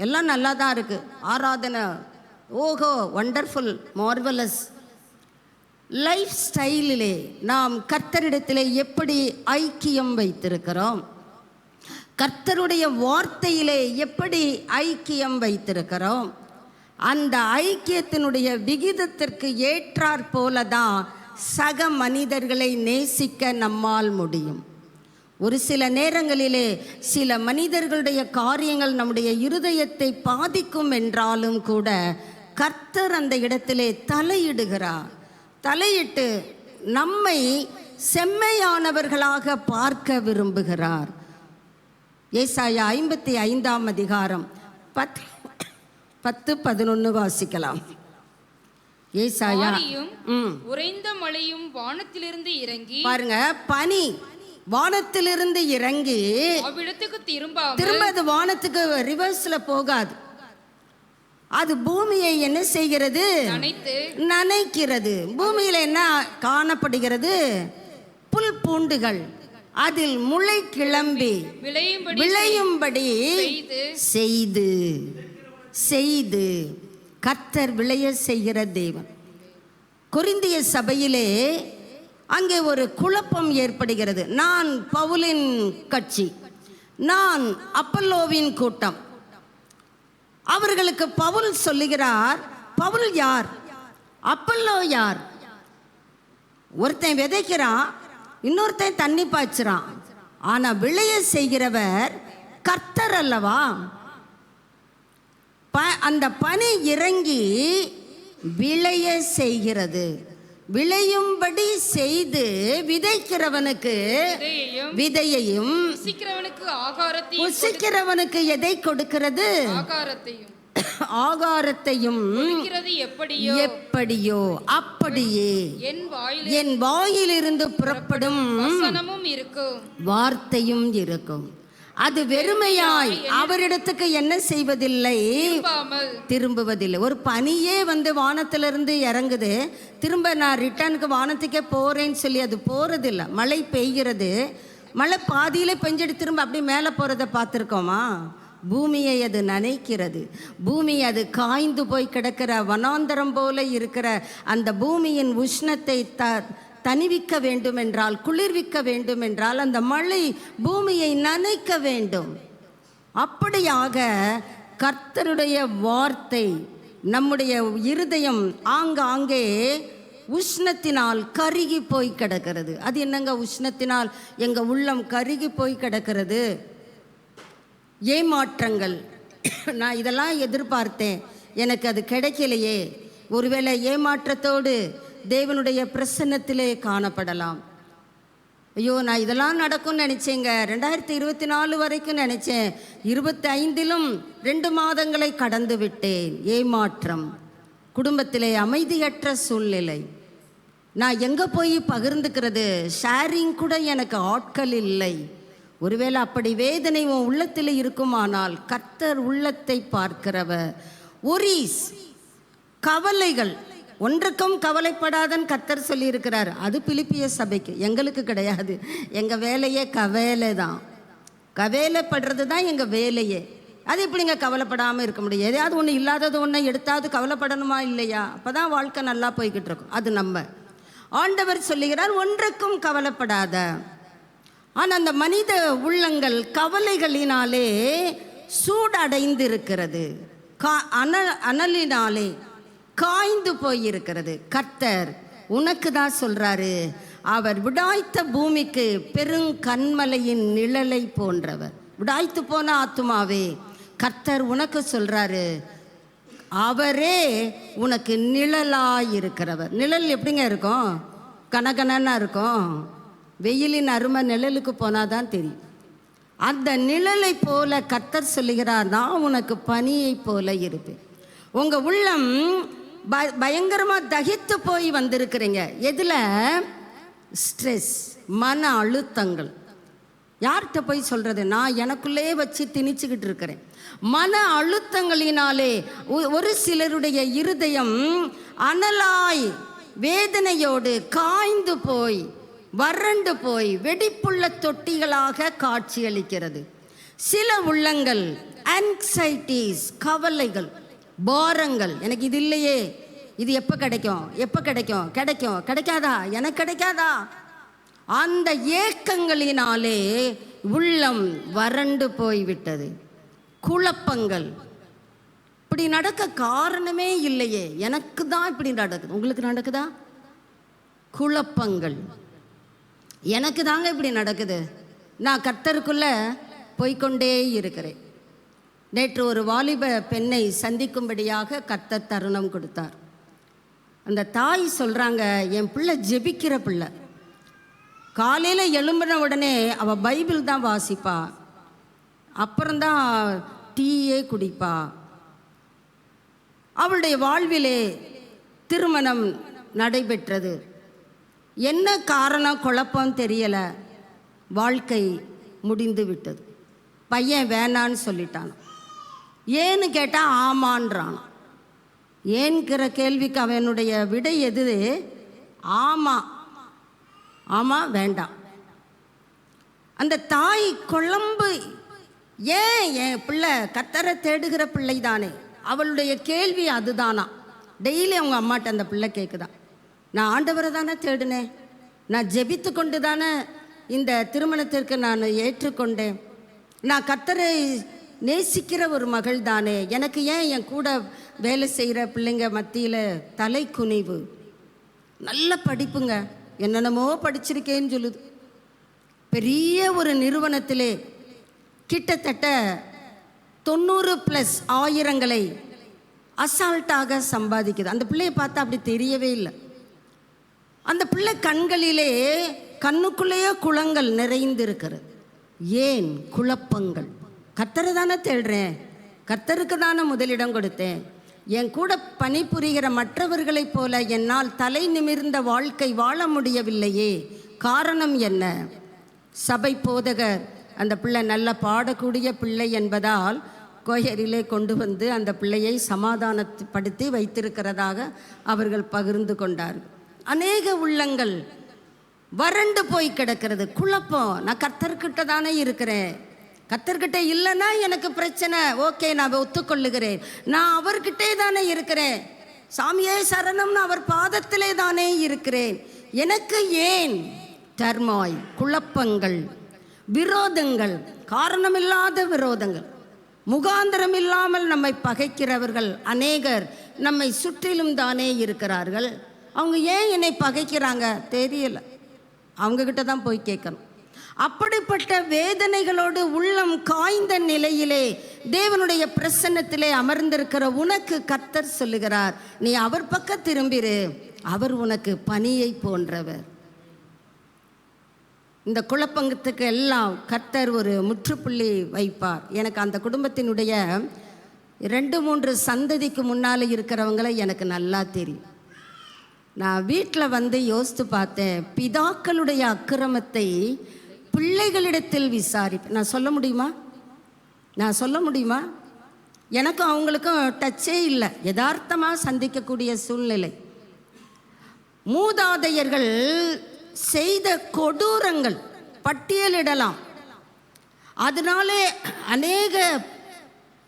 எல்லாம் நல்லா தான் இருக்குது, ஆராதனை ஓஹோ வண்டர்ஃபுல் மார்வலஸ். லைஃப் ஸ்டைலிலே நாம் கர்த்தரிடத்திலே எப்படி ஐக்கியம் வைத்திருக்கிறோம்? கர்த்தருடைய வார்த்தையிலே எப்படி ஐக்கியம் வைத்திருக்கிறோம்? அந்த ஐக்கியத்தினுடைய விகிதத்திற்கு ஏற்றாற் போல தான் சக மனிதர்களை நேசிக்க நம்மால் முடியும். ஒரு சில நேரங்களிலே சில மனிதர்களுடைய காரியங்கள் நம்முடைய இருதயத்தை பாதிக்கும் என்றாலும் கூட கர்த்தர் அந்த இடத்திலே தலையிடுகிறார். தலையிட்டு நம்மை செம்மையானவர்களாக பார்க்க விரும்புகிறார். ஏசாயா 55ஆம் அதிகாரம் 10-11 வாசிக்கலாம். ஏசாயா, உறைந்த மழையும் வானத்திலிருந்து இறங்கி, பாருங்க, பனி வானத்திலிருந்து இறங்கி அவ்விடத்துக்கு திரும்ப அது வானத்துக்கு ரிவர்ஸ்ல போகாது, அது பூமியை என்ன செய்கிறது? நனைக்கிறது. பூமியில என்ன காணப்படுகிறது? புல் பூண்டுகள் அதில் முளை கிளம்பி விளையும்படி செய்து கர்த்தர் விளைய செய்கிற தேவன். கொரிந்திய சபையிலே அங்கே ஒரு குழப்பம் ஏற்படுகிறது. நான் பவுலின் கட்சி, நான் அப்பல்லோவின் கூட்டம். அவர்களுக்கு பவுல் சொல்லுகிறார், பவுல் யார், அப்பல்லோ யார்? ஒருத்தன் விதைக்கிறான், இன்னொருத்தன் தண்ணி பாய்ச்சுறான். ஆனா விளைய செய்கிறவர் கர்த்தர் அல்லவா? அந்த பனி இறங்கி விளைய செய்கிறது. விளையும்படி செய்து விதைக்கிறவனுக்கு விதையையும் புசிக்கிறவனுக்கு எதை கொடுக்கிறது? ஆகாரத்தையும் எப்படியோ அப்படியே என் வாயிலிருந்து புறப்படும் வார்த்தையும் இருக்கும். அது வெறுமையாய் அவரிடத்துக்கு என்ன செய்வதில்லை, திரும்புவதில்லை. ஒரு பனியே வந்து வானத்திலிருந்து இறங்குது, திரும்ப நான் ரிட்டர்னுக்கு வானத்துக்கே போறேன்னு சொல்லி அது போறதில்லை. மழை பெய்கிறது, மழை பாதியில பெஞ்சிட்டு திரும்ப அப்படி மேலே போறதை பார்த்துருக்கோமா? பூமியை அது நனைக்கிறது. பூமி அது காய்ந்து போய் கிடக்கிற வனாந்தரம் போல இருக்கிற அந்த பூமியின் உஷ்ணத்தை தணிவிக்க வேண்டும் என்றால், குளிர்விக்க வேண்டும் என்றால் அந்த மழை பூமியை நனைக்க வேண்டும். அப்படியாக கர்த்தருடைய வார்த்தை நம்முடைய இருதயம் ஆங்காங்கே உஷ்ணத்தினால் கருகி போய் கிடக்கிறது. அது என்னங்க உஷ்ணத்தினால் எங்க உள்ளம் கருகி போய் கிடக்கிறது? ஏமாற்றங்கள். நான் இதெல்லாம் எதிர்பார்த்தேன், எனக்கு அது கிடைக்கலையே. ஒருவேளை ஏமாற்றத்தோடு தேவனுடைய பிரசன்னத்திலே காணப்படலாம். ஐயோ, நான் இதெல்லாம் நடக்கும்னு நினச்சேங்க, 2024 வரைக்கும் நினச்சேன், 25லும் 2 மாதங்களை கடந்து விட்டேன். ஏமாற்றம், குடும்பத்திலே அமைதியற்ற சூழ்நிலை. நான் எங்கே போய் பகிர்ந்துக்கிறது? ஷேரிங் கூட எனக்கு ஆட்கள் இல்லை. ஒருவேளை அப்படி வேதனை உன் உள்ளத்தில் இருக்குமானால் கர்த்தர் உள்ளத்தை பார்க்கிறவர். ஒரீஸ், கவலைகள், ஒன்றுக்கும் கவலைப்படாதன்னு கர்த்தர் சொல்லியிருக்கிறார். அது பிலிப்பிய சபைக்கு, எங்களுக்கு கிடையாது. எங்கள் வேலையே கவேலை தான். கவேலைப்படுறது தான் எங்கள் வேலையே. அது எப்படிங்க கவலைப்படாமல் இருக்க முடியும்? எதையாவது ஒன்று இல்லாதது ஒன்று எடுத்தாவது கவலைப்படணுமா இல்லையா? அப்போ தான் வாழ்க்கை நல்லா போய்கிட்டு இருக்கும். அது நம்ம ஆண்டவர் சொல்லுகிறார், ஒன்றுக்கும் கவலைப்படாத. ஆனால் அந்த மனித உள்ளங்கள் கவலைகளினாலே சூடடைந்து இருக்கிறது, அனலினாலே காய்ந்து போயிருக்கிறது. கர்த்தர் உனக்கு தான் சொல்றாரு, அவர் விடாய்த்த பூமிக்கு பெருங்கன்மலையின் நிழலை போன்றவர். விடாய்த்து போன ஆத்துமாவே, கர்த்தர் உனக்கு சொல்றாரு, அவரே உனக்கு நிழலாய் இருக்கிறவர். நிழல் எப்படிங்க இருக்கும்? கனகனா இருக்கும். வெயிலின் அருமை நிழலுக்கு போனாதான் தெரியும். அந்த நிழலை போல கர்த்தர் சொல்லுகிறார், நான் உனக்கு பனியை போல இருப்பேன். உங்க உள்ளம் பயங்கரமாக தகித்து போய் வந்திருக்கிறீங்க. எதில்? ஸ்ட்ரெஸ், மன அழுத்தங்கள். யார்கிட்ட போய் சொல்கிறது? நான் எனக்குள்ளே வச்சு திணிச்சுக்கிட்டு இருக்கிறேன். மன அழுத்தங்களினாலே ஒரு சிலருடைய இருதயம் அனலாய் வேதனையோடு காய்ந்து போய் வறண்டு போய் வெடிப்புள்ள தொட்டிகளாக காட்சியளிக்கிறது. சில உள்ளங்கள் ஆங்ஸைட்டிஸ், கவலைகள், பாரங்கள். எனக்கு இது இல்லையே, இது எப்போ கிடைக்கும், எப்போ கிடைக்கும், கிடைக்கும், கிடைக்காதா, எனக்கு கிடைக்காதா? அந்த ஏக்கங்களினாலே உள்ளம் வறண்டு போய்விட்டது. குழப்பங்கள். இப்படி நடக்க காரணமே இல்லையே, எனக்கு தான் இப்படி நடக்குது. உங்களுக்கு நடக்குதா? குழப்பங்கள். எனக்கு தாங்க இப்படி நடக்குது. நான் கர்த்தருக்குள்ள போய்கொண்டே இருக்கிறேன். நேற்று ஒரு வாலிப பெண்ணை சந்திக்கும்படியாக கர்த்தர் தருணம் கொடுத்தார். அந்த தாய் சொல்கிறாங்க, என் பிள்ளை ஜெபிக்கிற பிள்ளை. காலையில் எழும்பின உடனே அவள் பைபிள் தான் வாசிப்பா, அப்புறம்தான் டீயே குடிப்பா. அவளுடைய வாழ்விலே திருமணம் நடைபெற்றது. என்ன காரணம், குழப்பம் தெரியலை. வாழ்க்கை முடிந்து விட்டது. பையன் வேணான்னு சொல்லிட்டான். ஏன்னு கேட்டால் ஆமான்றான். ஏன்கிற கேள்விக்கு அவனுடைய விடை எது? ஆமாம், ஆமாம், வேண்டாம். அந்த தாய் குழம்பு. ஏன்? என் பிள்ளை கர்த்தரை தேடுகிற பிள்ளை தானே. அவளுடைய கேள்வி அதுதானா. டெய்லி அவங்க அம்மாட்ட அந்த பிள்ளை கேட்குதான், நான் ஆண்டவரை தானே தேடினேன், நான் ஜெபித்து கொண்டு தானே இந்த திருமணத்திற்கு நான் ஏற்றுக்கொண்டேன். நான் கர்த்தரை நேசிக்கிற ஒரு மகள் தானே, எனக்கு ஏன் என் கூட வேலை செய்கிற பிள்ளைங்க மத்தியில் தலை குனிவு? நல்ல படிப்புங்க, என்னென்னமோ படிச்சிருக்கேன்னு சொல்லுது. பெரிய ஒரு நிறுவனத்திலே கிட்டத்தட்ட 90+ ஆயிரங்களை அசால்ட்டாக சம்பாதிக்குது. அந்த பிள்ளையை பார்த்தா அப்படி தெரியவே இல்லை. அந்த பிள்ளை கண்களிலே கண்ணுக்குள்ளேயே குளங்கள் நிறைந்து இருக்கிறது. ஏன் குழப்பங்கள்? கர்த்தரை தானே தேடுறேன், கர்த்தருக்கு தானே முதலிடம் கொடுத்தேன். என் கூட பணிபுரிகிற மற்றவர்களைப் போல என்னால் தலை நிமிர்ந்த வாழ்க்கை வாழ முடியவில்லையே. காரணம் என்ன? சபை போதகர் அந்த பிள்ளை நல்ல பாடக்கூடிய பிள்ளை என்பதால் கோயரிலே கொண்டு வந்து அந்த பிள்ளையை சமாதானப்படுத்தி வைத்திருக்கிறதாக அவர்கள் பகிர்ந்து கொண்டார்கள். அநேக உள்ளங்கள் வறண்டு போய் கிடக்கிறது, குழப்பம். நான் கர்த்தர்கிட்ட தானே இருக்கிறேன், கர்த்தர்கிட்ட இல்லைன்னா எனக்கு பிரச்சனை, ஓகே நான் ஒத்துக்கொள்ளுகிறேன். நான் அவர்கிட்டே தானே இருக்கிறேன், சாமியே சரணம்னு அவர் பாதத்திலே தானே இருக்கிறேன். எனக்கு ஏன் டர்மாய், குழப்பங்கள், விரோதங்கள், காரணமில்லாத விரோதங்கள், முகாந்திரம் இல்லாமல் நம்மை பகைக்கிறவர்கள் அநேகர் நம்மை சுற்றிலும் தானே இருக்கிறார்கள். அவங்க ஏன் என்னை பகைக்கிறாங்க தெரியல, அவங்கக்கிட்ட தான் போய் கேட்கணும். அப்படிப்பட்ட வேதனைகளோடு உள்ளம் காய்ந்த நிலையிலே தேவனுடைய பிரசன்னத்திலே அமர்ந்திருக்கிற உனக்கு கர்த்தர் சொல்லுகிறார், நீ அவர் பக்கம் திரும்பிரு, அவர் உனக்கு பனியை போன்றவர். இந்த குழப்பத்துக்கு எல்லாம் கர்த்தர் ஒரு முற்றுப்புள்ளி வைப்பார். எனக்கு அந்த குடும்பத்தினுடைய 2-3 சந்ததிக்கு முன்னால் இருக்கிறவங்களை எனக்கு நல்லா தெரியும். நான் வீட்டில் வந்து யோசித்து பார்த்தேன், பிதாக்களுடைய அக்கிரமத்தை பிள்ளைகளிடத்தில் விசாரிப்பேன். நான் சொல்ல முடியுமா? எனக்கும் அவங்களுக்கும் டச்சே இல்லை, யதார்த்தமாக சந்திக்கக்கூடிய சூழ்நிலை. மூதாதையர்கள் செய்த கொடூரங்கள் பட்டியலிடலாம். அதனாலே அநேக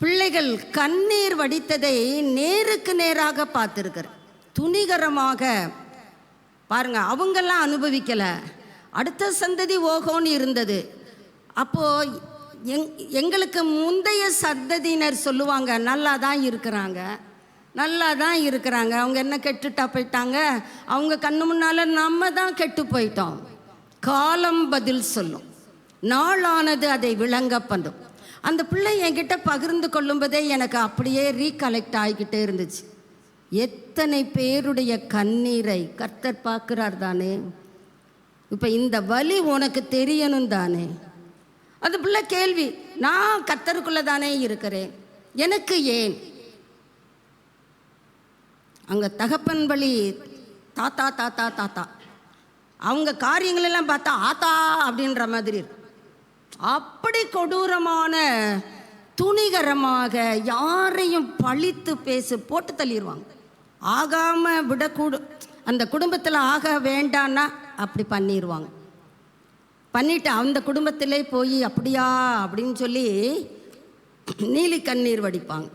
பிள்ளைகள் கண்ணீர் வடித்ததை நேருக்கு நேராக பார்த்துருக்கிறேன். துணிகரமாக பாருங்க, அவங்கெல்லாம் அனுபவிக்கல, அடுத்த சந்ததி ஓகோன்னு இருந்தது. அப்போ எங்களுக்கு முந்தைய சந்ததியினர் சொல்லுவாங்க, நல்லா தான் இருக்கிறாங்க, அவங்க என்ன கெட்டுட்டா போயிட்டாங்க, அவங்க கண்ணு முன்னால் நம்ம தான் கெட்டு போயிட்டோம். காலம் பதில் சொல்லும், நாளானது அதை விளங்க பண்ணும். அந்த பிள்ளை என்கிட்ட பகிர்ந்து கொள்ளும்போதே எனக்கு அப்படியே ரீகலெக்ட் ஆகிக்கிட்டே இருந்துச்சு. எத்தனை பேருடைய கண்ணீரை கர்த்தர் பார்க்கிறார் தானே. இப்போ இந்த வலி உனக்கு தெரியணும் தானே. அது பிள்ளை கேள்வி, நான் கர்த்தருக்குள்ளே தானே இருக்கிறேன், எனக்கு ஏன்? அங்கே தகப்பன் வழி தாத்தா தாத்தா தாத்தா, அவங்க காரியங்களெல்லாம் பார்த்தா ஆத்தா அப்படின்ற மாதிரி இருக்கு. அப்படி கொடூரமான துணிகரமாக யாரையும் பழித்து போட்டு தள்ளிடுவாங்க. ஆகாமல் விடக்கூடும், அந்த குடும்பத்தில் ஆக வேண்டான்னா அப்படி பண்ணிடுவாங்க. பண்ணிவிட்டு அந்த குடும்பத்திலே போய் அப்படியா அப்படின்னு சொல்லி நீலி கண்ணீர் வடிப்பாங்க.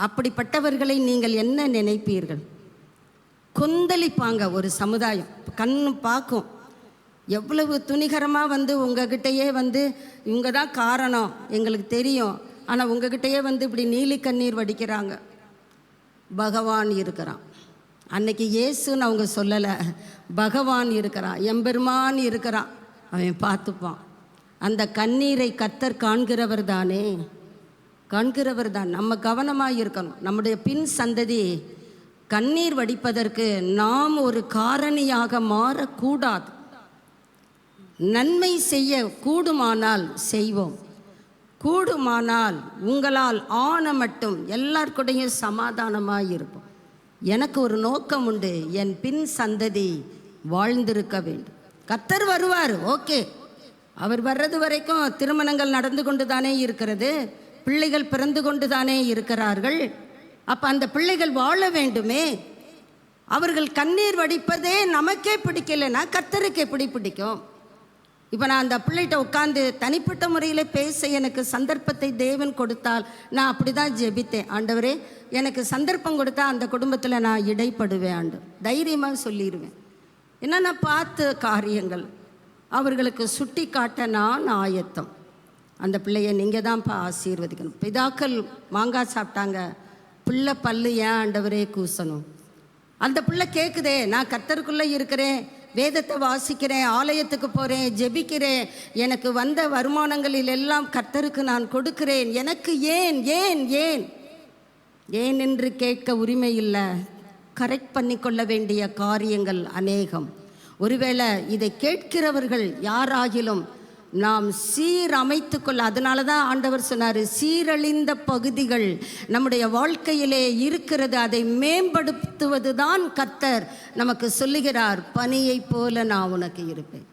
அப்படிப்பட்டவர்களை நீங்கள் என்ன நினைப்பீர்கள்? கொந்தளிப்பாங்க ஒரு சமுதாயம், கண்ணு பார்க்கும். எவ்வளவு துணிகரமாக வந்து உங்ககிட்டயே வந்து இவங்க தான் காரணம் எங்களுக்கு தெரியும், ஆனால் உங்ககிட்டயே வந்து இப்படி நீலி கண்ணீர் வடிக்கிறாங்க. பகவான் இருக்கிறான். அன்னைக்கு இயேசுன்னு அவங்க சொல்லலை, பகவான் இருக்கிறான், எம்பெருமான் இருக்கிறான், அவன் பார்த்துப்பான். அந்த கண்ணீரை கர்த்தர் காண்கிறவர் தானே, காண்கிறவர் தான். நம்ம கவனமாக இருக்கணும். நம்முடைய பின் சந்ததி கண்ணீர் வடிப்பதற்கு நாம் ஒரு காரணியாக மாறக்கூடாது. நன்மை செய்ய கூடுமானால் செய்வோம், கூடுமானால் உங்களால் ஆன மட்டும் எல்லாருக்கூடையும் சமாதானமாக இருப்போம். எனக்கு ஒரு நோக்கம் உண்டு, என் பின் சந்ததி வாழ்ந்திருக்க வேண்டும். கர்த்தர் வருவார், ஓகே, அவர் வர்றது வரைக்கும் திருமணங்கள் நடந்து கொண்டு தானே இருக்கிறது, பிள்ளைகள் பிறந்து கொண்டு தானே இருக்கிறார்கள். அப்போ அந்த பிள்ளைகள் வாழ வேண்டுமே. அவர்கள் கண்ணீர் வடிப்பதே நமக்கே பிடிக்கலைன்னா கர்த்தருக்கு எப்படி பிடிக்கும்? இப்போ நான் அந்த பிள்ளைகிட்ட உட்காந்து தனிப்பட்ட முறையில் பேச எனக்கு சந்தர்ப்பத்தை தேவன் கொடுத்தால் நான் அப்படி தான் ஜெபித்தேன். ஆண்டவரே, எனக்கு சந்தர்ப்பம் கொடுத்தா அந்த குடும்பத்தில் நான் இடைப்படுவேன், ஆண்டு தைரியமாக சொல்லிடுவேன். என்னென்ன பார்த்து காரியங்கள் அவர்களுக்கு சுட்டி காட்ட நான் ஆயத்தம். அந்த பிள்ளையை நீங்கள் தான்ப்பா ஆசீர்வதிக்கணும். பிதாக்கள் மாங்காய் சாப்பிட்டாங்க, பிள்ளை பல்லு ஏன் ஆண்டவரே கூசணும்? அந்த பிள்ளை கேட்குதே, நான் கர்த்தருக்குள்ளே இருக்கிறேன், வேதத்தை வாசிக்கிறேன், ஆலயத்துக்கு போகிறேன், ஜெபிக்கிறேன், எனக்கு வந்த வருமானங்களில் எல்லாம் கர்த்தருக்கு நான் கொடுக்கிறேன், எனக்கு ஏன் ஏன் ஏன் ஏன் என்று கேட்க உரிமை இல்லை. கரெக்ட் பண்ணி கொள்ள வேண்டிய காரியங்கள் அநேகம். ஒருவேளை இதை கேட்கிறவர்கள் யாராகிலும் நாம் சீரமைத்து கொள்ள, அதனால தான் ஆண்டவர் சொன்னார், சீரழிந்த பகுதிகள் நம்முடைய வாழ்க்கையிலே இருக்கிறது, அதை மேம்படுத்துவது தான் கர்த்தர் நமக்கு சொல்லுகிறார். பனியை போல நான் உனக்கு இருப்பேன்.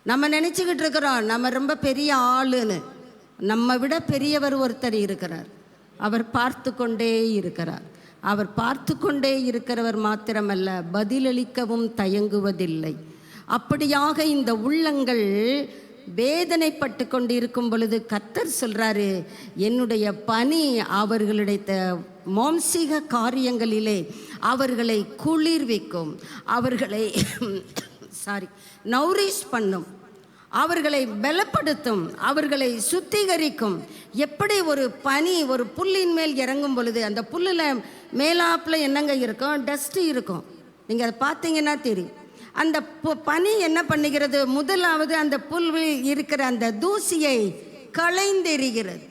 நம்ம நினச்சிக்கிட்டு இருக்கிறோம் நம்ம ரொம்ப பெரிய ஆளுன்னு. நம்ம விட பெரியவர் ஒருத்தர் இருக்கிறார். அவர் பார்த்து கொண்டே இருக்கிறார். அவர் பார்த்து கொண்டே இருக்கிறவர் மாத்திரமல்ல, பதிலளிக்கவும் தயங்குவதில்லை. அப்படியாக இந்த உள்ளங்கள் வேதனைப்பட்டு கொண்டு இருக்கும் பொழுது கர்த்தர் சொல்கிறாரு, என்னுடைய பனி அவர்களுடைய மாம்சீக காரியங்களிலே அவர்களை குளிர்விக்கும், அவர்களை நௌரிஷ் பண்ணும், அவர்களை பலப்படுத்தும், அவர்களை சுத்திகரிக்கும். எப்படி ஒரு பனி ஒரு புல்லின் மேல் இறங்கும் பொழுது அந்த புல்லில் மேலாப்பில் என்னங்க இருக்கும்? டஸ்ட்டு இருக்கும். நீங்கள் அதை பார்த்தீங்கன்னா தெரியும். அந்த பனி என்ன பண்ணுகிறது? முதலாவது அந்த புல்லில் இருக்கிற அந்த தூசியை களைந்தெறிகிறது.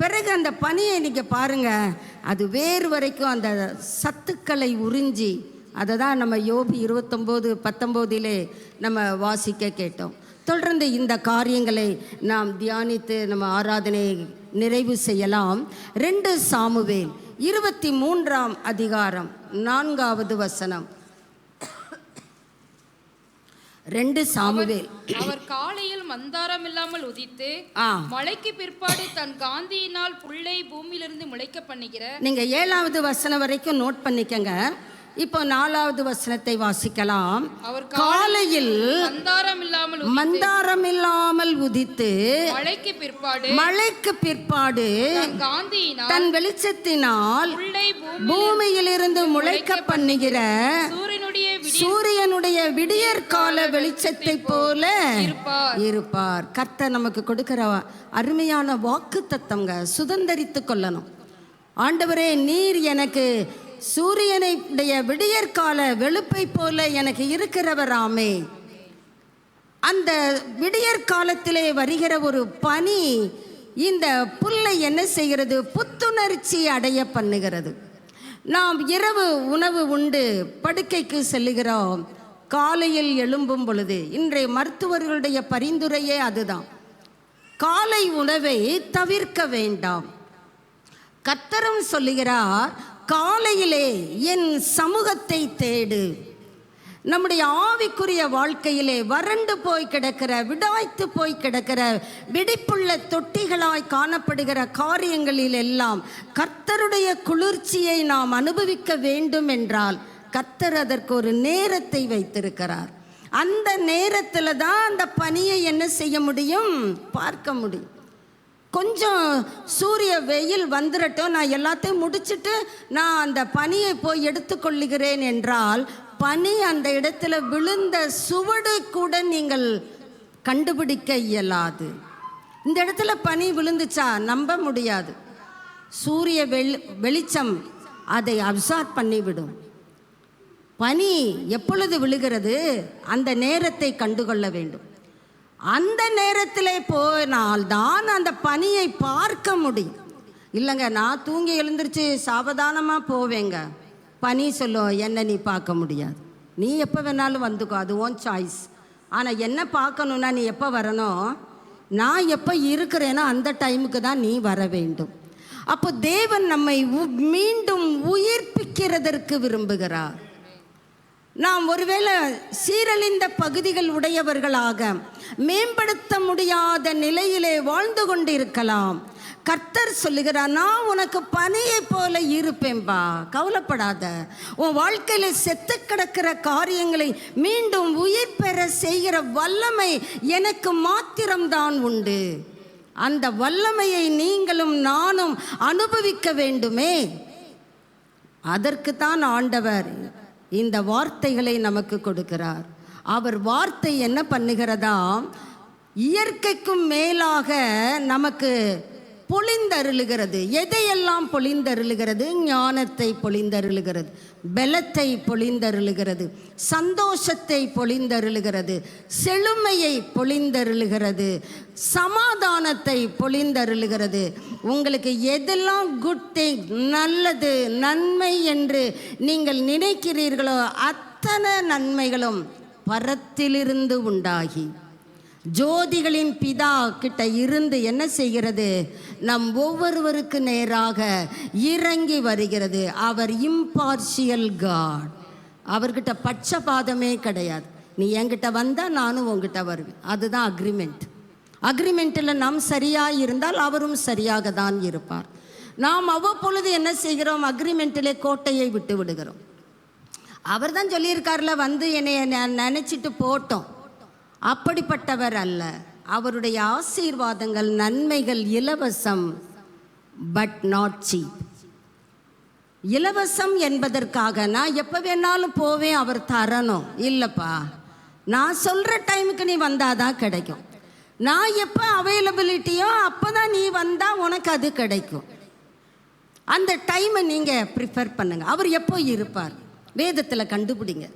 பிறகு அந்த பனியை நீங்கள் பாருங்கள், அது வேறு வரைக்கும் அந்த சத்துக்களை உறிஞ்சி, அதை தான் நம்ம யோபு 29:19 நம்ம வாசிக்க கேட்டோம். தொடர்ந்து இந்த காரியங்களை நாம் தியானித்து நம்ம ஆராதனை நிறைவு செய்யலாம். 2 சாமுவேல் 23ஆம் அதிகாரம் 4வது வசனம். 2 சாமுவேல். அவர் காலையில் மந்தாரம் இல்லாமல் உதித்து மழைக்கு பிற்பாடு தன் காந்தியினால் புல்லை பூமியிலிருந்து முளைக்க பண்ணுகிற. நீங்க 7வது வசனம் வரைக்கும் நோட் பண்ணிக்கங்க. இப்போ 4வது வசனத்தை வாசிக்கலாம். அவர் காலையில் மந்தாரம் இல்லாமல் உதித்து மழைக்கு பிற்பாடு தன் வெளிச்சத்தினால் பூமியிலிருந்து முளைக்க பண்ணுகிற சூரியனுடைய விடியற்கால வெளிச்சத்தை போல இருப்பார். கர்த்தர் நமக்கு கொடுக்கிற அருமையான வாக்கு தத்தம்ங்க. சுதந்தரித்து கொள்ளணும். ஆண்டவரே, நீர் எனக்கு சூரியனுடைய விடியற்கால வெளுப்பை போல எனக்கு இருக்கிறவராமே. அந்த விடியற்காலத்திலே வருகிற ஒரு பனி இந்த புல்லை என்ன செய்கிறது? புத்துணர்ச்சி அடைய பண்ணுகிறது. நாம் இரவு உணவு உண்டு படுக்கைக்கு செல்லுகிறோம். காலையில் எழும்பும் பொழுது இன்றைய மருத்துவர்களுடைய பரிந்துரையே அதுதான், காலை உணவை தவிர்க்க வேண்டாம். கர்த்தரும் சொல்லுகிறார், காலையிலே என் சமூகத்தை தேடு. நம்முடைய ஆவிக்குரிய வாழ்க்கையிலே வறண்டு போய் கிடக்கிற, விடாய்த்து போய் கிடக்கிற, வெடிப்புள்ள தொட்டிகளாய் காணப்படுகிற காரியங்களில் எல்லாம் கர்த்தருடைய குளிர்ச்சியை நாம் அனுபவிக்க வேண்டும் என்றால் கர்த்தர் அதற்கு ஒரு நேரத்தை வைத்திருக்கிறார். அந்த நேரத்தில் தான் அந்த பனியை என்ன செய்ய முடியும்? பார்க்க முடியும். கொஞ்சம் சூரிய வெயில் வந்துடட்டும், நான் எல்லாத்தையும் முடிச்சுட்டு நான் அந்த பனியை போய் எடுத்துக்கொள்ளுகிறேன் என்றால் பனி அந்த இடத்துல விழுந்த சுவடு கூட நீங்கள் கண்டுபிடிக்க இயலாது. இந்த இடத்துல பனி விழுந்துச்சா நம்ப முடியாது. சூரிய வெளிச்சம் அதை அப்சார்ப் பண்ணிவிடும். பனி எப்பொழுது விழுகிறது? அந்த நேரத்தை கண்டுகொள்ள வேண்டும். அந்த நேரத்தில் போனால்தான் அந்த பனியை பார்க்க முடியும். இல்லைங்க, நான் தூங்கி எழுந்திரிச்சு சாவதானமாக போவேங்க, பனி சொல்லும் என்ன நீ பார்க்க முடியாது, நீ எப்போ வேணாலும் வந்துக்கோ, அது ஓன் சாய்ஸ். ஆனால் என்ன பார்க்கணுன்னா நீ எப்போ வரணும்? நான் எப்போ இருக்கிறேனோ அந்த டைமுக்கு தான் நீ வர வேண்டும். அப்போ தேவன் நம்மை மீண்டும் உயிர்ப்பிக்கிறதற்கு விரும்புகிறார். நாம் ஒருவேளை சீரழிந்த பகுதிகள் உடையவர்களாக மேம்படுத்த முடியாத நிலையிலே வாழ்ந்து கொண்டிருக்கலாம். கர்த்தர் சொல்லுகிறார், நான் உனக்கு பனியை போல இருப்பேன்பா, கவலைப்படாத. உன் வாழ்க்கையில் செத்து கிடக்கிற காரியங்களை மீண்டும் உயிர் பெற செய்கிற வல்லமை எனக்கு மாத்திரம்தான் உண்டு. அந்த வல்லமையை நீங்களும் நானும் அனுபவிக்க வேண்டுமே. அதற்குத்தான் ஆண்டவர் இந்த வார்த்தைகளை நமக்கு கொடுக்கிறார். அவர் வார்த்தை என்ன பண்ணுகிறதா, இயற்கைக்கும் மேலாக நமக்கு பொழிந்தருளுகிறது. எதையெல்லாம் பொழிந்தருளுகிறது? ஞானத்தை பொழிந்தருளுகிறது, பலத்தை பொழிந்தருளுகிறது, சந்தோஷத்தை பொழிந்தருளுகிறது, செழுமையை பொழிந்தருளுகிறது, சமாதானத்தை பொழிந்தருளுகிறது. உங்களுக்கு எதெல்லாம் குட் திங், நல்லது, நன்மை என்று நீங்கள் நினைக்கிறீர்களோ அத்தனை நன்மைகளும் பரத்திலிருந்து உண்டாகி ஜோதிகளின் பிதா கிட்ட இருந்து என்ன செய்கிறது? நம் ஒவ்வொருவருக்கு நேராக இறங்கி வருகிறது. அவர் இம்பார்ஷியல் காட். அவர்கிட்ட பட்சபாதமே கிடையாது. நீ என்கிட்ட வந்தால் நானும் உங்ககிட்ட வருவேன். அதுதான் அக்ரிமெண்ட். அக்ரிமெண்ட்டில் நாம் சரியாக இருந்தால் அவரும் சரியாக தான் இருப்பார். நாம் அவ்வப்பொழுது என்ன செய்கிறோம்? அக்ரிமெண்ட்டிலே கோட்டையை விட்டு விடுகிறோம். அவர் தான் சொல்லியிருக்கார்ல, வந்து என்னை நினச்சிட்டு போட்டோம். அப்படிப்பட்டவர் அல்ல. அவருடைய ஆசீர்வாதங்கள், நன்மைகள் இலவசம், பட் நாட் சீப். இலவசம் என்பதற்காக நான் எப்போ வேணாலும் போவேன், அவர் தரணும் இல்லைப்பா. நான் சொல்கிற டைமுக்கு நீ வந்தாதான் கிடைக்கும். நான் எப்போ அவைலபிலிட்டியோ அப்போ தான் நீ வந்தால் உனக்கு அது கிடைக்கும். அந்த டைமை நீங்கள் ப்ரிஃபர் பண்ணுங்க. அவர் எப்போ இருப்பார்? வேதத்தில் கண்டுபிடிங்க.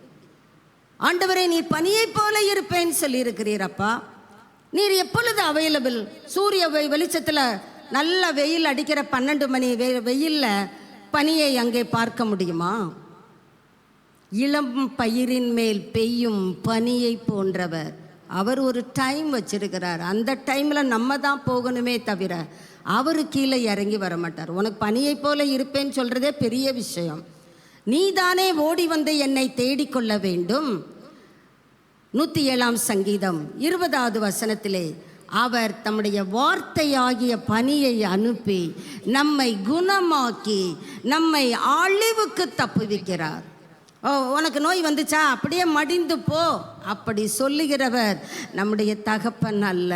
ஆண்டவரே, நீர் பனியை போல இருப்பேன்னு சொல்லியிருக்கிறீரப்பா. நீர் எப்பொழுது அவைலபிள்? சூரிய வெளிச்சத்தில் நல்ல வெயில் அடிக்கிற 12 மணி வெயிலில் பனியை அங்கே பார்க்க முடியுமா? இளம் பயிரின் மேல் பெய்யும் பனியை போன்றவர். அவர் ஒரு டைம் வச்சிருக்கிறார். அந்த டைமில் நம்ம தான் போகணுமே தவிர அவர் கீழே இறங்கி வர மாட்டார். உனக்கு பனியை போல இருப்பேன்னு சொல்கிறதே பெரிய விஷயம். நீதானே ஓடி வந்து என்னை தேடிக்கொள்ள வேண்டும். 107ஆம் சங்கீதம் 20வது வசனத்திலே அவர் தம்முடைய வார்த்தையாகிய பனியை அனுப்பி நம்மை குணமாக்கி நம்மை அழிவுக்கு தப்புவிக்கிறார். உனக்கு நோய் வந்துச்சா, அப்படியே மடிந்து போ, அப்படி சொல்லுகிறவர் நம்முடைய தகப்பன் அல்ல.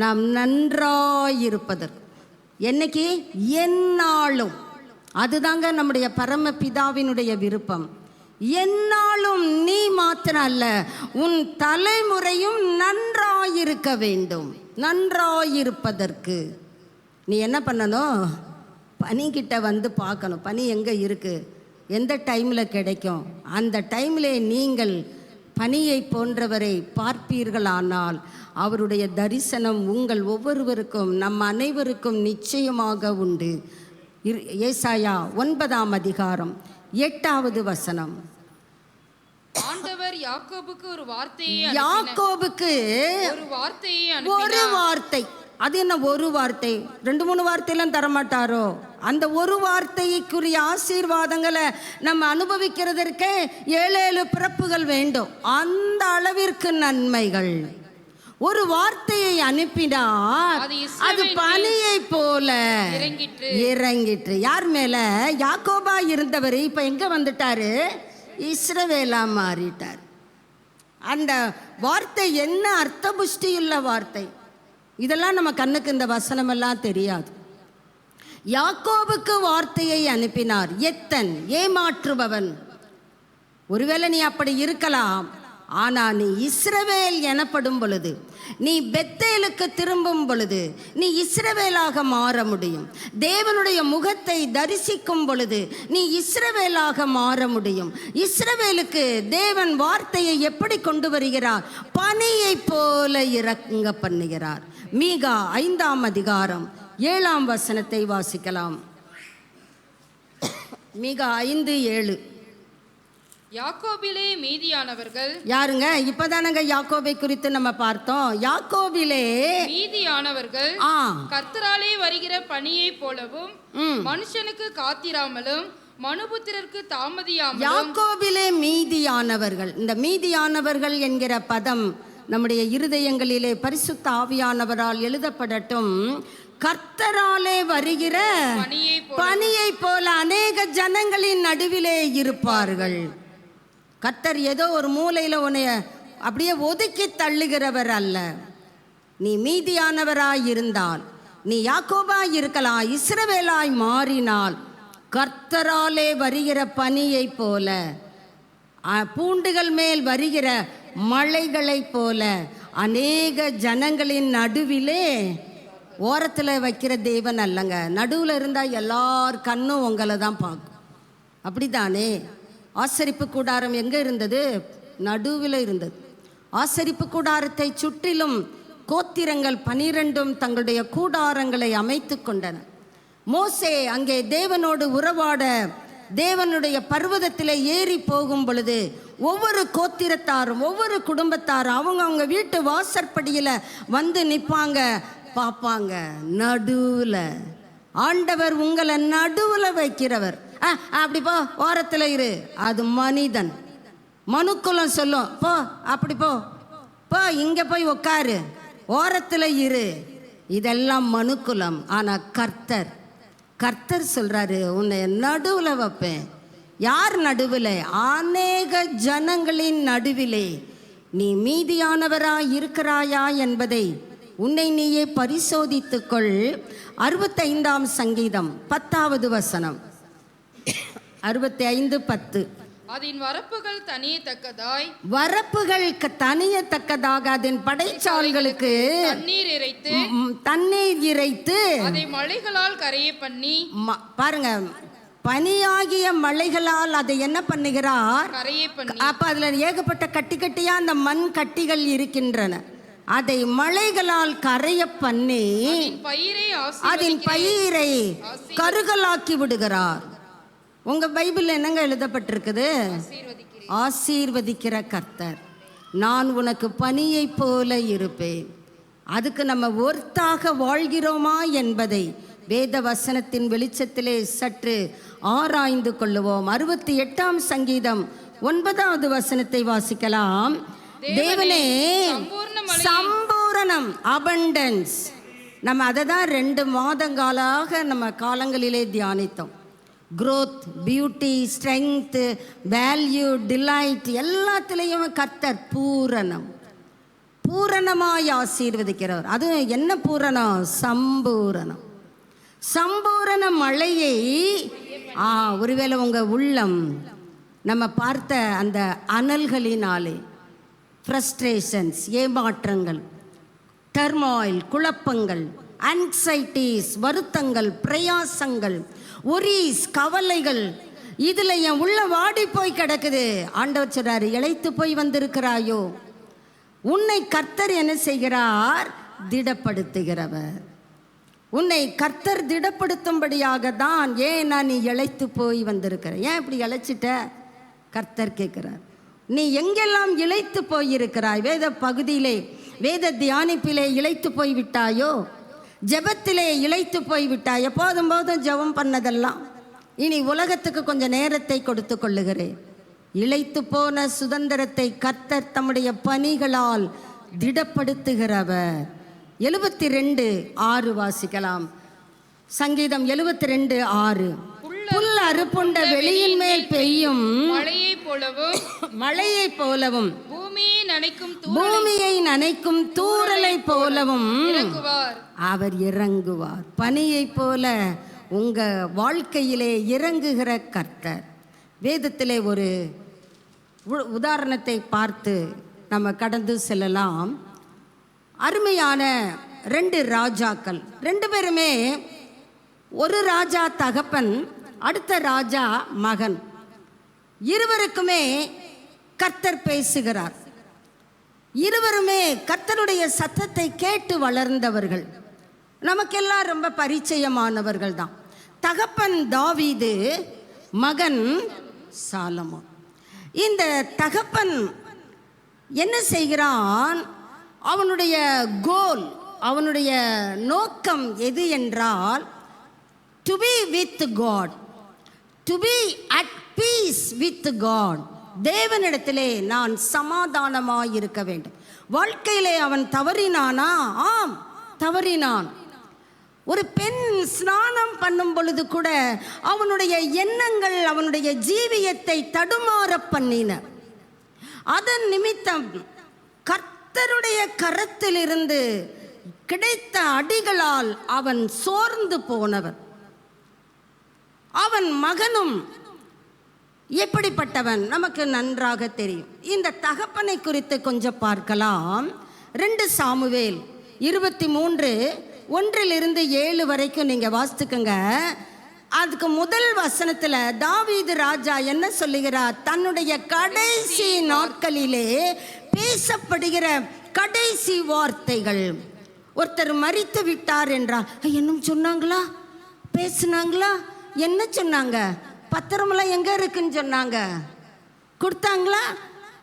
நாம் நன்றாயிருப்பதற்கு என்னைக்கு? எந்நாளும். அதுதாங்க நம்முடைய பரமபிதாவினுடைய விருப்பம். எந்நாளும் நீ மாத்திரம் அல்ல, உன் தலைமுறையும் நன்றாயிருக்க வேண்டும். நன்றாயிருப்பதற்கு நீ என்ன பண்ணணும்? பனிக்கிட்ட வந்து பார்க்கணும். பனி எங்கே இருக்குது, எந்த டைமில் கிடைக்கும். அந்த டைமில் நீங்கள் பனியை போன்றவரை பார்ப்பீர்களானால் அவருடைய தரிசனம் உங்கள் ஒவ்வொருவருக்கும், நம் அனைவருக்கும் நிச்சயமாக உண்டு. ஏசாயா 9ஆம் அதிகாரம் 8வது வசனம். ஆண்டவர் யாக்கோபுக்கு ஒரு வார்த்தையை ஒரு வார்த்தை. அது என்ன ஒரு வார்த்தை? 2-3 வார்த்தையெல்லாம் தரமாட்டாரோ? அந்த ஒரு வார்த்தைக்குரிய ஆசீர்வாதங்களை நம்ம அனுபவிக்கிறதற்கே 7 பிறப்புகள் வேண்டும். அந்த அளவிற்கு நன்மைகள். ஒரு வார்த்தையை அனுப்பினார், அது பனியை போல இறங்கிற்று. யார் மேல? யாக்கோபா இருந்தவர் இப்ப எங்க வந்துட்டாரு? இஸ்ரவேலா மாறிட்டார். அந்த வார்த்தை என்ன அர்த்த புஷ்டியுள்ள வார்த்தை! இதெல்லாம் நம்ம கண்ணுக்கு இந்த வசனமெல்லாம் தெரியாது. யாக்கோபுக்கு வார்த்தையை அனுப்பினார். எத்தன், ஏமாற்றுபவன். ஒருவேளை நீ அப்படி இருக்கலாம். ஆனால் நீ இஸ்ரவேல் எனப்படும் பொழுது, நீ பெத்தேலுக்கு திரும்பும் பொழுது நீ இஸ்ரவேலாக மாற முடியும். தேவனுடைய முகத்தை தரிசிக்கும் பொழுது நீ இஸ்ரவேலாக மாற முடியும். இஸ்ரவேலுக்கு தேவன் வார்த்தையை எப்படி கொண்டு வருகிறார்? பனியை போல இறங்க பண்ணுகிறார். மீகா 5ஆம் அதிகாரம் 7ஆம் வசனத்தை வாசிக்கலாம். மீகா 5:7. யாக்கோபிலே மீதியானவர்கள் யாருங்க? இப்பதானங்க யாக்கோபை குறித்து நம்ம பார்த்தோம். யாக்கோபிலே மீதியானவர்கள் கர்த்தராலே வருகிற பனியை போலவும் மனுஷனுக்கு காத்திராமலும் மனுபுத்திரருக்கு தாமதியாமலும். யாக்கோபிலே மீதியானவர்கள். இந்த மீதியானவர்கள் என்கிற பதம் நம்முடைய இருதயங்களிலே பரிசுத்த ஆவியானவரால் எழுதப்படட்டும். கர்த்தராலே வருகிற பனியை போல அநேக ஜனங்களின் நடுவிலே இருப்பார்கள். கர்த்தர் ஏதோ ஒரு மூலையில் உன்னைய அப்படியே ஒதுக்கி தள்ளுகிறவர் அல்ல. நீ மீதியானவராய் இருந்தால், நீ யாக்கோபாய் இருக்கலாம், இஸ்ரவேலாய் மாறினால், கர்த்தராலே வருகிற பனியை போல, பூண்டுகள் மேல் வருகிற மலைகளைப் போல அநேக ஜனங்களின் நடுவிலே ஓரத்தில் வைக்கிற தேவன் அல்லங்க. நடுவில் இருந்தால் எல்லார் கண்ணும் உங்களை தான் பார்க்கும். அப்படித்தானே? ஆசரிப்பு கூடாரம் எங்கே இருந்தது? நடுவில் இருந்தது. ஆசரிப்பு கூடாரத்தை சுற்றிலும் கோத்திரங்கள் 12 தங்களுடைய கூடாரங்களை அமைத்து கொண்டன. மோசே அங்கே தேவனோடு உறவாட தேவனுடைய பர்வதத்தில் ஏறி போகும் பொழுது ஒவ்வொரு கோத்திரத்தாரும் ஒவ்வொரு குடும்பத்தாரும் அவங்க வீட்டு வாசற்படியில் வந்து நிற்பாங்க, பார்ப்பாங்க. நடுவில் ஆண்டவர் உங்களை நடுவில் வைக்கிறவர். அப்படி போ, ஓரத்தில் இரு. அது மனிதன், மனுக்குலம் சொல்லும், போ அப்படி போ, போ இங்கே போய் உட்காரு, ஓரத்தில் இரு. இதெல்லாம் மனுக்குலம். ஆனால் கர்த்தர் சொல்றாரு, உன்னை நடுவில் வைப்பேன். யார் நடுவில்? அநேக ஜனங்களின் நடுவிலே நீ மீதியானவராய் இருக்கிறாயா என்பதை உன்னை நீயே பரிசோதித்துக்கொள். 65ஆம் சங்கீதம் 10வது வசனம். 65:10. அதன் வரப்புகள் தனியத்தக்கதாய், வரப்புகள் தனியத்தக்கதாக அதன் படைச்சால்களுக்கு தண்ணீர் இறைத்து அதை மழைகளால் கரைய பண்ணி. பாருங்க, பனியாகிய மழைகளால் அதை என்ன பண்ணுகிறார்? கரைய பண்ணி. அப்ப அதுல ஏகப்பட்ட கட்டி கட்டியா அந்த மண் கட்டிகள் இருக்கின்றன. அதை மழைகளால் கரைய பண்ணி அதன் பயிரை கருகலாக்கி விடுகிறார். உங்க பைபிள் என்னங்க எழுதப்பட்டிருக்குது? ஆசீர்வதிக்கிற கர்த்தர். நான் உனக்கு பனியை போல இருப்பேன். அதுக்கு நம்ம ஒர்த்தாக வாழ்கிறோமா என்பதை வேத வசனத்தின் வெளிச்சத்திலே சற்று ஆராய்ந்து கொள்ளுவோம். 68ஆம் சங்கீதம் 9வது வசனத்தை வாசிக்கலாம். தேவனே சம்பூரணம், அபண்டன்ஸ். நம்ம அதை தான் 2 மாதங்களாக நம்ம காலங்களிலே தியானித்தோம். growth, beauty, strength, value, delight எல்லாத்திலையும் கர்த்தர் பூரணமாய் ஆசீர்வதிக்கிறவர். அது என்ன பூரணம்? சம்பூரணம். சம்பூரண மழையை ஒருவேளை உங்க உள்ளம் நம்ம பார்த்த அந்த அனல்களினாலே, ஃப்ரஸ்ட்ரேஷன்ஸ், ஏமாற்றங்கள், டர்மாயில், குழப்பங்கள், ஆன்சைட்டிஸ், வருத்தங்கள், பிரயாசங்கள், ஒரீஸ், கவலைகள், இதுல என் உள்ள வாடி போய் கிடக்குது. ஆண்டவர் சொல்றாரு, இளைத்து போய் வந்திருக்கிறாயோ? உன்னை கர்த்தர் என்ன செய்கிறார்? திடப்படுத்துகிறவர். உன்னை கர்த்தர் திடப்படுத்தும்படியாக தான். ஏன் நீ இளைத்து போய் வந்திருக்கிற? ஏன் இப்படி இளைச்சிட்ட? கர்த்தர் கேட்கிறார். நீ எங்கெல்லாம் இளைத்து போயிருக்கிறாய்? வேத பகுதியிலே, வேத தியானிப்பிலே இளைத்து போய் விட்டாயோ? ஜெபத்திலே இளைத்து போய் விட்டாய்? எப்போதும் போதும் ஜெபம் பண்ணதெல்லாம் இனி உலகத்துக்கு கொஞ்சம் நேரத்தை கொடுத்து கொள்ளுகிறேன். இளைத்து போன சுதந்திரத்தை கர்த்தர் தம்முடைய பணிகளால் திடப்படுத்துகிறவர். 72:6 வாசிக்கலாம். சங்கீதம் 72:6. புல் அறுப்புண்ட வெளியின் மேல் பெய்யும் மழையை போலவும் பூமியை நனைக்கும் தூறலை போலவும் அவர் இறங்குவார். பனியை போல உங்க வாழ்க்கையிலே இறங்குகிற கர்த்தர். வேதத்திலே ஒரு உதாரணத்தை பார்த்து நம்ம கடந்து செல்லலாம். அருமையான 2 ராஜாக்கள். 2 பேருமே, ஒரு ராஜா தகப்பன், அடுத்த ராஜா மகன். இருவருக்குமே கர்த்தர் பேசுகிறார். இருவருமே கர்த்தருடைய சத்தத்தை கேட்டு வளர்ந்தவர்கள். நமக்கெல்லாம் ரொம்ப பரிச்சயமானவர்கள் தான். தகப்பன் தாவீது, மகன் சாலமோன். இந்த தகப்பன் என்ன செய்கிறான்? அவனுடைய கோல், அவனுடைய நோக்கம் எது என்றால், to be with God, to be at peace with God. தேவனிடத்திலே நான் சமாதானமாய் இருக்க வேண்டும். வாழ்க்கையிலே அவன் தவறினானா? ஆம், தவறினான். ஒரு பெண் ஸ்நானம் பண்ணும் பொழுது கூட அவனுடைய எண்ணங்கள் அவனுடைய ஜீவியத்தை தடுமாற பண்ணின. அதன் நிமித்தம் கர்த்தருடைய கரத்திலிருந்து கிடைத்த அடிகளால் அவன் சோர்ந்து போனவன். அவன் மகனும் எப்படிப்பட்டவன் நமக்கு நன்றாக தெரியும். இந்த தகப்பனை குறித்து கொஞ்சம் பார்க்கலாம். 2 சாமுவேல் 23:1-7 வரைக்கும் நீங்கள் வாசித்துக்கங்க. அதுக்கு முதல் வசனத்தில் தாவீது ராஜா என்ன சொல்லுகிறார்? தன்னுடைய கடைசி நாட்களிலே பேசப்படுகிற கடைசி வார்த்தைகள். ஒருத்தர் மரித்து விட்டார் என்றால் இன்னும் சொன்னாங்களா, பேசுனாங்களா, என்ன சொன்னாங்க? பத்திரமெல்லாம் எங்கே இருக்குன்னு சொன்னாங்க, கொடுத்தாங்களா,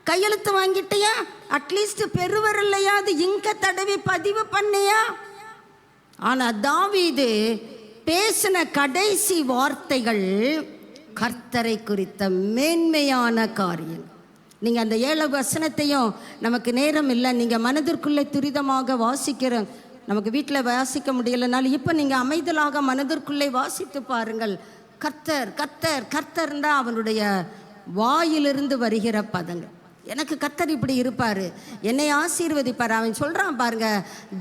கையெழுத்து வாங்கிட்டியா, அட்லீஸ்ட் பெருவரல்லையாவது இங்க தடவி பதிவு பண்ணியா? ஆனால் தாவீது பேசின கடைசி வார்த்தைகள் கர்த்தரை குறித்த மேன்மையான காரியம். நீங்கள் அந்த 7 வசனத்தையும், நமக்கு நேரம் இல்லை, நீங்கள் மனதிற்குள்ளே துரிதமாக வாசிக்கிற, நமக்கு வீட்டில் வாசிக்க முடியலைனாலும் இப்போ நீங்கள் அமைதலாக மனதிற்குள்ளே வாசித்து பாருங்கள். கர்த்தர் கர்த்தர் கர்த்தர்னா அவனுடைய வாயிலிருந்து வருகிற பதங்கள். எனக்கு கர்த்தர் இப்படி இருப்பார், என்னை ஆசீர்வதிப்பார். அவன் சொல்கிறான் பாருங்க,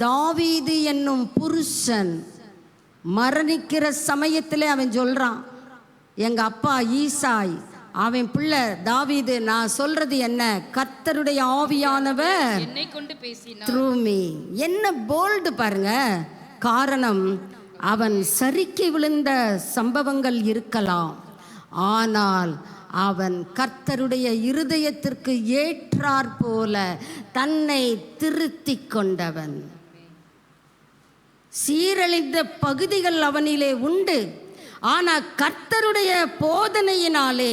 தாவீது என்னும் புருஷன் மரணிக்கிற சமயத்தில் அவன் சொல்கிறான், எங்கள் அப்பா ஈசாய், அவன் பிள்ளை தாவீது, நான் சொல்றது என்ன? கர்த்தருடைய ஆவியானவர் என்னை கொண்டு பேசினார் த்ரூ மீ. என்ன போல்டு பாருங்க. காரணம், அவன் சறுக்கி விழுந்த சம்பவங்கள் இருக்கலாம், ஆனால் அவன் கர்த்தருடைய இருதயத்திற்கு ஏற்றாற் போல தன்னை திருத்தி கொண்டவன். சீரழிந்த பகுதிகள் அவனிலே உண்டு, ஆனால் கர்த்தருடைய போதனையினாலே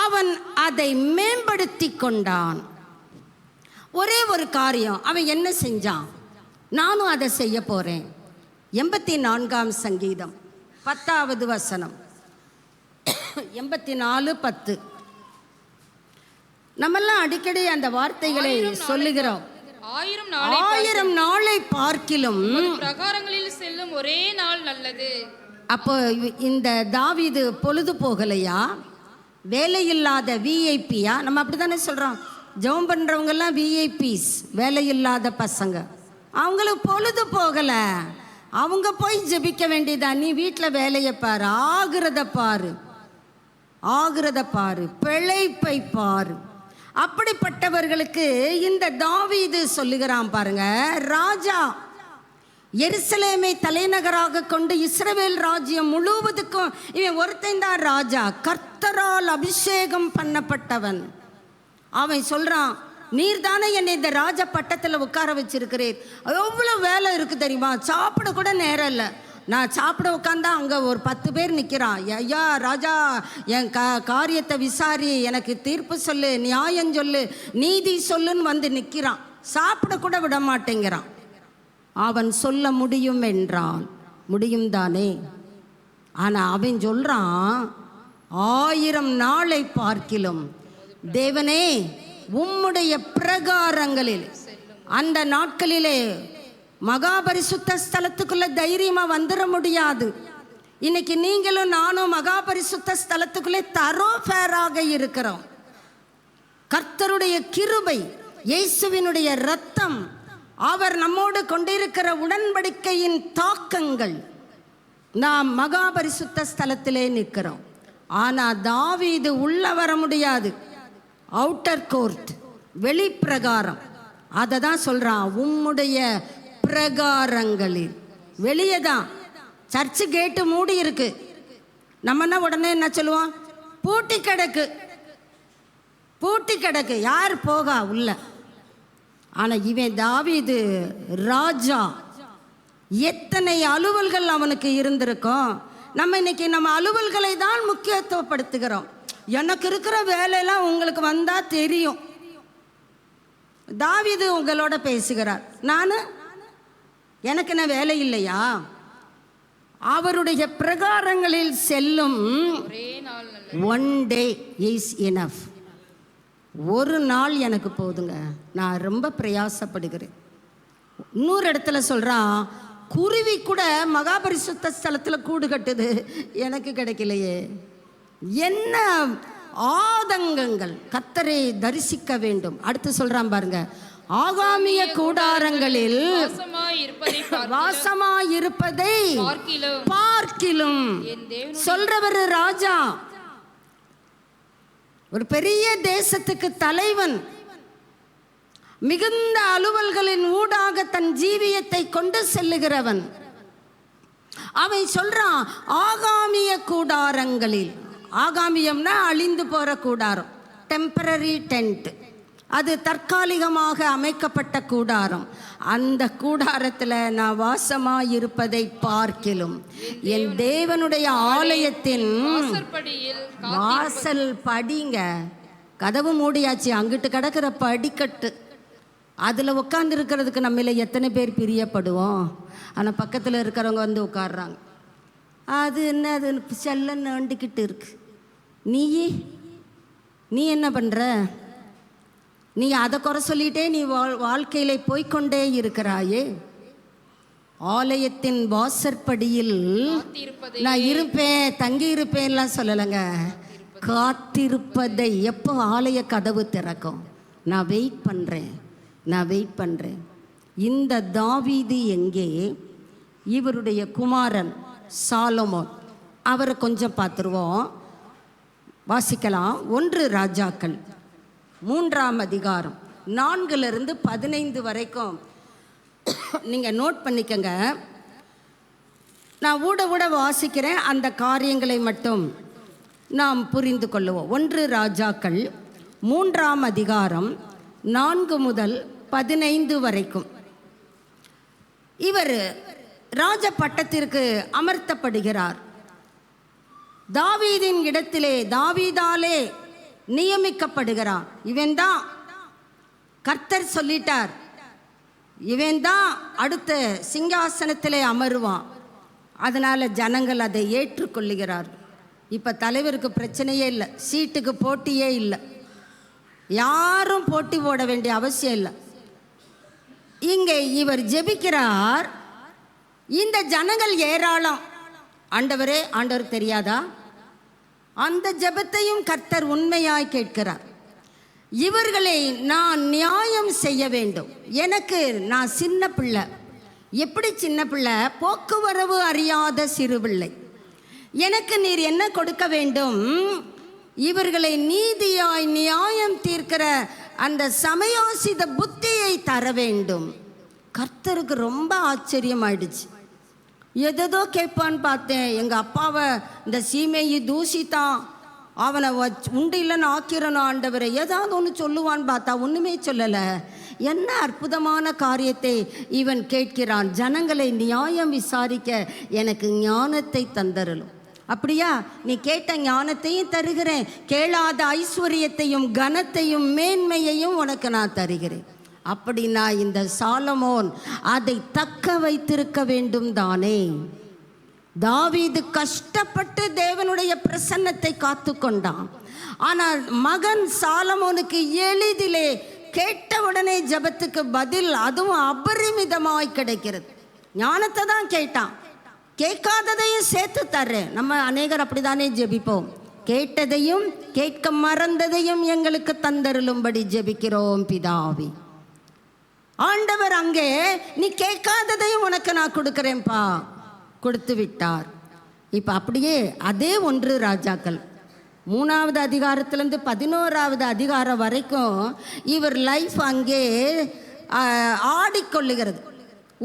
அவன் அதை மேம்படுத்தி கொண்டான். ஒரே ஒரு காரியம் அவன் என்ன செஞ்சான்? நானும் அதை செய்ய போறேன். 84ஆம் சங்கீதம் 10வது வசனம், 84:10. நம்மெல்லாம் அடிக்கடி அந்த வார்த்தைகளை சொல்லுகிறோம். 1000 நாளை பார்க்கிலும் பிரகாரங்களில் செல்லும் ஒரே நாள் நல்லது. அப்போ இந்த தாவீது பொழுது போகலையா? வேலையில்லாத விஐபியா? நம்ம அப்படி தானே சொல்கிறோம். ஜெபம் பண்ணுறவங்கெல்லாம் விஐபிஸ், வேலையில்லாத பசங்க. அவங்களுக்கு பொழுது போகலை, அவங்க போய் ஜெபிக்க வேண்டியதா. நீ வீட்டில் வேலையை பாரு, ஆகிறத பாரு, ஆகிறத பாரு, பிழைப்பை பாரு. அப்படிப்பட்டவர்களுக்கு இந்த தாவீது சொல்லுகிறான் பாருங்க. ராஜா எருசலேமை தலைநகராக கொண்டு இஸ்ரவேல் ராஜ்யம் முழுவதுக்கும் இவன் ஒருத்தன் தான் ராஜா, கர்த்தரால் அபிஷேகம் பண்ணப்பட்டவன். அவன் சொல்றான், நீர் தானே என்னை இந்த ராஜ பட்டத்தில் உட்கார வச்சிருக்கிறீர். எவ்வளோ வேலை இருக்கு தெரியுமா? சாப்பிட கூட நேரம் இல்லை. நான் சாப்பிட உட்காந்தா அங்கே ஒரு 10 பேர் நிற்கிறான். ஐயா ராஜா, என் காரியத்தை விசாரி, எனக்கு தீர்ப்பு சொல்லு, நியாயம் சொல்லு, நீதி சொல்லுன்னு வந்து நிற்கிறான். சாப்பிட கூட விட மாட்டேங்கிறான். அவன் சொல்ல முடியும் என்றான், முடியும் தானே. ஆனால் அவன் சொல்றான், 1000 நாளை பார்க்கிலும் தேவனே உம்முடைய பிரகாரங்களில். அந்த நாட்களிலே மகாபரிசுத்த ஸ்தலத்துக்குள்ள தைரியமா வந்துட முடியாது. இன்னைக்கு நீங்களும் நானும் மகாபரிசுத்த ஸ்தலத்துக்குள்ளே தரோஃபேராக இருக்கிறோம். கர்த்தருடைய கிருபை, இயேசுவினுடைய இரத்தம், அவர் நம்மோடு கொண்டிருக்கிற உடன்படிக்கையின் தாக்கங்கள், நாம் மகாபரிசுத்த ஸ்தலத்திலே நிற்கிறோம். ஆனால் தாவீது உள்ள வர முடியாது. அவுட்டர் கோர்ட், வெளிப்பிரகாரம். அதை தான் சொல்றான், உம்முடைய பிரகாரங்களில். வெளியே தான் சர்ச்சு கேட்டு மூடி இருக்கு. நம்ம உடனே என்ன சொல்லுவோம்? பூட்டி கிடக்கு, பூட்டி கிடக்கு, யார் போகா உள்ள. ஆனால் இவன் தாவீது ராஜா, எத்தனை அலுவல்கள் அவனுக்கு இருந்திருக்கும். நம்ம இன்னைக்கு நம்ம அலுவல்களை தான் முக்கியத்துவப்படுத்துகிறோம். எனக்கு இருக்கிற வேலையெல்லாம் உங்களுக்கு வந்தா தெரியும். தாவீது உங்களோட பேசுகிறார், எனக்கு என்ன வேலை இல்லையா? அவருடைய பிரகாரங்களில் செல்லும் ஒன் டே இஸ் எனஃப். ஒரு நாள் எனக்கு போதுங்க, நான் ரொம்ப பிரயாசப்படுகிறேன். இன்னொரு இடத்துல சொல்றான், குருவி கூட மகாபரிசுத்த ஸ்தலத்தில் கூடு கட்டுது, எனக்கு கிடைக்கலையே. என்ன ஆதங்கங்கள்! கர்த்தரை தரிசிக்க வேண்டும். அடுத்து சொல்றான் பாருங்க, ஆகாமிய கூடாரங்களில் வாசமாயிருப்பதை பார்க்கிலும். சொல்றவர் ராஜா, ஒரு பெரிய தேசத்துக்கு தலைவன், மிகுந்த அலுவல்களின் ஊடாக தன் ஜீவியத்தை கொண்டு செல்லுகிறவன். அவன் சொல்றான், ஆகாமிய கூடாரங்களில், ஆகாமியம்னா அழிந்து போற கூடாரம், டெம்பரரி டென்ட், அது தற்காலிகமாக அமைக்கப்பட்ட கூடாரம். அந்த கூடாரத்தில் நான் வாசமாக இருப்பதை பார்க்கிலும் என் தேவனுடைய ஆலயத்தின் வாசல் படிங்க, கதவு மூடியாச்சு, அங்கிட்டு கிடக்கிற படிக்கட்டு, அதில் உட்கார்ந்து இருக்கிறதுக்கு நம்மள எத்தனை பேர் பிரியப்படுவோம். ஆனால் பக்கத்தில் இருக்கிறவங்க வந்து உட்கார்றாங்க, அது என்ன, அது செல்ல நோண்டிக்கிட்டு இருக்கு. நீ என்ன பண்ணுற? நீ அதை குறை சொல்லிட்டே நீ வாழ்க்கையில போய்கொண்டே இருக்கிறாயே. ஆலயத்தின் வாசற்படியில் நான் இருப்பேன், தங்கி இருப்பேன்லாம் சொல்லலைங்க, காத்திருப்பதை. எப்போ ஆலய கதவு திறக்கும்? நான் வெயிட் பண்ணுறேன். இந்த தாவீது எங்கே? இவருடைய குமாரன் சாலமோன், அவரை கொஞ்சம் பார்த்துருவோம். வாசிக்கலாம். 1 ராஜாக்கள் 3ஆம் அதிகாரம் 4 - 15 வரைக்கும் நீங்கள் நோட் பண்ணிக்கங்க. நான் ஊட வாசிக்கிறேன், அந்த காரியங்களை மட்டும் நாம் புரிந்து கொள்ளுவோம். 1 ராஜாக்கள் 3ஆம் அதிகாரம் 4 முதல் 15 வரைக்கும். இவர் ராஜ பட்டத்திற்கு அமர்த்தப்படுகிறார். தாவீதின் இடத்திலே தாவீதாலே நியமிக்கப்படுகிறான். இவன் தான், கர்த்தர் சொல்லிட்டார், இவன் தான் அடுத்த சிங்காசனத்திலே அமருவான். அதனால் ஜனங்கள் அதை ஏற்றுக்கொள்ளுகிறார். இப்போ தலைவருக்கு பிரச்சனையே இல்லை, சீட்டுக்கு போட்டியே இல்லை, யாரும் போட்டி போட வேண்டிய அவசியம் இல்லை. இங்கே இவர் ஜெபிக்கிறார். இந்த ஜனங்கள் ஏராளம். ஆண்டவரே, ஆண்டவர் தெரியாதா? அந்த ஜெபத்தையும் கர்த்தர் உண்மையாய் கேட்கிறார். இவர்களை நான் நியாயம் செய்ய வேண்டும். நான் சின்ன பிள்ளை. எப்படி சின்ன பிள்ளை? போக்குவரவு அறியாத சிறு பிள்ளை. எனக்கு நீர் என்ன கொடுக்க வேண்டும்? இவர்களை நீதியாய் நியாயம் தீர்க்கிற அந்த சமயோசித புத்தியை தர வேண்டும். கர்த்தருக்கு ரொம்ப ஆச்சரியமாயிடுச்சு. எதோ கேட்பான்னு பார்த்தேன். எங்கள் அப்பாவை இந்த சீமையை தூசித்தான், அவனை உண்டில்லன்னு ஆக்கிறணும் ஆண்டவரை, ஏதாவது ஒன்று சொல்லுவான்னு பார்த்தா ஒன்றுமே சொல்லலை. என்ன அற்புதமான காரியத்தை இவன் கேட்கிறான். ஜனங்களை நியாயம் விசாரிக்க எனக்கு ஞானத்தை தந்தரலும். அப்படியா? நீ கேட்ட ஞானத்தையும் தருகிறேன், கேளாத ஐஸ்வர்யத்தையும் கனத்தையும் மேன்மையையும் உனக்கு நான் தருகிறேன். அப்படின்னா இந்த சாலமோன் அதை தக்க வைத்திருக்க வேண்டும் தானே. தாவீது கஷ்டப்பட்டு தேவனுடைய பிரசன்னத்தை காத்து கொண்டான். ஆனால் மகன் சாலமோனுக்கு எளிதிலே கேட்டவுடனே ஜபத்துக்கு பதில், அதுவும் அபரிமிதமாய் கிடைக்கிறது. ஞானத்தை தான் கேட்டான், கேட்காததையும் சேர்த்து தர்றேன். நம்ம அநேகர் அப்படித்தானே ஜெபிப்போம். கேட்டதையும் கேட்க மறந்ததையும் எங்களுக்கு தந்தருளும்படி ஜெபிக்கிறோம் பிதாவே. ஆண்டவர் அங்கே நீ கேட்காததையும் உனக்கு நான் கொடுக்குறேன்ப்பா, கொடுத்து விட்டார். இப்போ அப்படியே அதே 1 ராஜாக்கள் 3ஆவது அதிகாரத்திலேருந்து 11ஆவது அதிகாரம் வரைக்கும் இவர் லைஃப் அங்கே ஆடிக்கொள்ளுகிறது,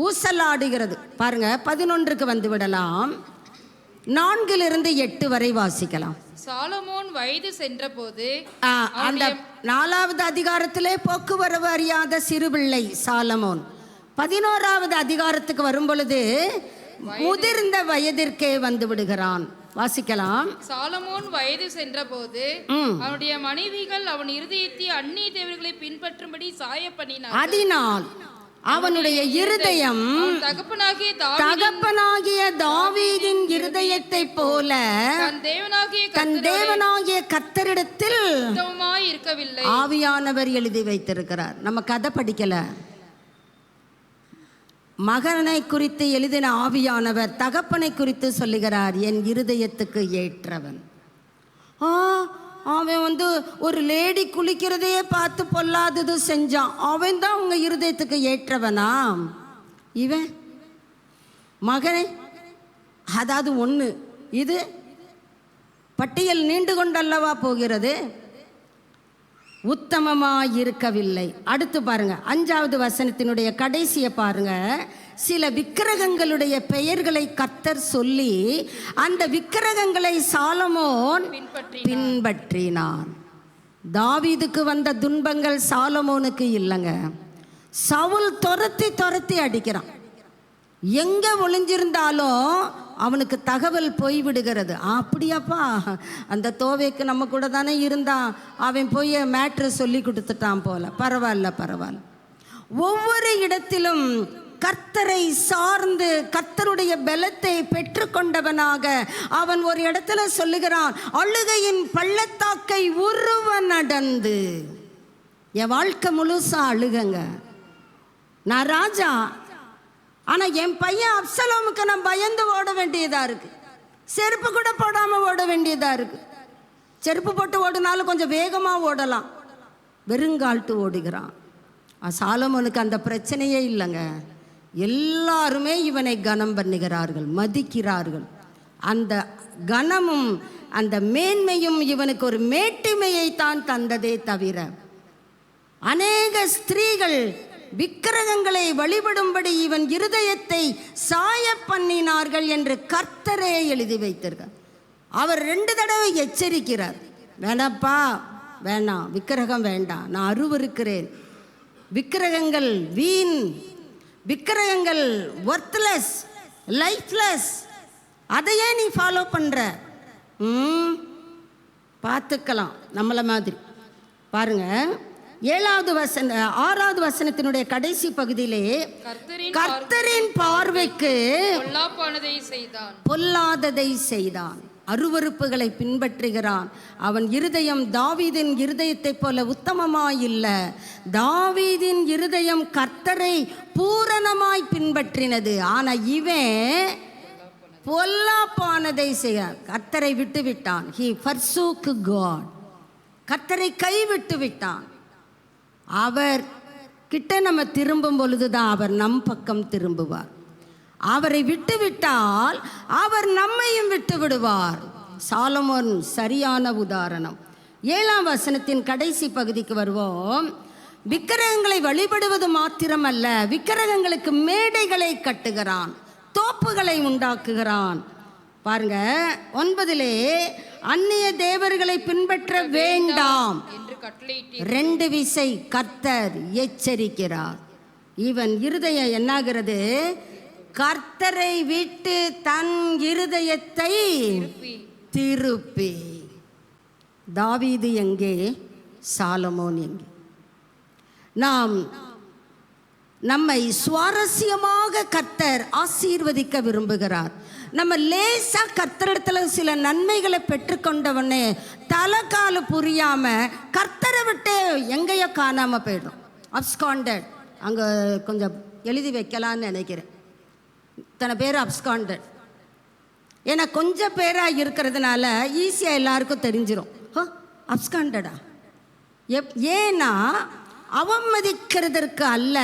ஊசலாடுகிறது. பாருங்க, 11க்கு வந்து விடலாம். 4 - 8 வரை வாசிக்கலாம். சாலமோன் வயது சென்றபோது, அந்த 4ஆவது அதிகாரத்திலே போக்குவரவு அறியாத சிறுபிள்ளை சாலமோன். 11ஆவது அதிகாரத்துக்கு வரும் பொழுது முதிர்ந்த வயதிற்கே வந்து விடுகிறான். வாசிக்கலாம். சாலமோன் வயது சென்றபோது அவனுடைய மனைவிகள் அவன் இருதயத்தை அந்நிய தேவர்களை பின்பற்றும்படி சாய பண்ணினார். அதனால் அவனுடைய இருதயம் தகப்பனாகிய தாவீதின் இருதயத்தை போல தன் தேவனாகிய கர்த்தரிடத்தில் இருக்கவில்லை. ஆவியானவர் எழுதி வைத்திருக்கிறார். நம்ம கதை படிக்கல, மகனை குறித்து எழுதின ஆவியானவர் தகப்பனை குறித்து சொல்லுகிறார், என் இருதயத்துக்கு ஏற்றவன். அவன் ஒரு லேடி குளிக்கிறதையே பார்த்து பொல்லாதது செஞ்சான், அவன் தான் உங்க இருதயத்துக்கு ஏற்றவனா? இவன் மகனை, அதாவது ஒன்று, இது பட்டியல் நீண்டு கொண்டல்லவா போகிறது. உத்தமமாயிருக்கவில்லை. அடுத்து பாருங்க, 5வது வசனத்தினுடைய கடைசியை பாருங்க. சில விக்கிரகங்களுடைய பெயர்களை கர்த்தர் சொல்லி அந்த விக்கிரகங்களை சாலமோன் பின்பற்றினான். தாவீதுக்கு வந்த துன்பங்கள் சாலமோனுக்கு இல்லைங்க. சவுல் துரத்தி அடிக்கிறான். எங்க ஒளிஞ்சிருந்தாலும் அவனுக்கு தகவல் போய்விடுகிறது. அப்படியாப்பா, அந்த தோவைக்கு நம்ம கூட தானே இருந்தான், அவன் போய் மேட்ரு சொல்லி கொடுத்துட்டான் போல. பரவாயில்ல. ஒவ்வொரு இடத்திலும் கர்த்தரை சார்ந்து கர்த்தருடைய பலத்தை பெற்றுக்கொண்டவனாக அவன் ஒரு இடத்துல சொல்லுகிறான், அழுகையின் பள்ளத்தாக்கை உருவ நடந்து. என் வாழ்க்கை முழுசா அழுகங்க. நான் ராஜா, ஆனால் என் பையன் அப்சலோமுக்கு நான் பயந்து ஓட வேண்டியதாக இருக்குது. செருப்பு கூட போடாமல் ஓட வேண்டியதாக இருக்குது. செருப்பு போட்டு ஓடினாலும் கொஞ்சம் வேகமாக ஓடலாம், வெறுங்கால்ட்டு ஓடுகிறான். சாலமோனுக்கு அந்த பிரச்சனையே இல்லைங்க. எல்லாருமே இவனை கனம் பண்ணுகிறார்கள், மதிக்கிறார்கள். அந்த கனமும் அந்த மேன்மையும் இவனுக்கு ஒரு மேட்டிமையை தான் தந்ததே தவிர, அநேக ஸ்திரீகள் விக்கிரகங்களை வழிபடும்படி இவன் இருதயத்தை சாய பண்ணினார்கள் என்று கர்த்தரே எழுதி வைத்திருக்கார். அவர் 2 தடவை எச்சரிக்கிறார், வேணாப்பா, வேணாம், விக்கிரகம் வேண்டாம், நான் அருவருக்கிறேன். விக்கிரகங்கள் வீண், விக்கிரகங்கள் ஒர்த்லெஸ், லைஃப்லெஸ். அதையே நீ ஃபாலோ பண்ற, பார்த்துக்கலாம். நம்மள மாதிரி பாருங்க. 6வது வசனத்தினுடைய கடைசி பகுதியிலே கர்த்தரின் பார்வைக்கு பொல்லாததை செய்தான், அருவருப்புகளை பின்பற்றுகிறான். அவன் இருதயம் தாவீதின் இருதயத்தை போல உத்தமமாயில்ல. தாவீதின் இருதயம் கர்த்தரை பூரணமாய் பின்பற்றினது. ஆனா இவன் பொல்லாப்பானதை செய்ய கர்த்தரை விட்டு விட்டான். He forsook God. கர்த்தரை கைவிட்டு விட்டான். அவர் கிட்ட நம்ம திரும்பும் பொழுதுதான் அவர் நம் பக்கம் திரும்புவார். அவரை விட்டு விட்டால் அவர் நம்மையும் விட்டு விடுவார். சாலமோன் சரியான உதாரணம். 7ஆம் வசனத்தின் கடைசி பகுதிக்கு வருவோம். விக்கிரகங்களை வழிபடுவது மாத்திரமல்ல, விக்கிரகங்களுக்கு மேடைகளை கட்டுகிறான், தோப்புகளை உண்டாக்குகிறான். பாருங்க 9 அந்நிய தேவர்களை பின்பற்ற வேண்டாம் என்று 2 விசை கர்த்தர் எச்சரிக்கிறார். இவன் இருதயம் என்னாகிறது? கர்த்தரை விட்டு தன் இருதயத்தை திருப்பி. தாவீது எங்கே? சாலமோன் எங்கே? நம்மை சுவாரஸ்யமாக கர்த்தர் ஆசீர்வதிக்க விரும்புகிறார். நம்ம லேசா கர்த்தரிடத்துல சில நன்மைகளை பெற்றுக்கொண்டவனே தலைக்கால புரியாம கர்த்தரை விட்டு எங்கேயோ காணாம போயிடும். அப்ஸ்காண்டட், அங்க கொஞ்சம் எழுதி வைக்கலான்னு நினைக்கிறேன். இத்தனை பேர் அப்ஸ்காண்டட். ஏன்னா கொஞ்சம் பேராக இருக்கிறதுனால ஈஸியாக எல்லாருக்கும் தெரிஞ்சிடும். அப்ஸ்காண்டடா? ஏன்னா அவமதிக்கிறதற்கு அல்ல,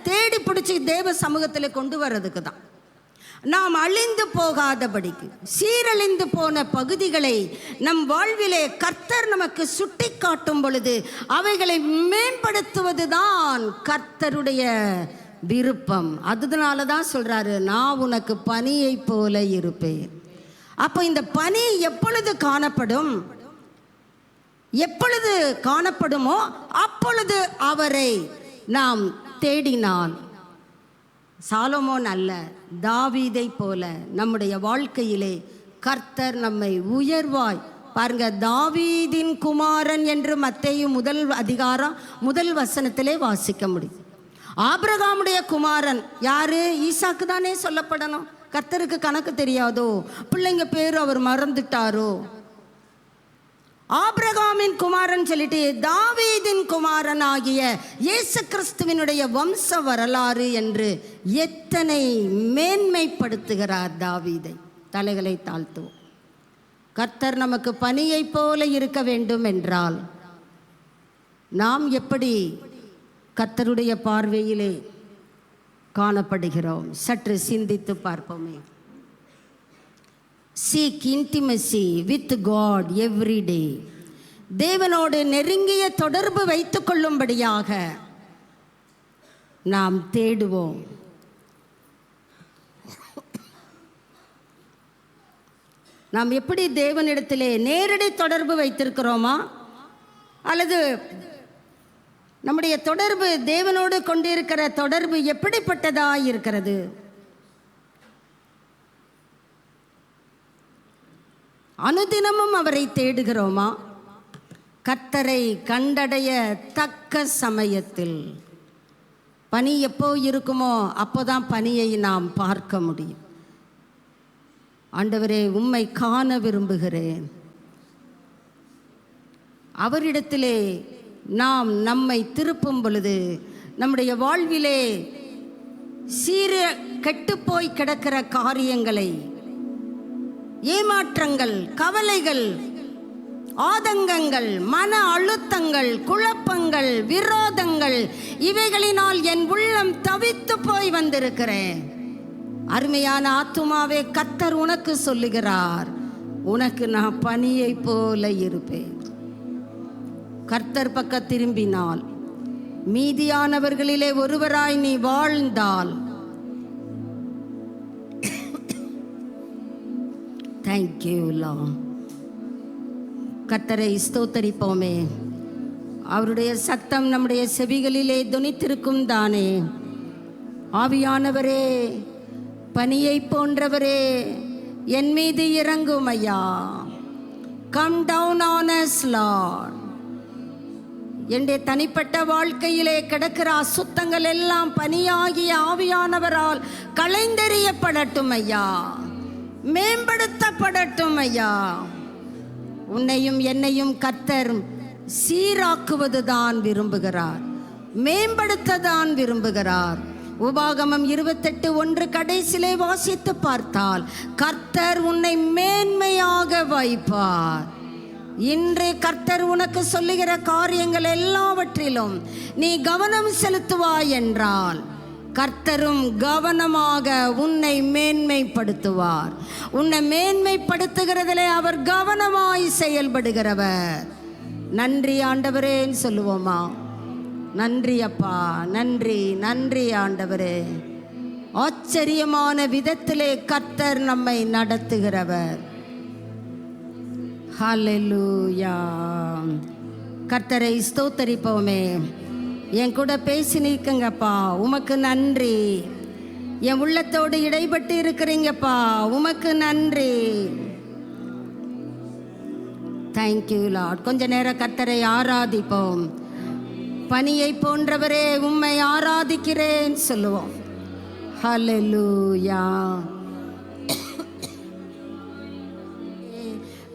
தேடி பிடிச்சி தேவ சமூகத்தில் கொண்டு வர்றதுக்கு தான். நாம் அழிந்து போகாதபடிக்கு சீரழிந்து போன பகுதிகளை நம் வாழ்விலே கர்த்தர் நமக்கு சுட்டி காட்டும் பொழுது அவைகளை மேம்படுத்துவது தான் கர்த்தருடைய விருப்பம். அதனால தான் சொல்றாரு, நான் உனக்கு பனியை போல இருப்பேன். அப்போ இந்த பனி எப்பொழுது காணப்படுமோ அப்பொழுது அவரை நாம் தேடினால், சாலமோன் அல்ல, தாவீதை போல நம்முடைய வாழ்க்கையிலே கர்த்தர் நம்மை உயர்வாய். பாருங்க, தாவீதின் குமாரன் என்று மத்தேயு 1 வசனத்திலே வாசிக்க முடியும். ஆபிரகாமுடைய குமாரன் யாரு? ஈசாக்கு தானே சொல்லப்படணும். கர்த்தருக்கு கணக்கு தெரியாதோ? பிள்ளைங்க பேரு அவர் மறந்துட்டாரோ? ஆபிரகாமின் குமாரன் சொல்லிட்டு தாவீதின் குமாரன் ஆகிய இயேசு கிறிஸ்துவினுடைய வம்ச வரலாறு என்று எத்தனை மேன்மைப்படுத்துகிறார் தாவீதை. தலைகளை தாழ்த்துவோம். கர்த்தர் நமக்கு பனியை போல இருக்க வேண்டும் என்றால் நாம் எப்படி கர்த்தருடைய பார்வையிலே காணப்படுகிறோம்? சற்று சிந்தித்து பார்ப்போமே. Seek intimacy with God every day. தேவனோடு நெருங்கிய தொடர்பு வைத்துக் கொள்ளும்படியாக நாம் தேடுவோம். நாம் எப்படி தேவனிடத்திலே நேரடி தொடர்பு வைத்திருக்கிறோமா, அல்லது நம்முடைய தொடர்பு தேவனோடு கொண்டிருக்கிற தொடர்பு எப்படிப்பட்டதாய் இருக்கிறது? அனுதினமும் அவரை தேடுகிறோமா? கர்த்தரை கண்டடைய தக்க சமயத்தில். பனி எப்போ இருக்குமோ அப்போதான் பனியை நாம் பார்க்க முடியும். ஆண்டவரே, உம்மை காண விரும்புகிறேன். அவரிடத்திலே நாம் நம்மை திருப்பும் பொழுது நம்முடைய வாழ்விலே கெட்டுப்போய் கிடக்கிற காரியங்களை, ஏமாற்றங்கள், கவலைகள், ஆதங்கங்கள், மன அழுத்தங்கள், குழப்பங்கள், விரோதங்கள், இவைகளினால் என் உள்ளம் தவித்து போய் வந்திருக்கிறேன். அருமையான ஆத்துமாவே, கர்த்தர் உனக்கு சொல்லுகிறார், உனக்கு நான் பனியை போல இருப்பேன். கர்த்தர் பக்கம் திரும்பினால், மீதியானவர்களிலே ஒருவராய் நீ வாழ்ந்தால், தேங்க்யூ லார்ட். கர்த்தரை ஸ்தோத்தரிப்போமே. அவருடைய சத்தம் நம்முடைய செவிகளிலே துணித்திருக்கும் தானே. ஆவியானவரே, பனியை போன்றவரே, என் மீது இறங்கும் ஐயா. Come down on us Lord. என்னுடைய தனிப்பட்ட வாழ்க்கையிலே கிடக்கிற அசுத்தங்கள் எல்லாம் பனியாகிய ஆவியானவரால் களைந்தெறியப்படட்டும் ஐயா, மேம்படுத்தப்படட்டும் ஐயா. உன்னையும் என்னையும் கர்த்தர் சீராக்குவதுதான் விரும்புகிறார், மேம்படுத்ததான் விரும்புகிறார். உபாகமம் 28:1 கடைசியிலே வாசித்து பார்த்தால், கர்த்தர் உன்னை மேன்மையாக வைப்பார். இன்று கர்த்தர் உனக்கு சொல்லுகிற காரியங்கள் எல்லாவற்றிலும் நீ கவனம் செலுத்துவாய் என்றால், கர்த்தரும் கவனமாக உன்னை மேன்மைப்படுத்துவார். உன்னை மேன்மைப்படுத்துகிறதிலே அவர் கவனமாய் செயல்படுகிறவர். நன்றி ஆண்டவரேன்னு சொல்லுவோமா? நன்றி அப்பா, நன்றி நன்றி ஆண்டவரே. ஆச்சரியமான விதத்திலே கர்த்தர் நம்மை நடத்துகிறவர். ஹல்லேலூயா. கர்த்தரை ஸ்தோத்தரிப்போமே. என் கூட பேசி நிற்குங்கப்பா, உமக்கு நன்றி. என் உள்ளத்தோடு இடைப்பட்டு இருக்கிறீங்கப்பா, உமக்கு நன்றி. Thank you Lord. கொஞ்ச நேரம் கர்த்தரை ஆராதிப்போம். பனியை போன்றவரே, உம்மை ஆராதிக்கிறேன் சொல்லுவோம். ஹல்லேலூயா.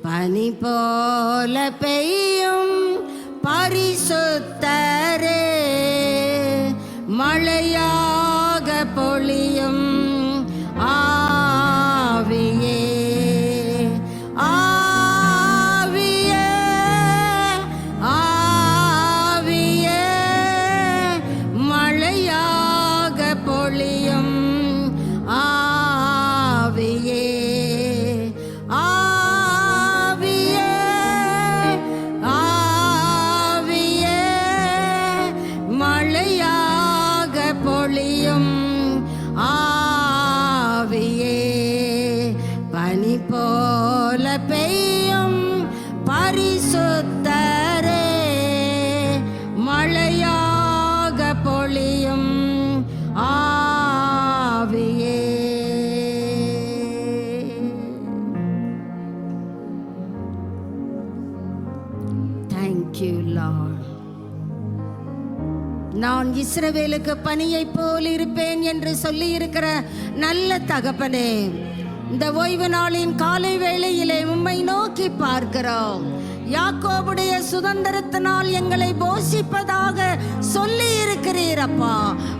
பனி போல பெய்யும் பரிசுத்தரே, மழையாக பொழியும் ஆவியே, ஆவியே, ஆவியே, மழையாக பொழியும் ஆவியே, பனி போல பெய்யும் பரிசுத்தரே, மழையாக பொழியும் ஆவியே. Thank you Lord. நான் இஸ்ரவேலுக்கு பனியை போல் இருப்பேன் என்று சொல்லி இருக்கிற நல்ல தகப்பனே, இந்த ஓய்வு நாளின் காலை வேளையிலே உம்மை நோக்கி பார்க்கிறோம். யாக்கோபுடைய சுதந்திரத்தினால் எங்களை போஷிப்பதாக சொல்லி இருக்கிறீரப்பா.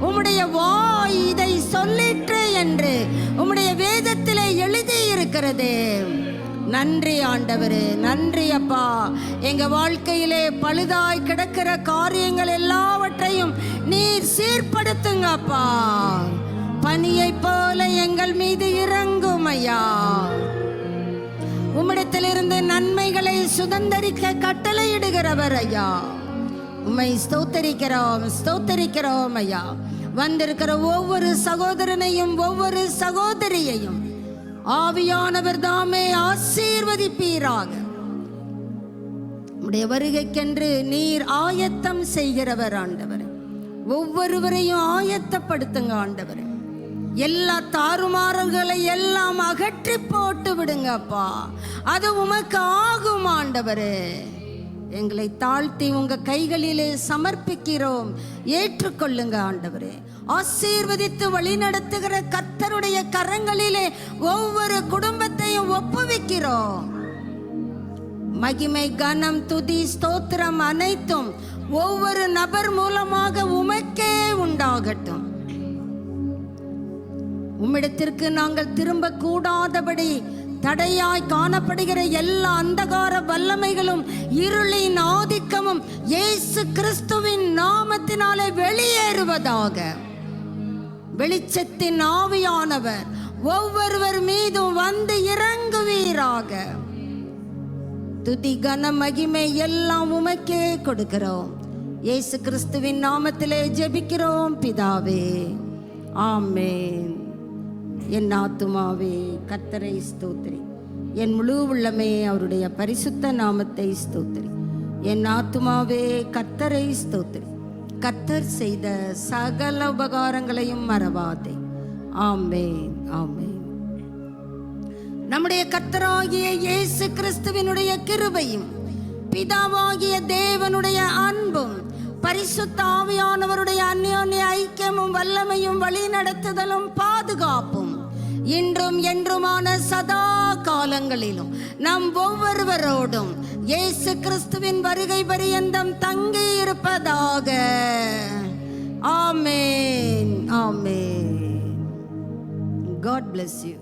உம்முடைய வாய் இதை சொல்லிற்று என்று உம்முடைய வேதத்திலே எழுதி இருக்கிறதே. நன்றி ஆண்டவரே, நன்றி அப்பா. எங்க வாழ்க்கையிலே பழுதாய் கிடக்கிற காரியங்கள் எல்லாவற்றையும் நீர் சீர்படுத்துங்க அப்பா. பனியை போல எங்கள் மீது இறங்கும் ஐயா. உம்மிடத்திலிருந்து நன்மைகளை சுதந்தரிக்க கட்டளையிடுகிறவர் ஐயா. உம்மை ஸ்தோத்தரிக்கிறோம், ஸ்தோத்தரிக்கிறோம் ஐயா. வந்திருக்கிற ஒவ்வொரு சகோதரனையும் ஒவ்வொரு சகோதரியையும் ஆவியானவர் தாமே ஆசீர்வதிப்பீராக. உம்முடைய வருகைக்கென்று நீர் ஆயத்தம் செய்கிறவர் ஆண்டவர். ஒவ்வொருவரையும் ஆயத்தப்படுத்துங்க ஆண்டவர். எல்லா தாறுமாறுகளை எல்லாம் அகற்றி போட்டு விடுங்கப்பா. அது உமக்கு ஆகும் ஆண்டவரே. எங்களை தாழ்த்தி உங்க கைகளிலே சமர்ப்பிக்கிறோம், ஏற்றுக்கொள்ளுங்க ஆண்டவரே. ஆசீர்வதித்து வழி நடத்துகிற கர்த்தருடைய கரங்களிலே ஒவ்வொரு குடும்பத்தையும் ஒப்புவிக்கிறோம். மகிமை, கனம், துதி, ஸ்தோத்திரம் அனைத்தும் ஒவ்வொரு நபர் மூலமாக உமக்கே உண்டாகட்டும். உம்மிடத்திற்கு நாங்கள் திரும்ப கூடாதபடி தடையாய் காணப்படுகிற எல்லா அந்தகார வல்லமைகளும் இருளின் ஆதிக்கமும் இயேசு கிறிஸ்துவின் நாமத்தினாலே வெளியேறுவதாக. வெளிச்சத்தின் ஆவியானவர் ஒவ்வொருவர் மீதும் வந்து இறங்குவீராக. துதி, கன, மகிமை எல்லாம் உமக்கே கொடுக்கிறோம். இயேசு கிறிஸ்துவின் நாமத்திலே ஜெபிக்கிறோம் பிதாவே, ஆமென். என் ஆத்துமாவே கர்த்தரை ஸ்தோத்திரி, என் முழு உள்ளமே அவருடைய பரிசுத்த நாமத்தை ஸ்தோத்திரி. என் ஆத்துமாவே கர்த்தரை ஸ்தோத்திரி, கர்த்தர் செய்த சகல உபகாரங்களையும் மறவாதே. ஆமென், ஆமென். நம்முடைய கர்த்தராகிய இயேசு கிறிஸ்துவினுடைய கிருபையும் பிதாவாகிய தேவனுடைய அன்பும் பரிசுத்த ஆவியானவருடைய அந்யோன்ய ஐக்கியமும் வல்லமையும் வழி நடத்துதலும் பாதுகாப்பும் இன்றும் என்றுமான சதா காலங்களிலும் நம் ஒவ்வொருவரோடும் இயேசு கிறிஸ்துவின் வருகை பரியந்தம் தங்கி இருப்பதாக. ஆமென், ஆமென். God bless you.